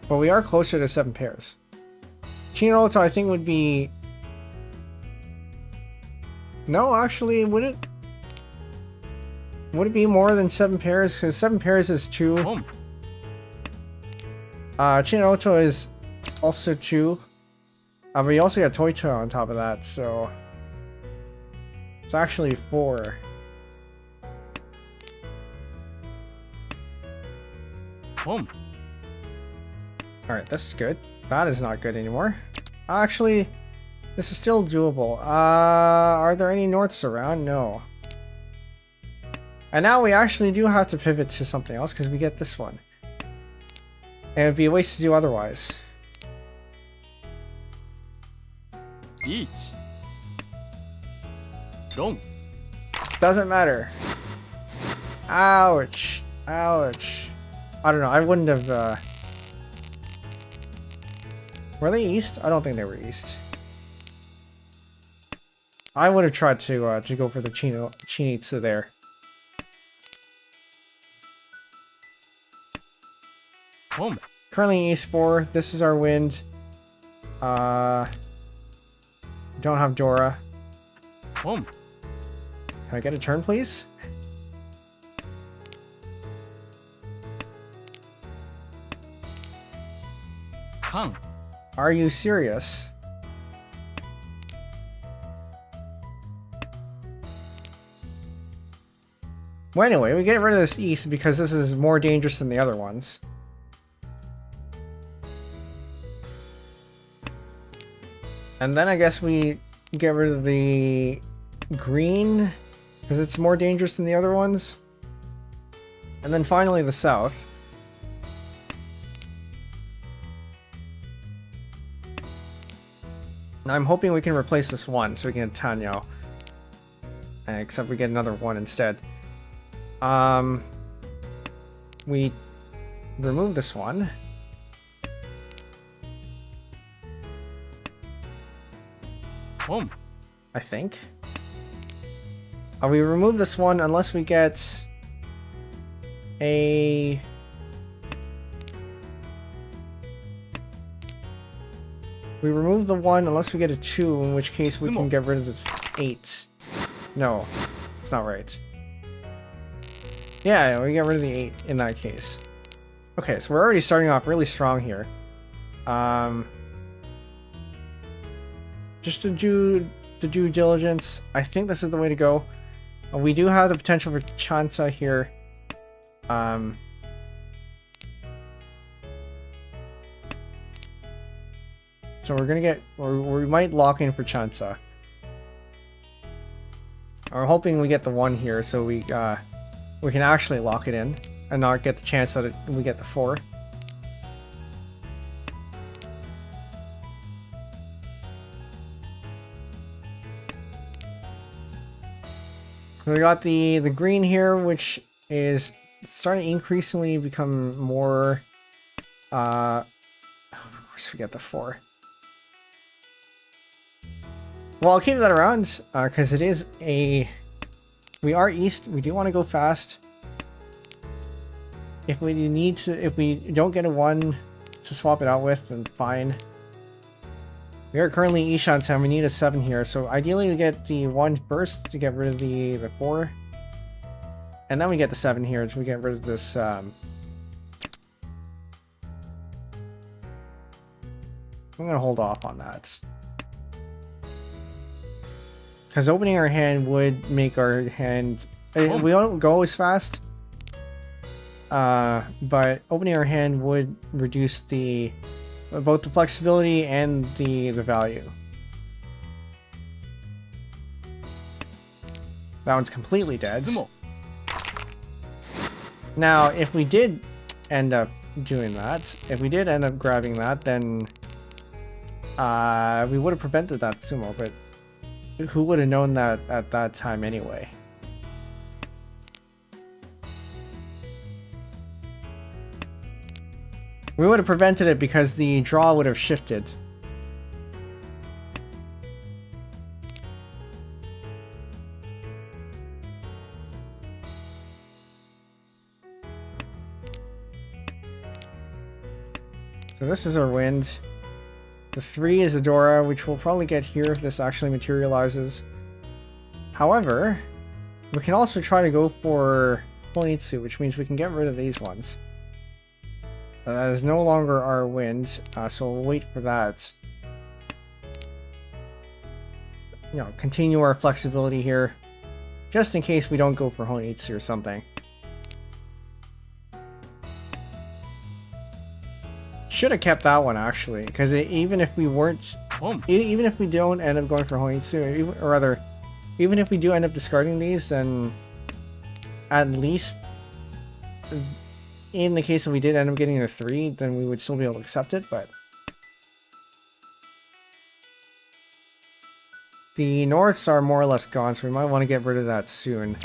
But we are closer to 7 pairs. Shinroto I think would be... No, actually, would it be more than 7 pairs? Because 7 pairs is 2. Shinroto is also 2. But we also got Toito on top of that, so... It's actually 4. Alright, this is good. That is not good anymore. Actually, this is still doable. Are there any norths around? No. And now we actually do have to pivot to something else because we get this one. And it'd be a waste to do otherwise. Doesn't matter. Ouch. Ouch. I don't know. I wouldn't have... Were they east? I don't think they were east. I would have tried to go for the Chinitsu there. Currently in East 4. This is our wind. Don't have Dora. Can I get a turn, please? Are you serious? Well, anyway, we get rid of this east because this is more dangerous than the other ones. And then I guess we get rid of the green because it's more dangerous than the other ones. And then finally the south. Now I'm hoping we can replace this one so we can get Tenhou. Except we get another one instead. We remove this one. I think. We remove this one unless we get a... We remove the 1 unless we get a 2, in which case we can get rid of the 8. No, it's not right. Yeah, we get rid of the 8 in that case. Okay, so we're already starting off really strong here. Just to do the due diligence, I think this is the way to go. We do have the potential for Chanta here. So we're gonna get, or we might lock in for Chanta. We're hoping we get the 1 here, so we can actually lock it in and not get the chance that we get the 4. So we got the green here, which is starting to increasingly become more. Of course, we get the 4. Well, I'll keep that around, because it is a... We are east, we do want to go fast. If we don't get a 1 to swap it out with, then fine. We are currently Ishan 10, we need a 7 here, so ideally we get the 1 first to get rid of the 4. And then we get the 7 here to get rid of this, I'm gonna hold off on that. Because opening our hand would make our hand... We don't go as fast. but opening our hand would reduce the both the flexibility and the value. That one's completely dead. Now, if we did end up doing that, if we did end up grabbing that, then we would have prevented that sumo, but who would have known that at that time anyway? We would have prevented it because the draw would have shifted. So this is our wind. The 3 is Adora, which we'll probably get here if this actually materializes. However, we can also try to go for Honitsu, which means we can get rid of these ones. That is no longer our wind, so we'll wait for that. You know, continue our flexibility here, just in case we don't go for Honitsu or something. Should have kept that one actually, because even if we weren't, even if we don't end up going for Honitsu, or rather, even if we do end up discarding these, then at least in the case that we did end up getting a 3, then we would still be able to accept it, but the Norths are more or less gone, so we might want to get rid of that soon.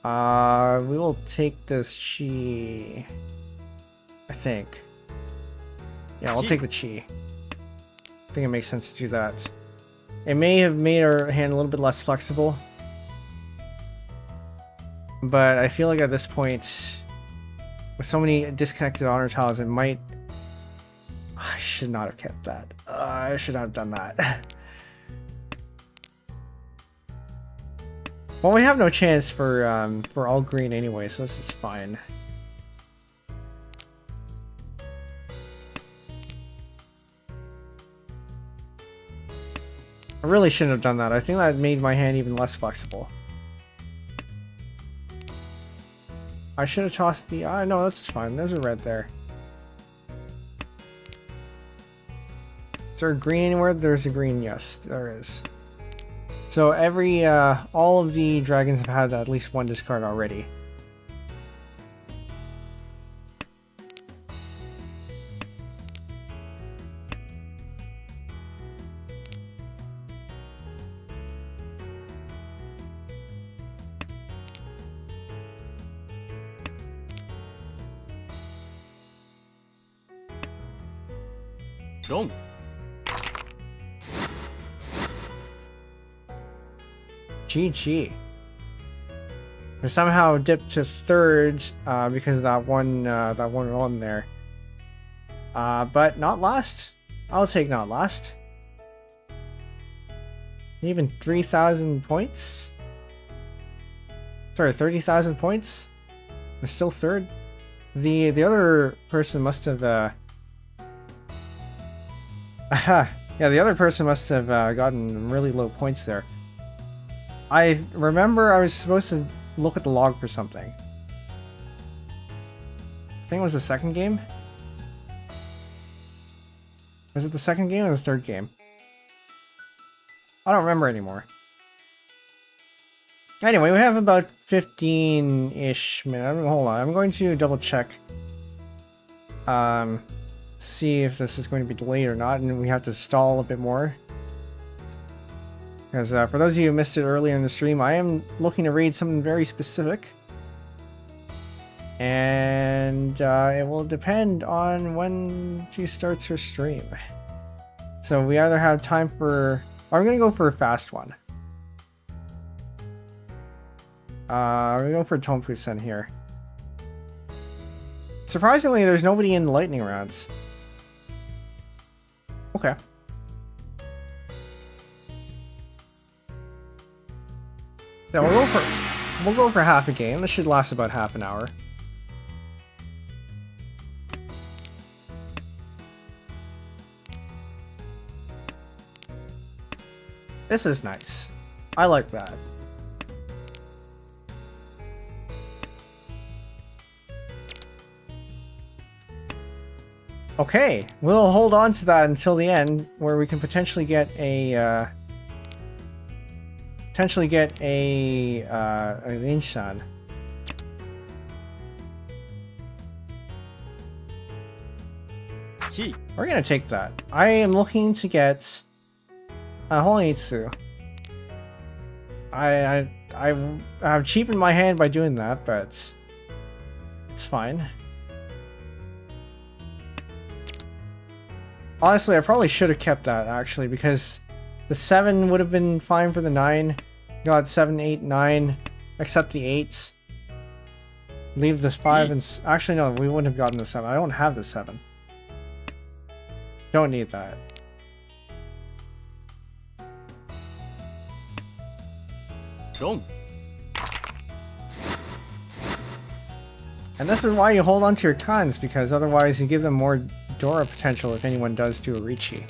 We will take this Chi, I think. Yeah, we'll take the Chi. I think it makes sense to do that. It may have made our hand a little bit less flexible, but I feel like at this point, with so many disconnected honor tiles, it might... I should not have kept that. I should not have done that. Well, we have no chance for all green anyway, so this is fine. I really shouldn't have done that. I think that made my hand even less flexible. I should have tossed the... no, that's fine. There's a red there. Is there a green anywhere? There's a green, yes, there is. So every... all of the dragons have had at least one discard already. Long. GG. We somehow dipped to 3rd because of that one on there. But not last. I'll take not last. Even 3,000 points. Sorry, 30,000 points. We're still 3rd. The other person must have. Yeah, the other person must have gotten really low points there. I remember I was supposed to look at the log for something. I think it was the second game? Was it the second game or the third game? I don't remember anymore. Anyway, we have about 15-ish minutes. Hold on, I'm going to double check. See if this is going to be delayed or not, and we have to stall a bit more. Because for those of you who missed it earlier in the stream, I am looking to read something very specific. And it will depend on when she starts her stream. So we either have time for... I'm going to go for a fast one. We're going to go for Tompu-sen here. Surprisingly, there's nobody in the lightning rounds. Okay. So we'll go for half a game. This should last about half an hour. This is nice. I like that. Okay, we'll hold on to that until the end, where we can potentially get a Inshan. We're gonna take that. I am looking to get a Honitsu. I've cheapened my hand by doing that, but it's fine. Honestly, I probably should have kept that, actually, because the 7 would have been fine for the 9. Got 7, 8, 9, except the 8. Leave this 5 and... Actually, no, we wouldn't have gotten the 7. I don't have the 7. Don't need that. Don't. And this is why you hold on to your cons, because otherwise you give them more Dora potential if anyone does do a Richi.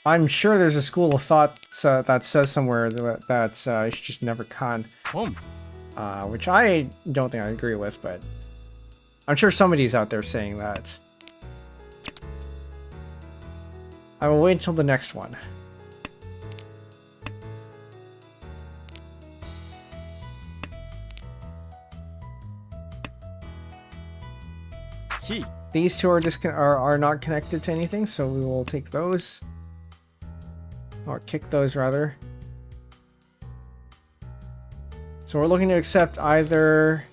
I'm sure there's a school of thought that says somewhere that you should just never con. Which I don't think I agree with, but I'm sure somebody's out there saying that. I will wait until the next one. These two are not connected to anything, so we will take those. Or kick those, rather. So we're looking to accept either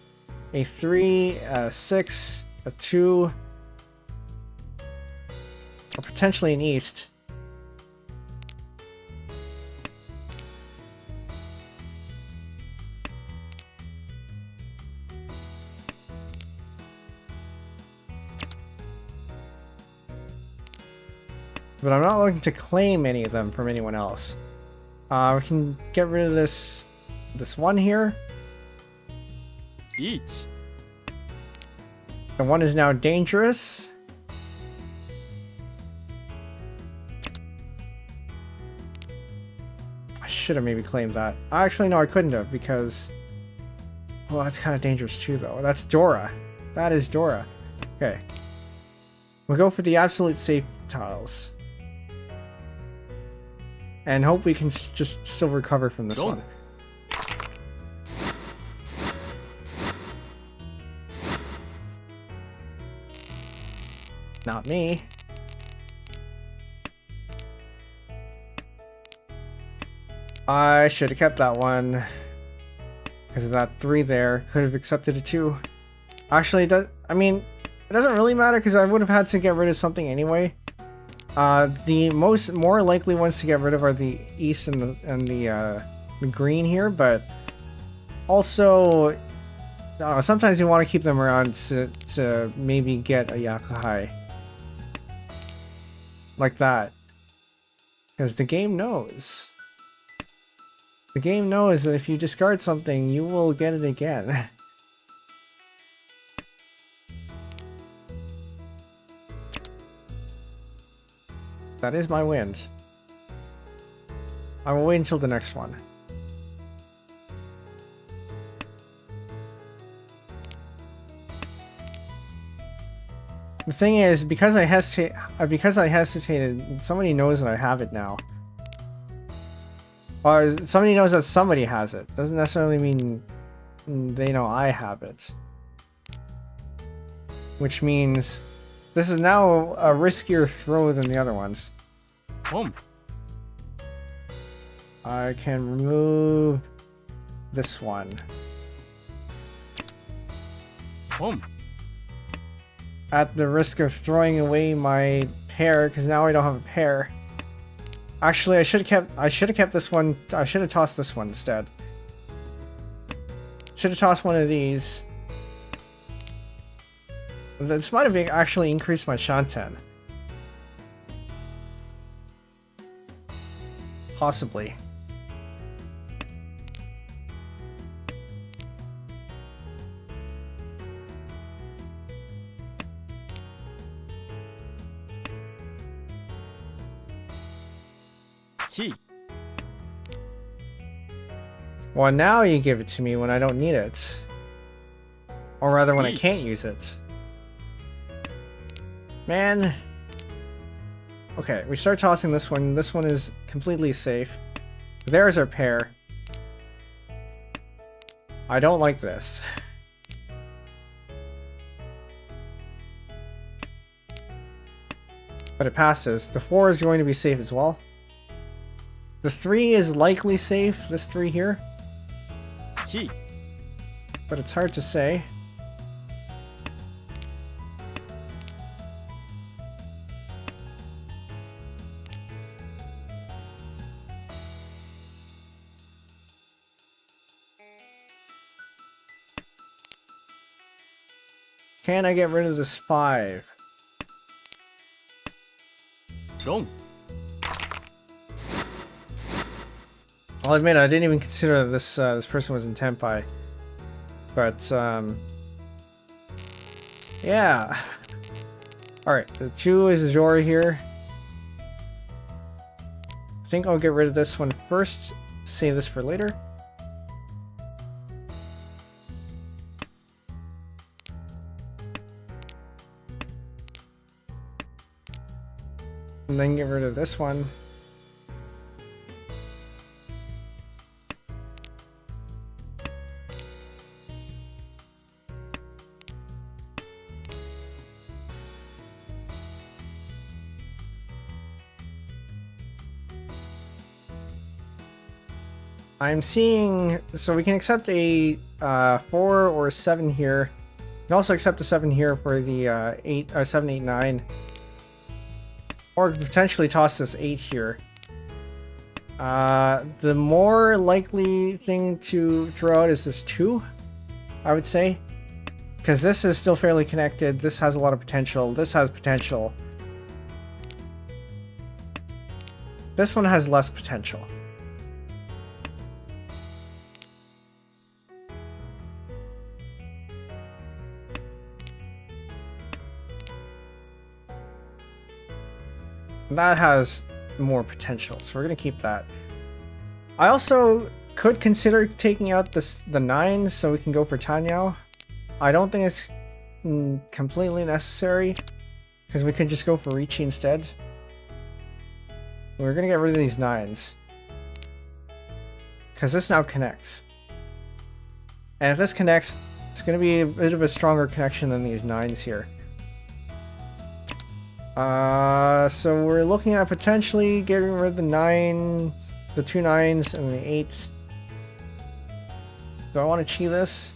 a 3, a 6, a 2, or potentially an East. But I'm not looking to claim any of them from anyone else. We can get rid of this one here. Each. The one is now dangerous. I should have maybe claimed that. Actually, no, I couldn't have, because... Well, that's kind of dangerous too, though. That's Dora. That is Dora. Okay. We'll go for the absolute safe tiles. And hope we can just still recover from this one. Not me. I should have kept that one. Because of that 3 there. Could have accepted a 2. Actually, it does. I mean, it doesn't really matter because I would have had to get rid of something anyway. The more likely ones to get rid of are the East and the green here, but also, I don't know, sometimes you want to keep them around to maybe get a Yakuhai. Like that. Because the game knows. The game knows that if you discard something, you will get it again. That is my wind. I will wait until the next one. The thing is, because I hesitated, somebody knows that I have it now. Or somebody knows that somebody has it. Doesn't necessarily mean they know I have it. Which means this is now a riskier throw than the other ones. I can remove this one. At the risk of throwing away my pair, because now I don't have a pair. Actually, I should have kept this one. I should have tossed this one instead. Should have tossed one of these. This might have actually increased my Shanten. Possibly. Well, now you give it to me when I don't need it. Or rather, when I Eat. can't use it. Man. Okay, we start tossing this one. This one is completely safe. There's our pair. I don't like this. But it passes. The 4 is going to be safe as well. The 3 is likely safe, this 3 here. Chi. But it's hard to say. Can I get rid of this 5? Wrong. I'll admit I didn't even consider this this person was in Tenpai. But yeah. Alright, the 2 is Zora here. I think I'll get rid of this one first. Save this for later. And then get rid of this one. I'm seeing, so we can accept a 4 or 7 here. We can also accept a 7 here for the 7, 8, 9. Or potentially toss this 8 here. The more likely thing to throw out is this 2, I would say. Because this is still fairly connected. This has a lot of potential. This has potential. This one has less potential. That has more potential, so we're going to keep that. I also could consider taking out the 9s so we can go for Tenhou. I don't think it's completely necessary, because we could just go for Riichi instead. We're going to get rid of these 9s. Because this now connects. And if this connects, it's going to be a bit of a stronger connection than these 9s here. So we're looking at potentially getting rid of the 9, the 2 9s, and the 8s. Do I want to chi this?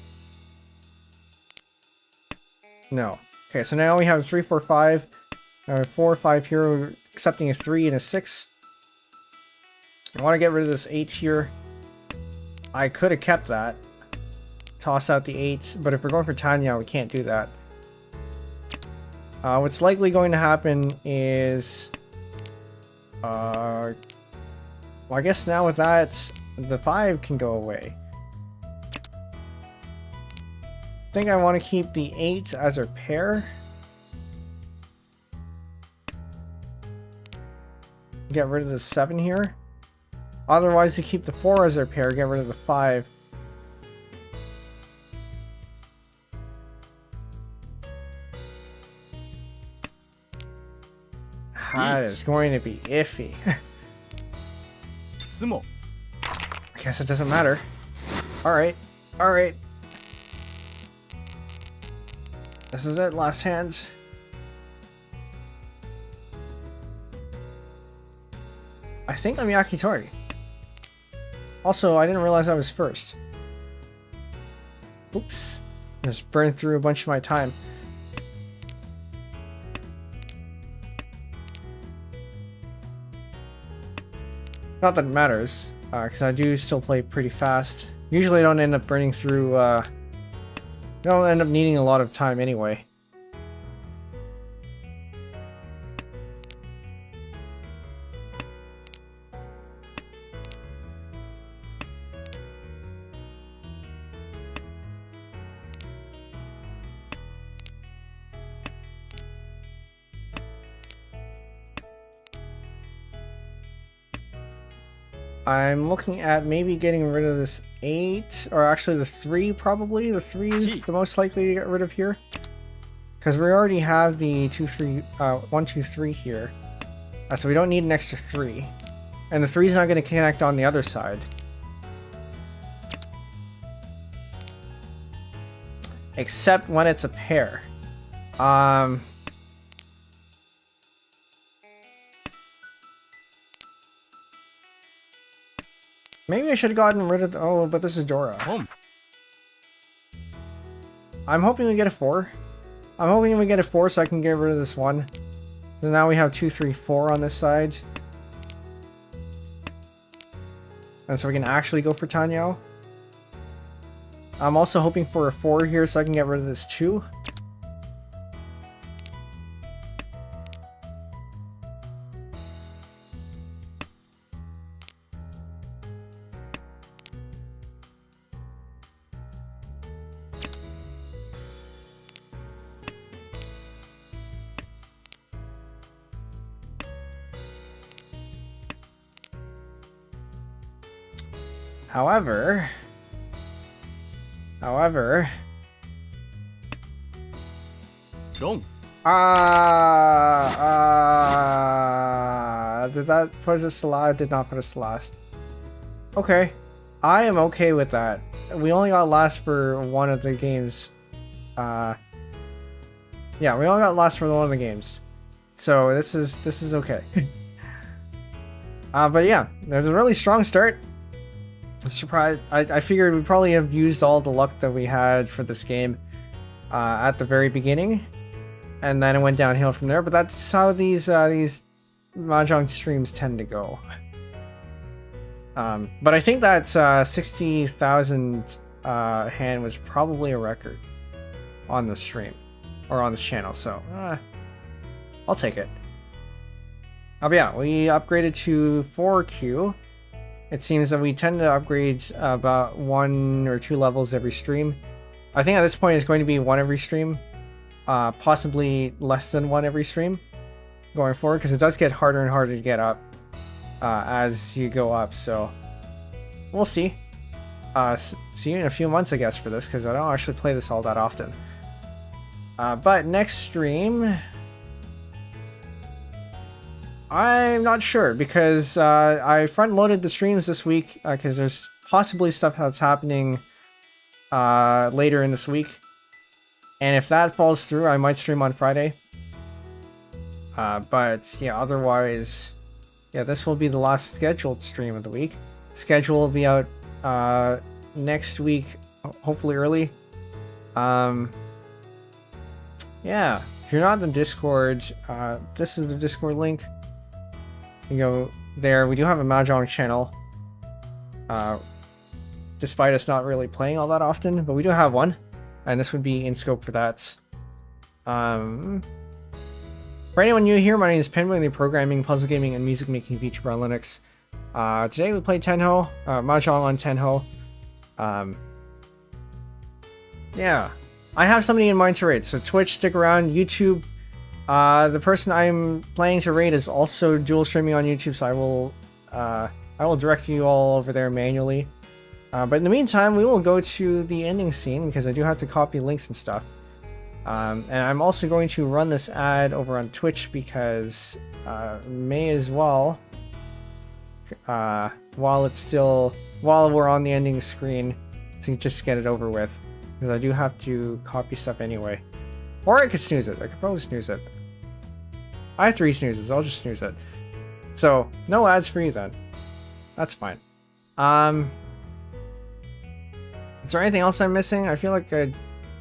No. Okay, so now we have 3, 4, 5. 4, 5 here. We're accepting a 3 and a 6. I want to get rid of this 8 here. I could have kept that. Toss out the 8, but if we're going for Tenhou, we can't do that. What's likely going to happen is, well, I guess now with that, the 5 can go away. I think I want to keep the 8 as our pair. Get rid of the 7 here. Otherwise, we keep the 4 as our pair, get rid of the 5. That is going to be iffy. Sumo. I guess it doesn't matter. Alright. Alright. This is it, last hands. I think I'm Yakitori. Also, I didn't realize I was first. Oops. Just burned through a bunch of my time. Not that it matters, because I do still play pretty fast. Usually I don't end up burning through, I don't end up needing a lot of time anyway. I'm looking at maybe getting rid of this 8, or actually the 3 probably. The 3 is the most likely to get rid of here. Because we already have the 1, 2, 3 here. So we don't need an extra 3. And the 3 is not going to connect on the other side. Except when it's a pair. Maybe I should have gotten rid of the, oh, but this is Dora. I'm hoping we get a 4. I'm hoping we get a 4 so I can get rid of this one. So now we have 2, 3, 4 on this side. And so we can actually go for Tenhou. I'm also hoping for a 4 here so I can get rid of this 2. However, did that put us to last? Did not put us to last. Okay, I am okay with that. We only got last for one of the games. Yeah, we only got last for one of the games, so this is okay. But yeah, there's a really strong start. I'm surprised. I figured we'd probably have used all the luck that we had for this game at the very beginning, and then it went downhill from there. But that's how these Mahjong streams tend to go. But I think that 60,000 hand was probably a record on the stream or on the channel. So I'll take it. But yeah, we upgraded to 4Q. It seems that we tend to upgrade about 1 or 2 levels every stream. I think at this point it's going to be 1 every stream, possibly less than 1 every stream going forward, because it does get harder and harder to get up as you go up. So we'll see. See you in a few months, I guess, for this, because I don't actually play this all that often. But next stream, I'm not sure, because I front-loaded the streams this week because there's possibly stuff that's happening later in this week, and if that falls through, I might stream on Friday. But yeah, otherwise, yeah, this will be the last scheduled stream of the week. Schedule will be out next week, hopefully early. Yeah, if you're not in the Discord, this is the Discord link. You go there. We do have a Mahjong channel, despite us not really playing all that often, but we do have one, and this would be in scope for that. For anyone new here, my name is Penbu, the programming, puzzle gaming, and music making VTuber on Linux. Today we played Tenhou, Mahjong on Tenhou. Yeah, I have somebody in mind to raid, so Twitch, stick around. YouTube, the person I'm planning to raid is also dual streaming on YouTube, so I will direct you all over there manually. But in the meantime, we will go to the ending scene, because I do have to copy links and stuff. And I'm also going to run this ad over on Twitch, because may as well, while we're on the ending screen, to just get it over with, because I do have to copy stuff anyway. Or I could snooze it. I could probably snooze it. I have 3 snoozes. I'll just snooze it. So, no ads for you then. That's fine. Is there anything else I'm missing? I feel like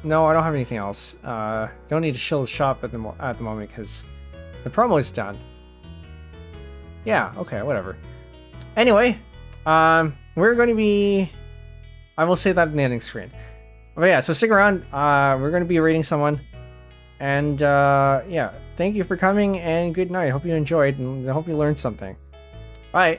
no, I don't have anything else. Don't need to shill the shop at the moment, because the promo is done. Yeah, okay, whatever. Anyway, we're going to be... I will say that in the ending screen. But yeah, so stick around. We're going to be rating someone. And yeah, thank you for coming, and good night. Hope you enjoyed, and I hope you learned something. Bye.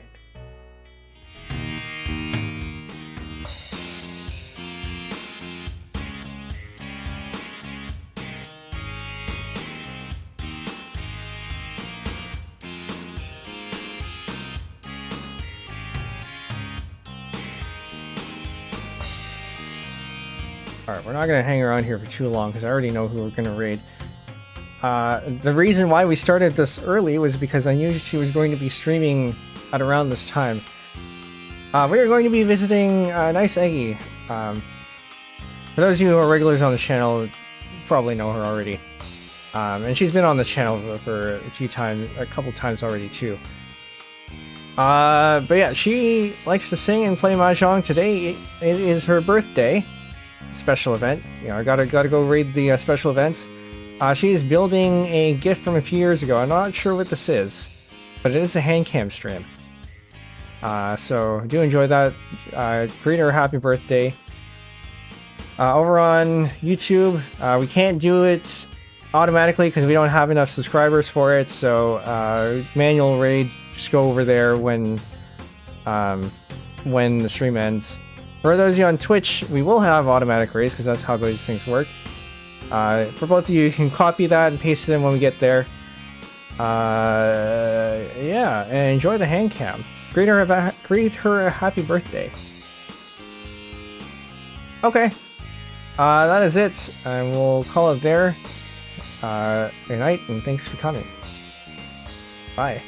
Alright, we're not gonna hang around here for too long because I already know who we're gonna raid. The reason why we started this early was because I knew she was going to be streaming at around this time. We are going to be visiting Nice Eggy. For those of you who are regulars on the channel, you probably know her already. And she's been on the channel for a couple times already too. But yeah, she likes to sing and play Mahjong. Today it is her birthday special event. You know, I gotta go raid the special events. She is building a gift from a few years ago. I'm not sure what this is, but it is a hand cam stream. So do enjoy that. Greet her happy birthday. Over on YouTube, we can't do it automatically because we don't have enough subscribers for it. So manual raid, just go over there when the stream ends. For those of you on Twitch, we will have automatic raids because that's how these things work. For both of you, you can copy that and paste it in when we get there. Yeah, and enjoy the hand cam. Greet her a happy birthday. Okay, that is it, and we'll call it there. Good night, and thanks for coming. Bye.